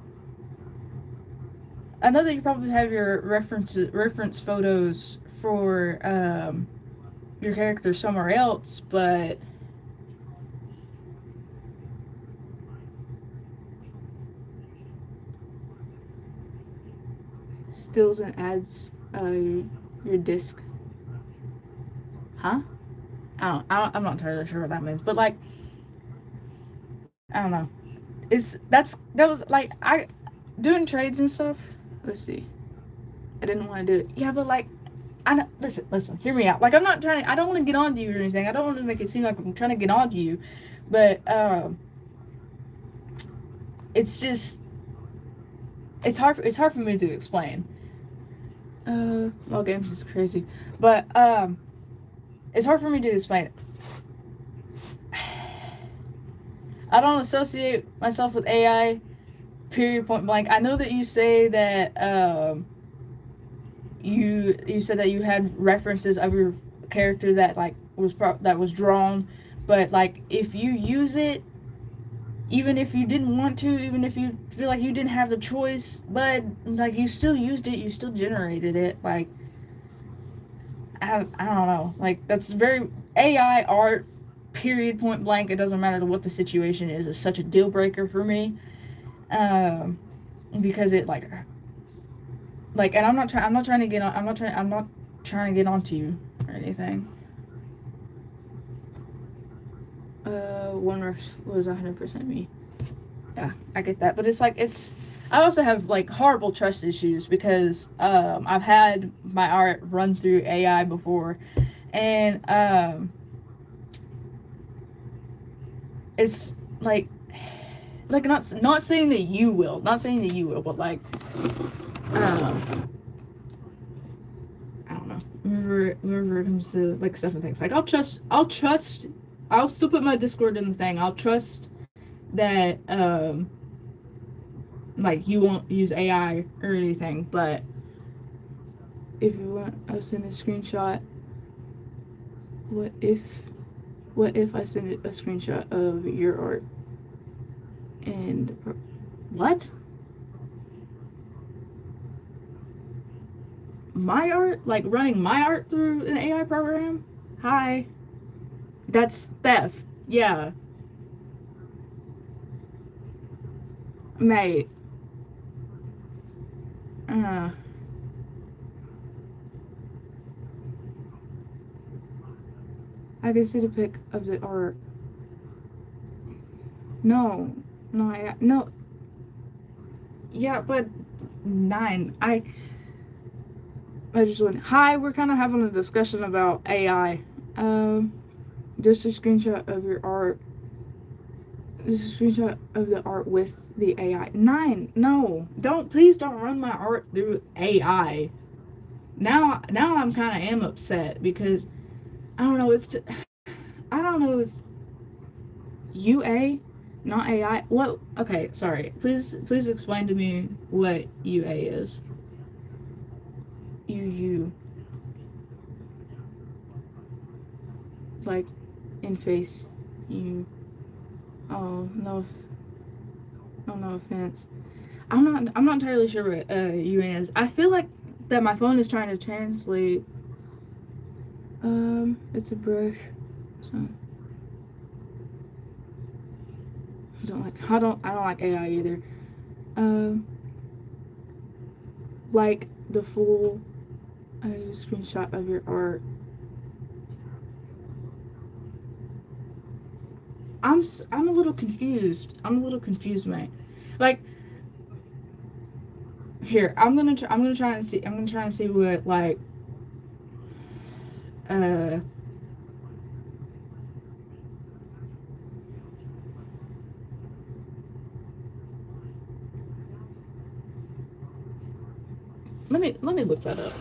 I know that you probably have your reference photos for your character somewhere else, but stills and adds your disc. Huh? I'm not entirely sure what that means, but like, I don't know. That was like I doing trades and stuff. Let's see. I didn't want to do it. Yeah, but like, I don't, listen. Hear me out. Like, I'm not trying. I don't want to get on to you or anything. I don't want to make it seem like I'm trying to get on to you, but it's just it's hard. It's hard for me to explain. Well, games is crazy, but it's hard for me to explain it. I don't associate myself with AI. Period. Point blank. I know that you say that you said that you had references of your character that like that was drawn, but like if you use it, even if you didn't want to, even if you feel like you didn't have the choice, but like you still used it, you still generated it. Like I don't know. Like that's very AI art. Period. Point blank. It doesn't matter what the situation is. It's such a deal breaker for me. Because it like, and I'm not trying to get on. I'm not trying to get onto you or anything. One was 100% me. Yeah, I get that, but it's like I also have like horrible trust issues because I've had my art run through AI before, and it's like not saying that you will, but like I don't know. Whenever it comes to like stuff and things, like I'll still put my Discord in the thing. I'll trust that like you won't use AI or anything, but if you want, I'll send a screenshot. What if I send a screenshot of your art and what? My art? Like running my art through an AI program? Hi. That's theft. Yeah. Mate. Uh. I can see the pic of the art. No. No. Yeah, but 9. I just went, hi, we're kind of having a discussion about AI. Just a screenshot of your art. This is a screenshot of the art with the AI. 9, no, please don't run my art through AI. Now I'm kind of am upset because I don't know. I don't know if UA, not AI. What? Okay, sorry. Please explain to me what UA is. UU. Like in face. You. Oh no. Oh, no offense. I'm not entirely sure what UA is. I feel like that my phone is trying to translate. It's a brush. So I don't like AI either. Like the full screenshot of your art. I'm a little confused. Mate. Like here, I'm gonna try and see. I'm gonna try and see what like let me look that up.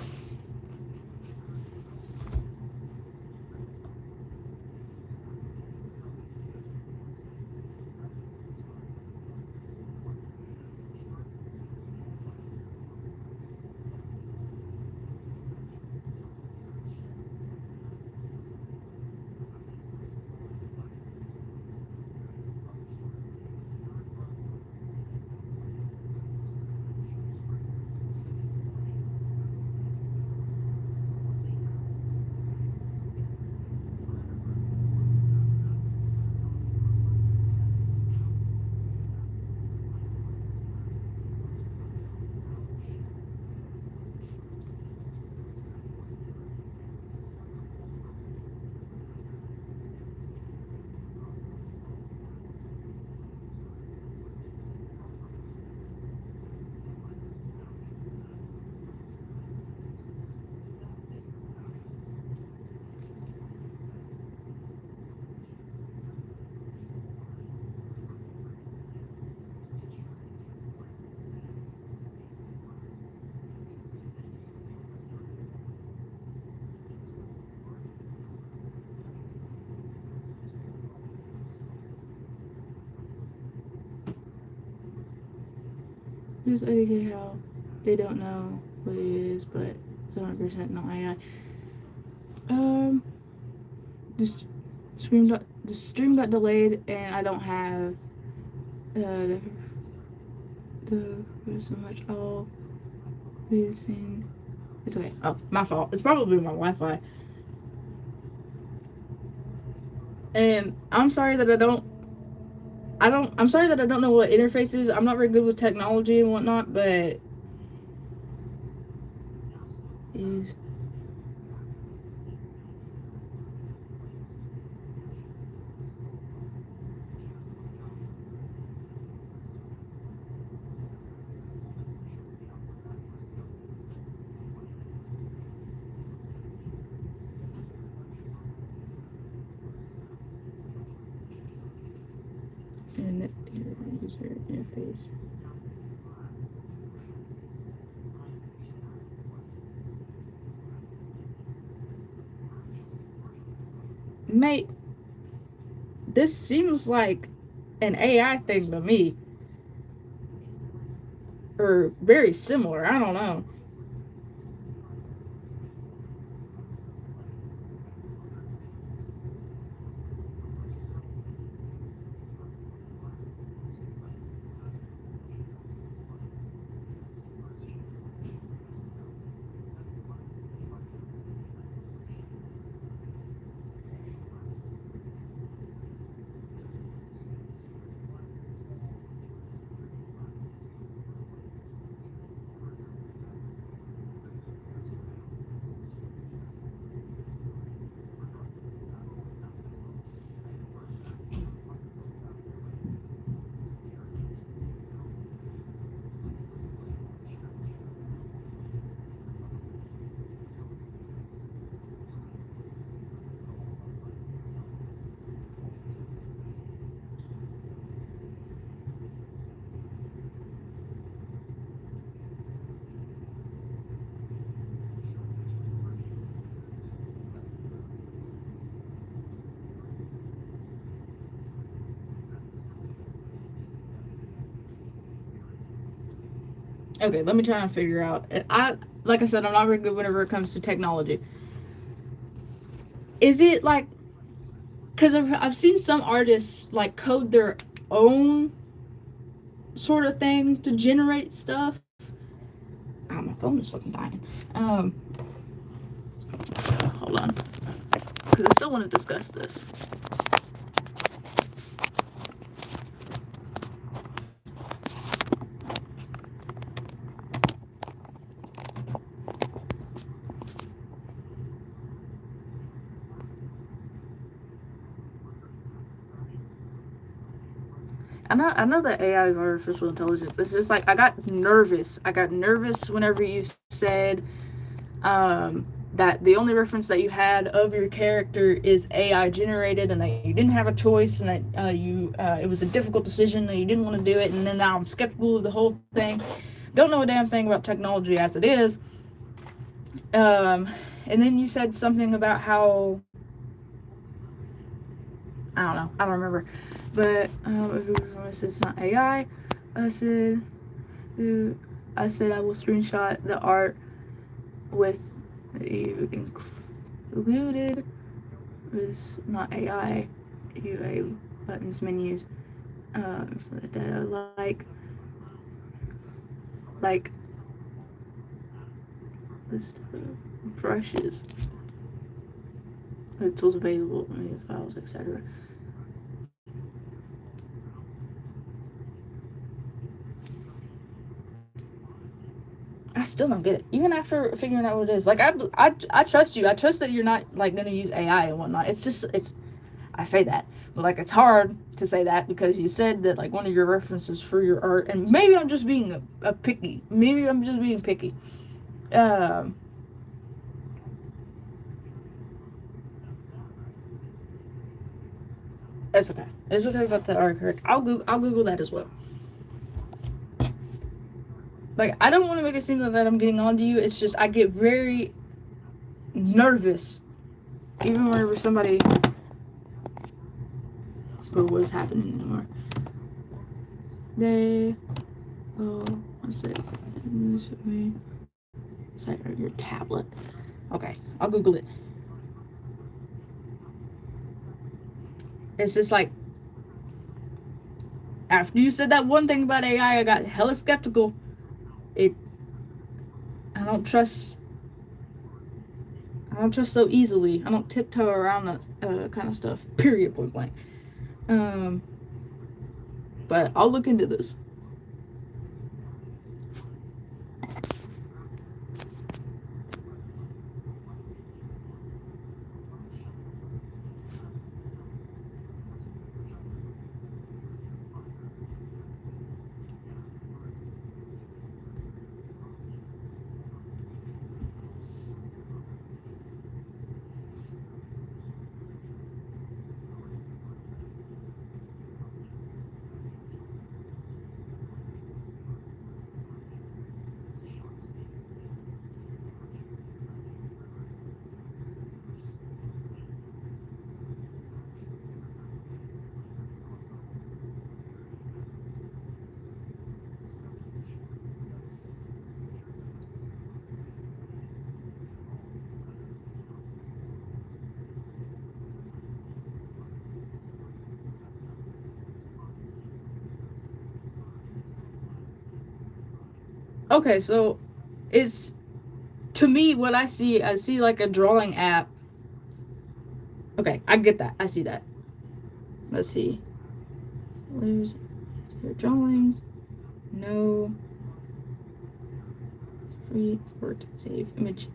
Just educate how they don't know what it is, but it's 100% not AI. The stream got delayed, and I don't have there's so much. Oh, it's okay. Oh, my fault. It's probably my Wi-Fi. And I'm sorry that I don't know what interface is. I'm not very good with technology and whatnot, but is And user interface. Mate, this seems like an AI thing to me. Or very similar. I don't know. Okay, let me try and figure out. Like I said, I'm not very good whenever it comes to technology. Is it like, because I've seen some artists like code their own sort of thing to generate stuff. Oh, my phone is fucking dying. Hold on, because I still want to discuss this. I know that AI is artificial intelligence. It's just like I got nervous. I got nervous whenever you said that the only reference that you had of your character is AI generated, and that you didn't have a choice, and that you it was a difficult decision, and you didn't want to do it. And then now I'm skeptical of the whole thing. Don't know a damn thing about technology as it is. And then you said something about how I don't know. I don't remember. But it's not AI. I said I said I will screenshot the art with you included. It's not AI. UA buttons, menus. That I like list of brushes, the tools available, files, etc. I still don't get it. Even after figuring out what it is, like I trust you. I trust that you're not like gonna use AI and whatnot. It's just I say that, but like it's hard to say that because you said that like one of your references for your art, and maybe I'm just being a picky. Maybe I'm just being picky. Um, it's okay. It's okay about the art correct. I'll Google that as well. Like I don't want to make it seem like that I'm getting on to you. It's just I get very nervous even whenever somebody. But what's happening anymore? They. Oh, what's it? It's like your tablet. Okay, I'll Google it. It's just like after you said that one thing about AI, I got hella skeptical. It. I don't trust. I don't trust so easily. I don't tiptoe around that kind of stuff. Period. Point blank. Um, but I'll look into this. Okay, so it's, to me, what I see like a drawing app. Okay, I get that. I see that. Let's see. There's drawings. No. Free port save image.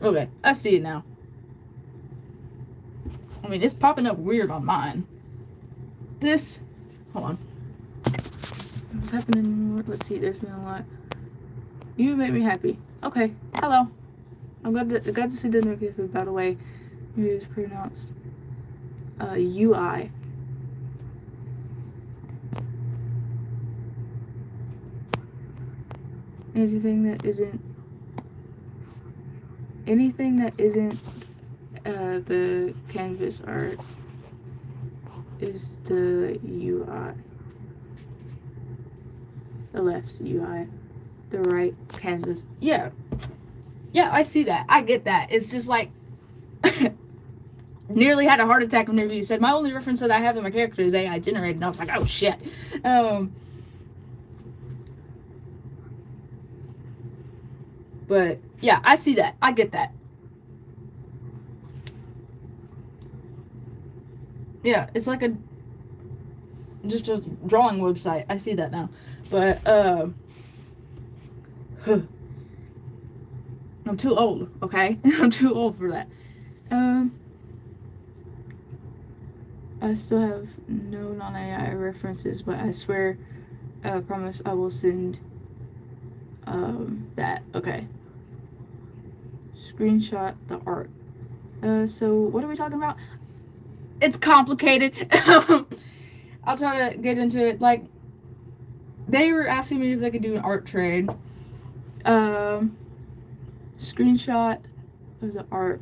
Okay, I see it now. I mean, it's popping up weird on mine. This. Hold on. What's happening? Let's see. There's been a lot. You make me happy. Okay. Hello. I'm glad to see the notification. By the way, it is pronounced UI. Anything that isn't the canvas art is the UI. The left UI. The right canvas. Yeah. Yeah, I see that. I get that. It's just like nearly had a heart attack whenever you said my only reference that I have in my character is AI generated, and I was like, oh shit. But yeah, I see that. I get that. Yeah, it's like just a drawing website. I see that now. But I'm too old, okay? I'm too old for that. I still have no non-AI references, but I swear, I promise I will send that. Okay. Screenshot the art. So what are we talking about? It's complicated. I'll try to get into it. Like, they were asking me if they could do an art trade. Screenshot of the art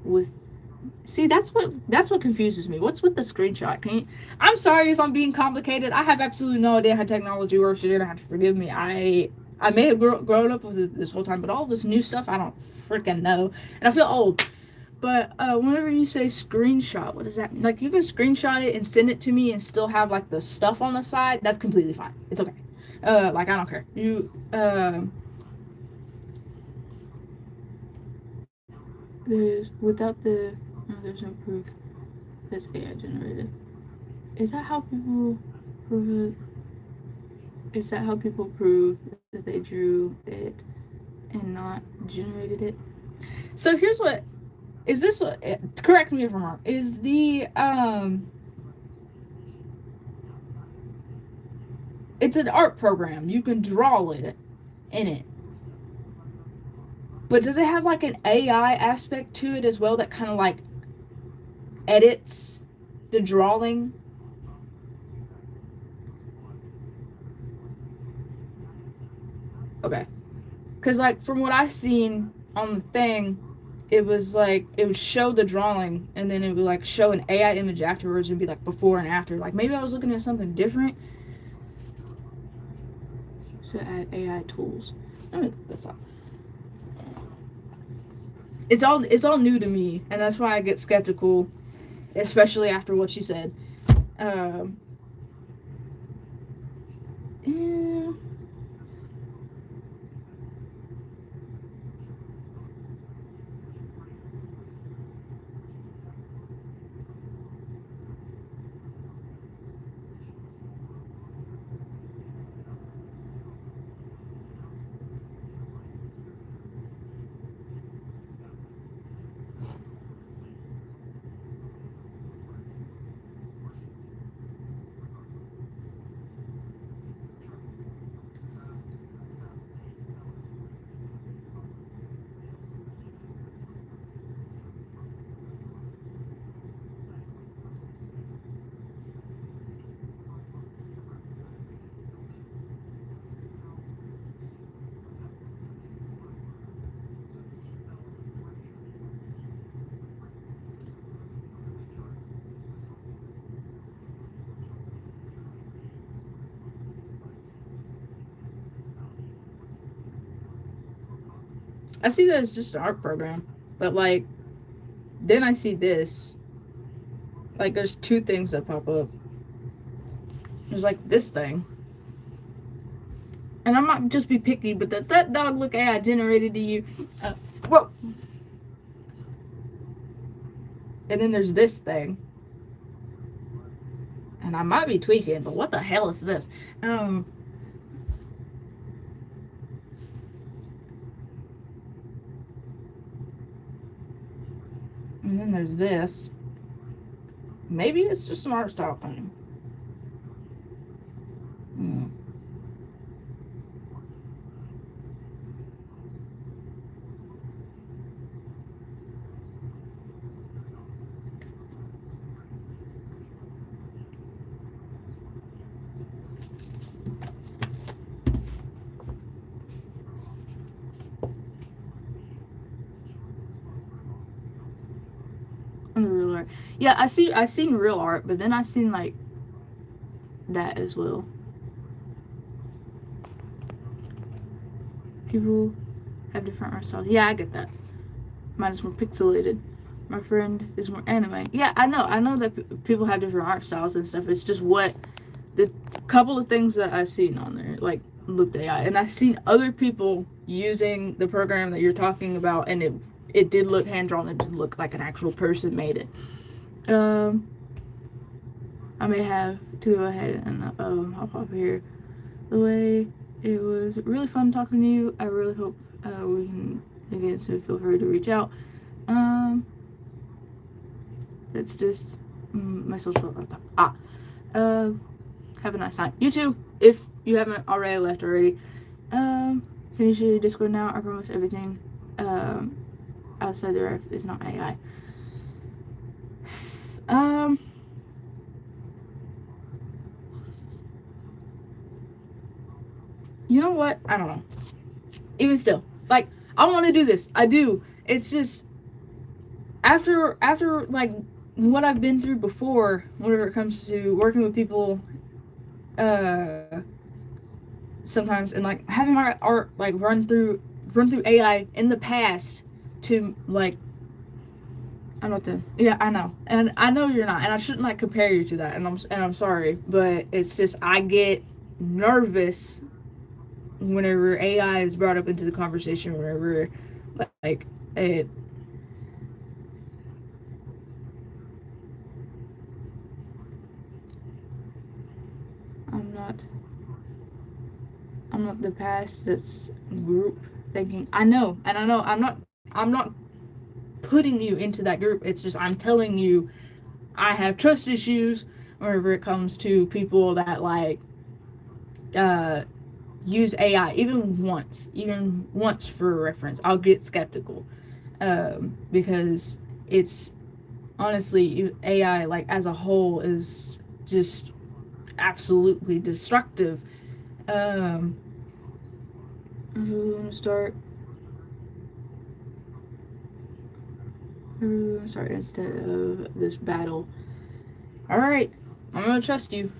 with. See, that's what confuses me. What's with the screenshot? I'm sorry if I'm being complicated. I have absolutely no idea how technology works. You're gonna have to forgive me. I may have grown up with it this whole time, but all this new stuff I don't freaking know, and I feel old. But whenever you say screenshot, what does that mean? Like, you can screenshot it and send it to me and still have like the stuff on the side. That's completely fine. It's okay. Like, I don't care. There's without the there's no proof that's AI generated. Is that how people prove it? Is that how people prove that they drew it and not generated it? So here's what is this what, correct me if I'm wrong, is the it's an art program. You can draw it in it. But does it have like an AI aspect to it as well that kind of like edits the drawing? Okay. Because, like, from what I've seen on the thing, it was like, it would show the drawing and then it would like show an AI image afterwards and be like before and after. Like, maybe I was looking at something different. So add AI tools. That's all. It's all new to me, and that's why I get skeptical, especially after what she said. Yeah. I see that it's just an art program, but like, then I see this. Like, there's two things that pop up. There's like this thing. And I might just be picky, but does that dog look AI generated to you? Whoa. And then there's this thing. And I might be tweaking, but what the hell is this? And then there's this. Maybe it's just an art style thing. Real art. Yeah, I seen real art, but then I seen like that as well. People have different art styles. Yeah, I get that. Mine is more pixelated. My friend is more anime. Yeah, I know that people have different art styles and stuff. It's just what the couple of things that I've seen on there like looked AI, and I've seen other people using the program that you're talking about, and it did look hand drawn. It did look like an actual person made it. I may have to go ahead and hop off here. The way it was really fun talking to you. I really hope we can again. So feel free to reach out. That's just my social. Have a nice night. You too. If you haven't already left already. Can you share your Discord now? I promise everything outside the ref is not AI. You know what? I don't know. Even still, like, I want to do this. I do. It's just after like what I've been through before, whenever it comes to working with people, sometimes, and like having my art like run through AI in the past to like. I'm not the. Yeah, I know, and I know you're not, and I shouldn't like compare you to that, and I'm sorry, but it's just I get nervous whenever AI is brought up into the conversation, whenever like it. I'm not the past that's group thinking. I know, and I know I'm not putting you into that group. It's just I'm telling you I have trust issues whenever it comes to people that like use AI even once for reference. I'll get skeptical because it's honestly AI like as a whole is just absolutely destructive. I'm gonna start. Start instead of this battle. All right, I'm gonna trust you.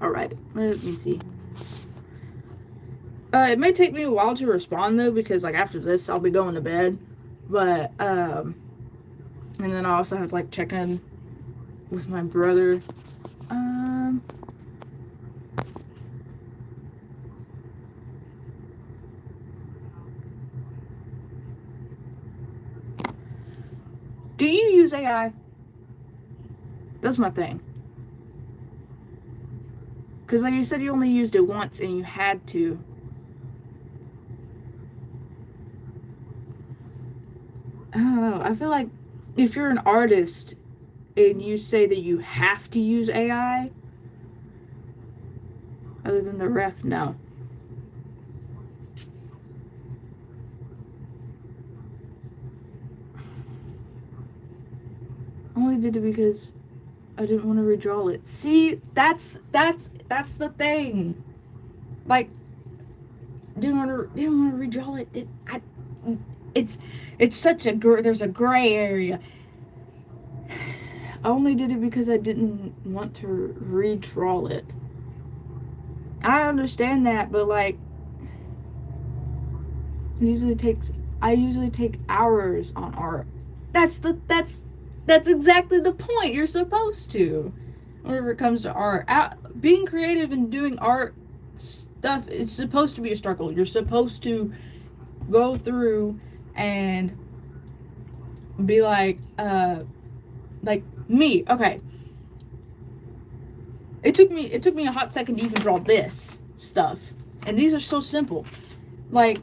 Alright, let me see. It may take me a while to respond though, because like after this I'll be going to bed. But and then I also have to like check in with my brother. Do you use AI? That's my thing. Because like you said, you only used it once and you had to. I don't know. I feel like if you're an artist and you say that you have to use AI, other than the ref, no. did it because I didn't want to redraw it. See, that's the thing. Like, didn't want to redraw it. It's such a there's a gray area. I only did it because I didn't want to redraw it. I understand that, but like, I usually take hours on art. That's exactly the point. You're supposed to. Whenever it comes to art, being creative and doing art stuff, it's supposed to be a struggle. You're supposed to go through and be like me. Okay, it took me a hot second to even draw this stuff, and these are so simple. Like,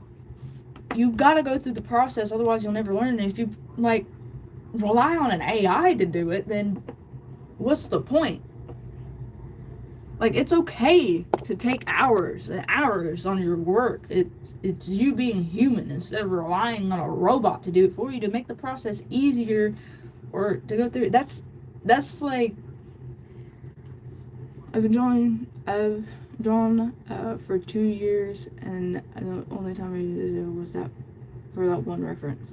you gotta go through the process, otherwise you'll never learn. And if you like rely on an AI to do it, then what's the point? Like, it's okay to take hours and hours on your work. It's you being human instead of relying on a robot to do it for you, to make the process easier or to go through. That's like, I've drawn for 2 years, and the only time I used it was that for that one reference.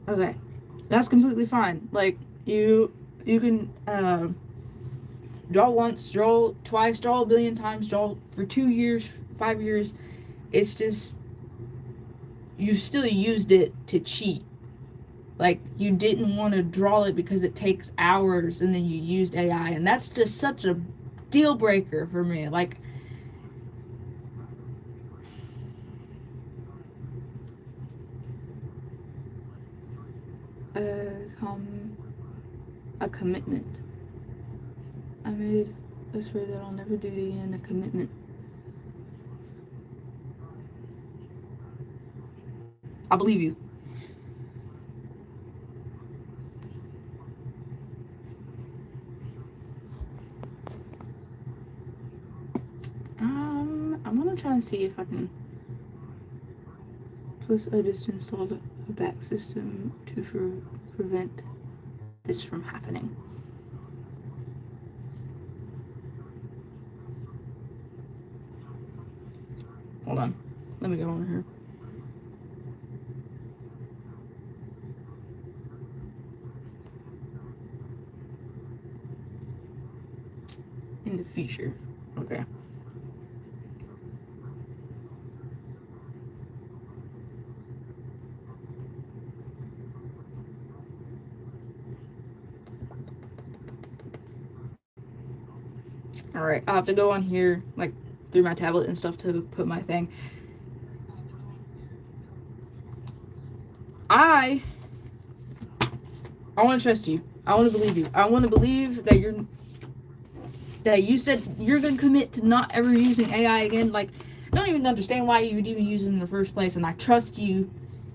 Okay, that's completely fine. Like, you can draw once, draw twice, draw a billion times, draw for 2 years, 5 years. It's just, you still used it to cheat. Like, you didn't want to draw it because it takes hours, and then you used AI, and that's just such a deal breaker for me. Like, a commitment. I made a swear that I'll never do it again. A commitment. I believe you. I'm gonna try and see if I can. Plus, I just installed a back system to prevent this from happening. Hold on. Let me go on here. In the future. Okay. Alright, I'll have to go on here, like, through my tablet and stuff to put my thing. I want to trust you. I want to believe you. I want to believe that you said you're going to commit to not ever using AI again. Like, I don't even understand why you would even use it in the first place, and I trust you,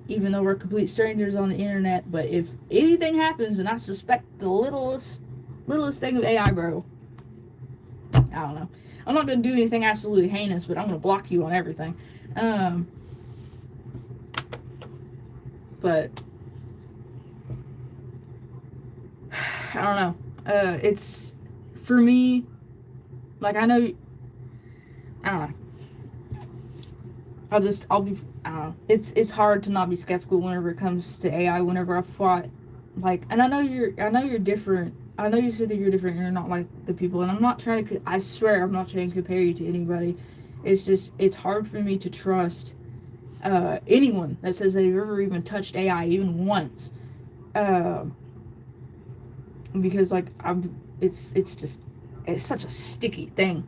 even though we're complete strangers on the internet. But if anything happens, and I suspect the littlest thing of AI, bro, I don't know. I'm not going to do anything absolutely heinous, but I'm going to block you on everything. But I don't know. It's, for me, like, I know, I don't know. I don't know. It's hard to not be skeptical whenever it comes to AI. Whenever I fought, like, and I know you're different. I know you said that you're different. You're not like the people, and I'm not trying to. I swear, I'm not trying to compare you to anybody. It's just, it's hard for me to trust anyone that says they've ever even touched AI even once, because like it's just, it's such a sticky thing.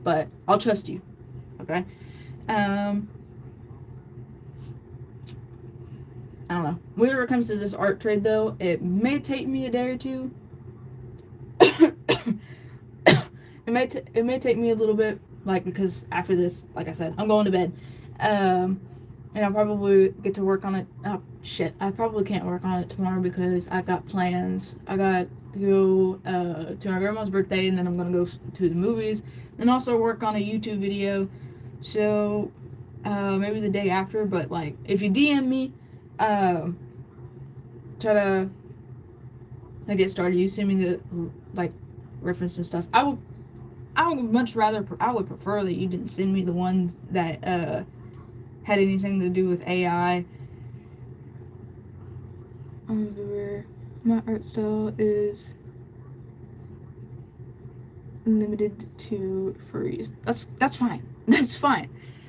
But I'll trust you, okay? I don't know. Whenever it comes to this art trade, though, it may take me a day or two. It may take me a little bit, like, because after this, like I said, I'm going to bed, and I'll probably get to work on it. Oh shit! I probably can't work on it tomorrow because I got plans. I got to go to my grandma's birthday, and then I'm gonna go to the movies, and also work on a YouTube video. So maybe the day after. But like, if you DM me, try to get started, you send me the like reference and stuff. I would much rather, I would prefer that you didn't send me the one that had anything to do with AI. My art style is limited to furries. That's fine. That's fine.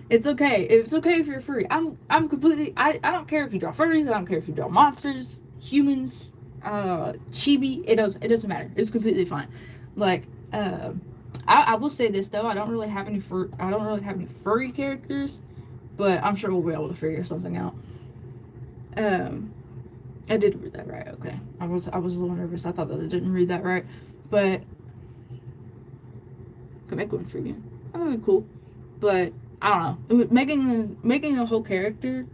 It's okay. It's okay if you're furry. I'm completely. I don't care if you draw furries. I don't care if you draw monsters, humans, chibi. It doesn't matter. It's completely fine. Like I will say this though. I don't really have any furry characters, but I'm sure we'll be able to figure something out. I did read that right. Okay. I was a little nervous. I thought that I didn't read that right, but could make one for you. That would be cool, but I don't know. Making a whole character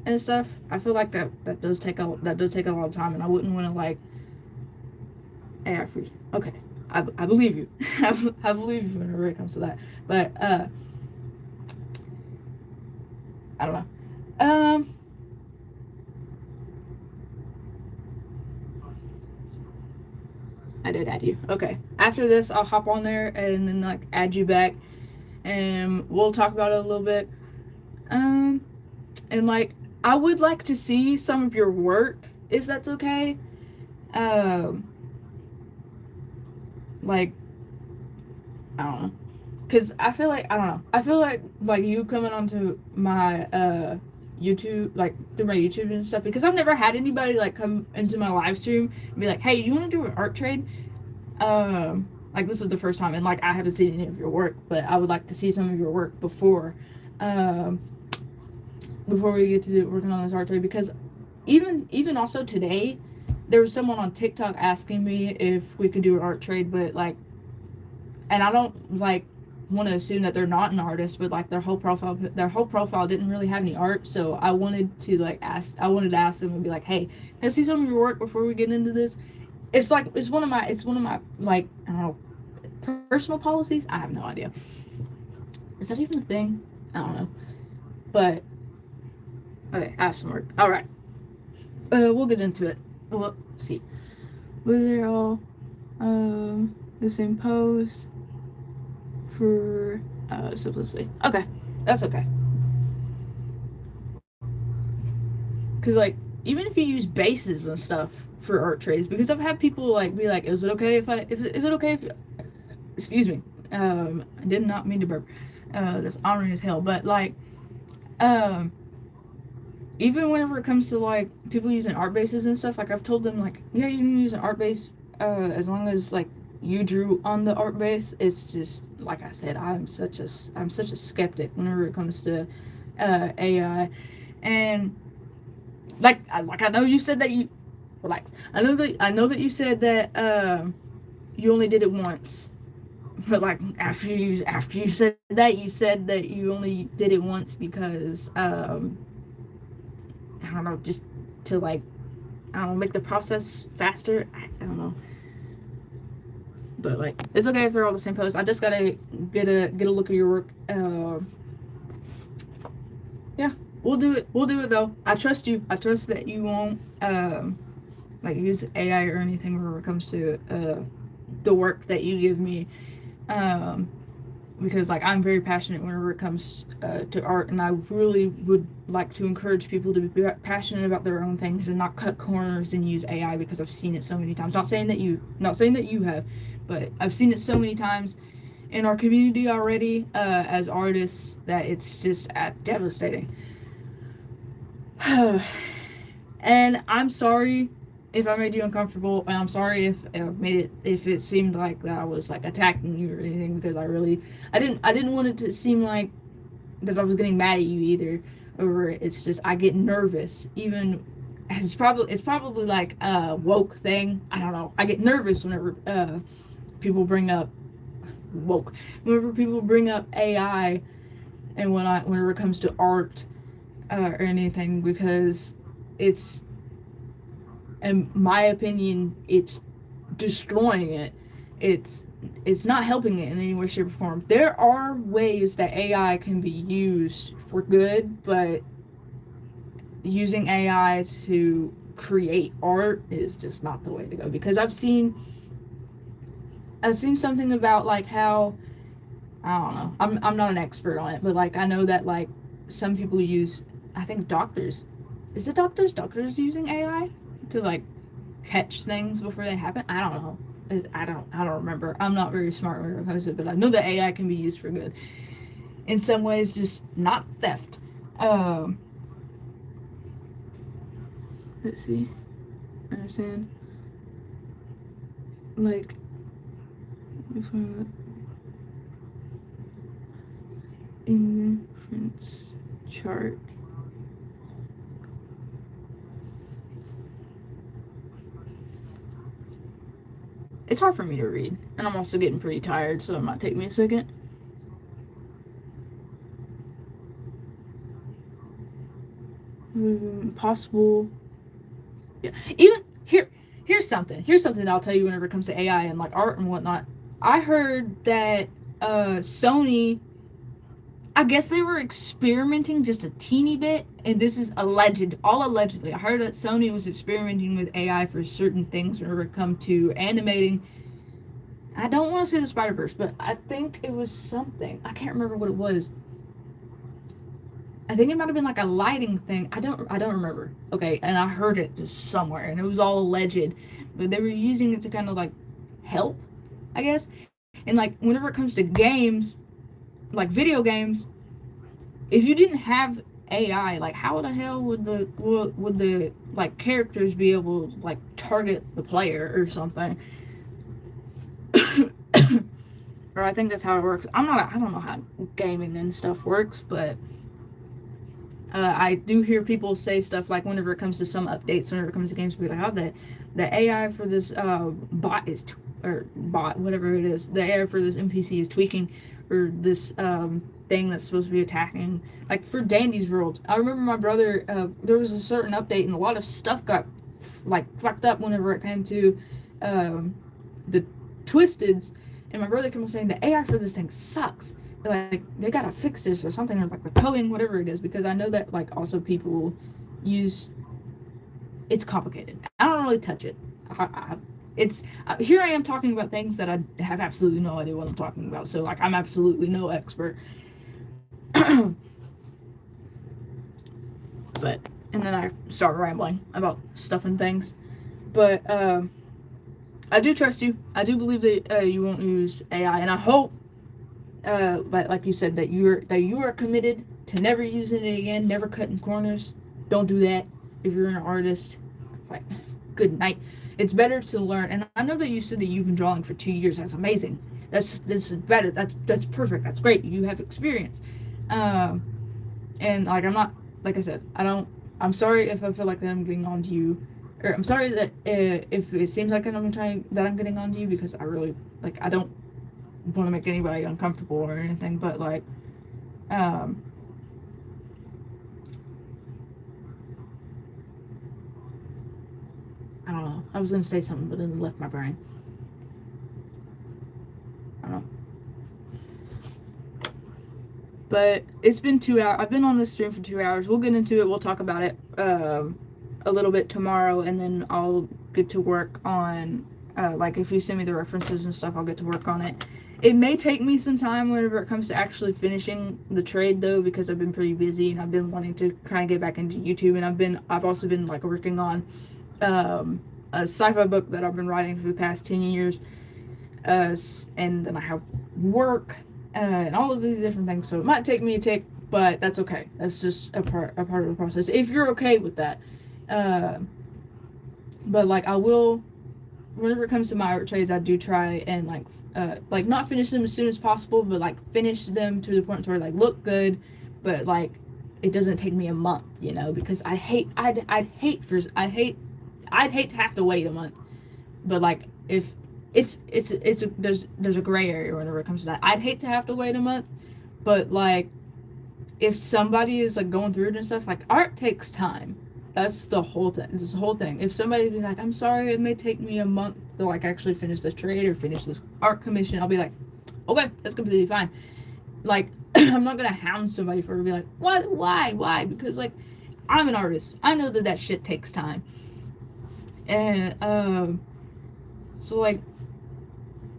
and stuff. I feel like that does take a lot of time, and I wouldn't want to like AI free. Okay, I believe you. I believe you whenever it comes to that. But I don't know. I did add you. Okay. After this, I'll hop on there and then like add you back, and we'll talk about it a little bit. And like I would like to see some of your work if that's okay. Like I don't know, cause I feel like you coming onto my YouTube, like through my YouTube and stuff, because I've never had anybody like come into my live stream and be like, hey, do you want to do an art trade? Like this is the first time, and like I haven't seen any of your work, but I would like to see some of your work before we get to working on this art trade, because even also today there was someone on TikTok asking me if we could do an art trade, but like, and I don't like want to assume that they're not an artist, but like their whole profile didn't really have any art, so I wanted to ask them and be like, hey, can I see some of your work before we get into this? It's one of my like, I don't know, personal policies. I have no idea. Is that even a thing? I don't know. But okay, I have some work. All right. We'll get into it. Well, let's see. Were they all the same pose for simplicity? Okay, that's okay. Cause like even if you use bases and stuff for art trades, because I've had people like be like, is it okay if excuse me, I did not mean to burp. That's honoring as hell, but like even whenever it comes to like people using art bases and stuff, like I've told them like, yeah, you can use an art base as long as like you drew on the art base. It's just like I said, I'm such a skeptic whenever it comes to AI, and like I know you said that you relax. I know that you said that you only did it once, but like after you said that, you said that you only did it once because I don't know, just to like, I don't know, make the process faster. I don't know. But like, it's okay if they're all the same pose. I just gotta get a look at your work. Yeah, we'll do it. We'll do it though. I trust you. I trust that you won't like use AI or anything whenever it comes to the work that you give me. Because like I'm very passionate whenever it comes to art, and I really would like to encourage people to be passionate about their own things and not cut corners and use AI, because I've seen it so many times. Not saying that you have, but I've seen it so many times in our community already as artists that it's just devastating. And I'm sorry if I made you uncomfortable, and I'm sorry if it seemed like that I was like attacking you or anything, because I didn't want it to seem like that I was getting mad at you either over it. It's just I get nervous, even it's probably like a woke thing. I don't know. I get nervous whenever people bring up woke, whenever people bring up AI, and whenever it comes to art or anything, because it's, in my opinion, it's destroying it. It's not helping it in any way, shape, or form. There are ways that AI can be used for good, but using AI to create art is just not the way to go, because I've seen something about like how, I don't know, I'm not an expert on it, but like I know that like some people use, I think doctors, is it doctors using AI to like catch things before they happen? I don't know. I don't remember. I'm not very smart when it comes to it, but I know that AI can be used for good in some ways, just not theft. Let's see. Understand? Like, inference chart. It's hard for me to read, and I'm also getting pretty tired, so it might take me a second. Possible. Yeah. Even here's something that I'll tell you whenever it comes to AI and like art and whatnot. I heard that Sony, I guess they were experimenting just a teeny bit, and this is allegedly. I heard that Sony was experimenting with AI for certain things whenever it come to animating. I don't want to say the Spider-Verse, but I think it was something. I can't remember what it was. I think it might have been like a lighting thing. I don't remember. Okay, and I heard it just somewhere, and it was all alleged, but they were using it to kind of like help, I guess. And like whenever it comes to games, like video games, if you didn't have AI, like how the hell would the like characters be able to like target the player or something? Or I think that's how it works. I don't know how gaming and stuff works, but I do hear people say stuff like whenever it comes to some updates, whenever it comes to games, be like, oh, the AI for this bot, whatever it is, the AI for this NPC is tweaking, or this thing that's supposed to be attacking. Like for Dandy's World, I remember my brother, there was a certain update, and a lot of stuff got like fucked up whenever it came to the Twisteds, and my brother kept saying the AI for this thing sucks. Like they gotta fix this or something, or like the coding, whatever it is, because I know that like also people use, it's complicated. I don't really touch it. It's here I am talking about things that I have absolutely no idea what I'm talking about, so like I'm absolutely no expert. But and then I start rambling about stuff and things, but I do trust you. I do believe that you won't use AI, and I hope, but like you said, that you are committed to never using it again, never cutting corners. Don't do that. If you're an artist, like, good night. It's better to learn. And I know that you said that you've been drawing for 2 years. That's amazing. This is better. That's perfect. That's great. You have experience. And like I'm not, like I said, I'm sorry if I feel like that I'm getting on to you, or I'm sorry that if it seems like I'm getting on to you, because I really like I don't want to make anybody uncomfortable or anything, but like I don't know, I was gonna say something but then it left my brain. I don't know, but it's been 2 hours. I've been on this stream for 2 hours. We'll get into it. We'll talk about it a little bit tomorrow, and then I'll get to work on like if you send me the references and stuff, I'll get to work on it. It may take me some time whenever it comes to actually finishing the trade, though, because I've been pretty busy and I've been wanting to kind of get back into YouTube, and I've also been like working on a sci-fi book that I've been writing for the past 10 years, and then I have work and all of these different things, so it might take me a tick, but that's okay. That's just a part of the process, if you're okay with that. But like I will, whenever it comes to my art trades, I do try and like not finish them as soon as possible, but like finish them to the point where they look good, but like it doesn't take me a month, you know, because I'd hate to have to wait a month. But like if there's a gray area whenever it comes to that. I'd hate to have to wait a month, but like if somebody is like going through it and stuff, like art takes time. That's the whole thing. This whole thing. If somebody be like, I'm sorry, it may take me a month to like actually finish this trade or finish this art commission, I'll be like, okay, that's completely fine. Like I'm not gonna hound somebody for it, be like, what, why? Because like I'm an artist. I know that shit takes time. And so like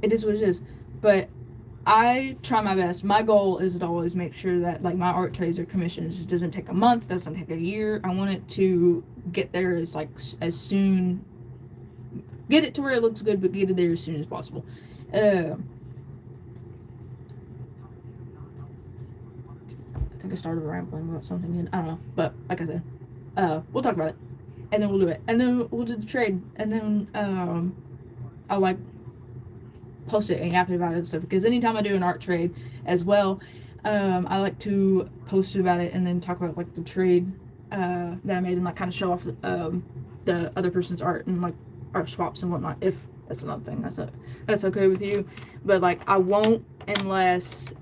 it is what it is. But I try my best. My goal is to always make sure that like my art trays are commissions. It doesn't take a month, it doesn't take a year. I want it to get there as like as soon, get it to where it looks good, but get it there as soon as possible. I think I started rambling about something, and I don't know. But like I said, we'll talk about it, and then we'll do it, and then we'll do the trade, and then I'll like post it and yap about it and stuff, because anytime I do an art trade as well, I like to post about it and then talk about like the trade that I made, and like kind of show off the other person's art and like art swaps and whatnot, if that's another thing that's okay with you. But like I won't unless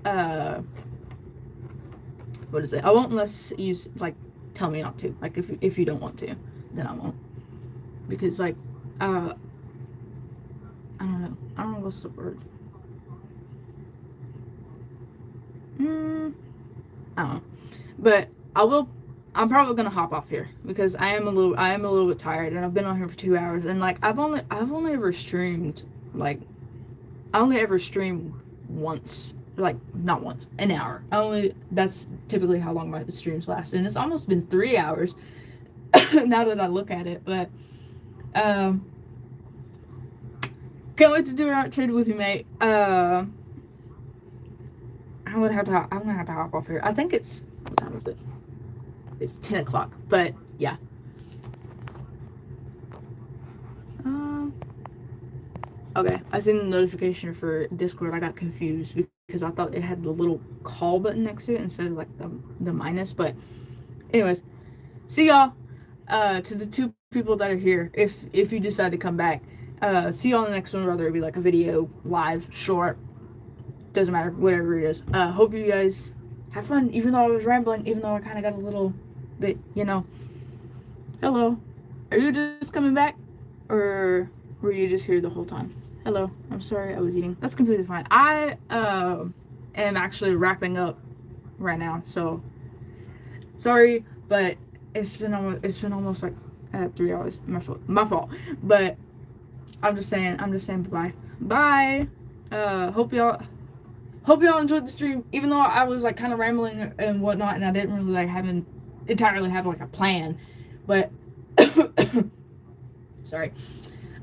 what is it? I won't unless you like tell me not to. Like if you don't want to, then I won't, because like I don't know what's the word. I don't know. But I'm probably gonna hop off here because I am a little bit tired, and I've been on here for 2 hours, and like I've only ever streamed like I only ever stream once, like not once, an hour. That's typically how long my streams last, and it's almost been 3 hours now that I look at it. But can't wait to do an art trade with you, mate. I'm gonna have to hop off here. I think it's, what time is it? It's 10 o'clock. But yeah. Okay, I seen the notification for Discord. I got confused because I thought it had the little call button next to it instead of like the minus. But anyways, see y'all. To the 2 people that are here, if you decide to come back, see y'all in the next one, whether it be like a video, live, short, doesn't matter, whatever it is. Hope you guys have fun, even though I was rambling, even though I kind of got a little bit, Hello. Are you just coming back? Or were you just here the whole time? Hello. I'm sorry I was eating. That's completely fine. I am actually wrapping up right now, so sorry, but it's been almost like 3 hours. My fault. But I'm just saying bye. Bye. Hope y'all enjoyed the stream, even though I was like kind of rambling and whatnot, and I didn't really like entirely have like a plan. But sorry,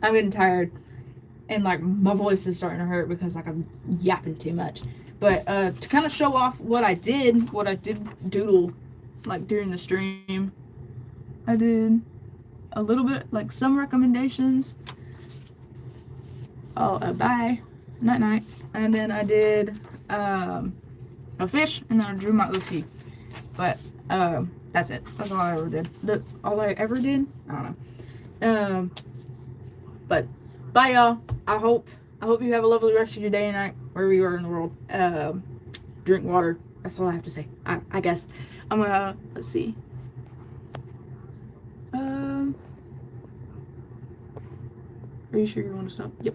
I'm getting tired, and like my voice is starting to hurt because like I'm yapping too much. But to kind of show off what I did doodle like during the stream, I did a little bit, like some recommendations. Oh, bye, night, and then I did a fish, and then I drew my OC. But that's it. That's all I ever did. All I ever did? I don't know. But bye, y'all. I hope you have a lovely rest of your day and night, wherever you are in the world. Drink water. That's all I have to say. I guess I'm gonna, let's see. Are you sure you want to stop? Yep.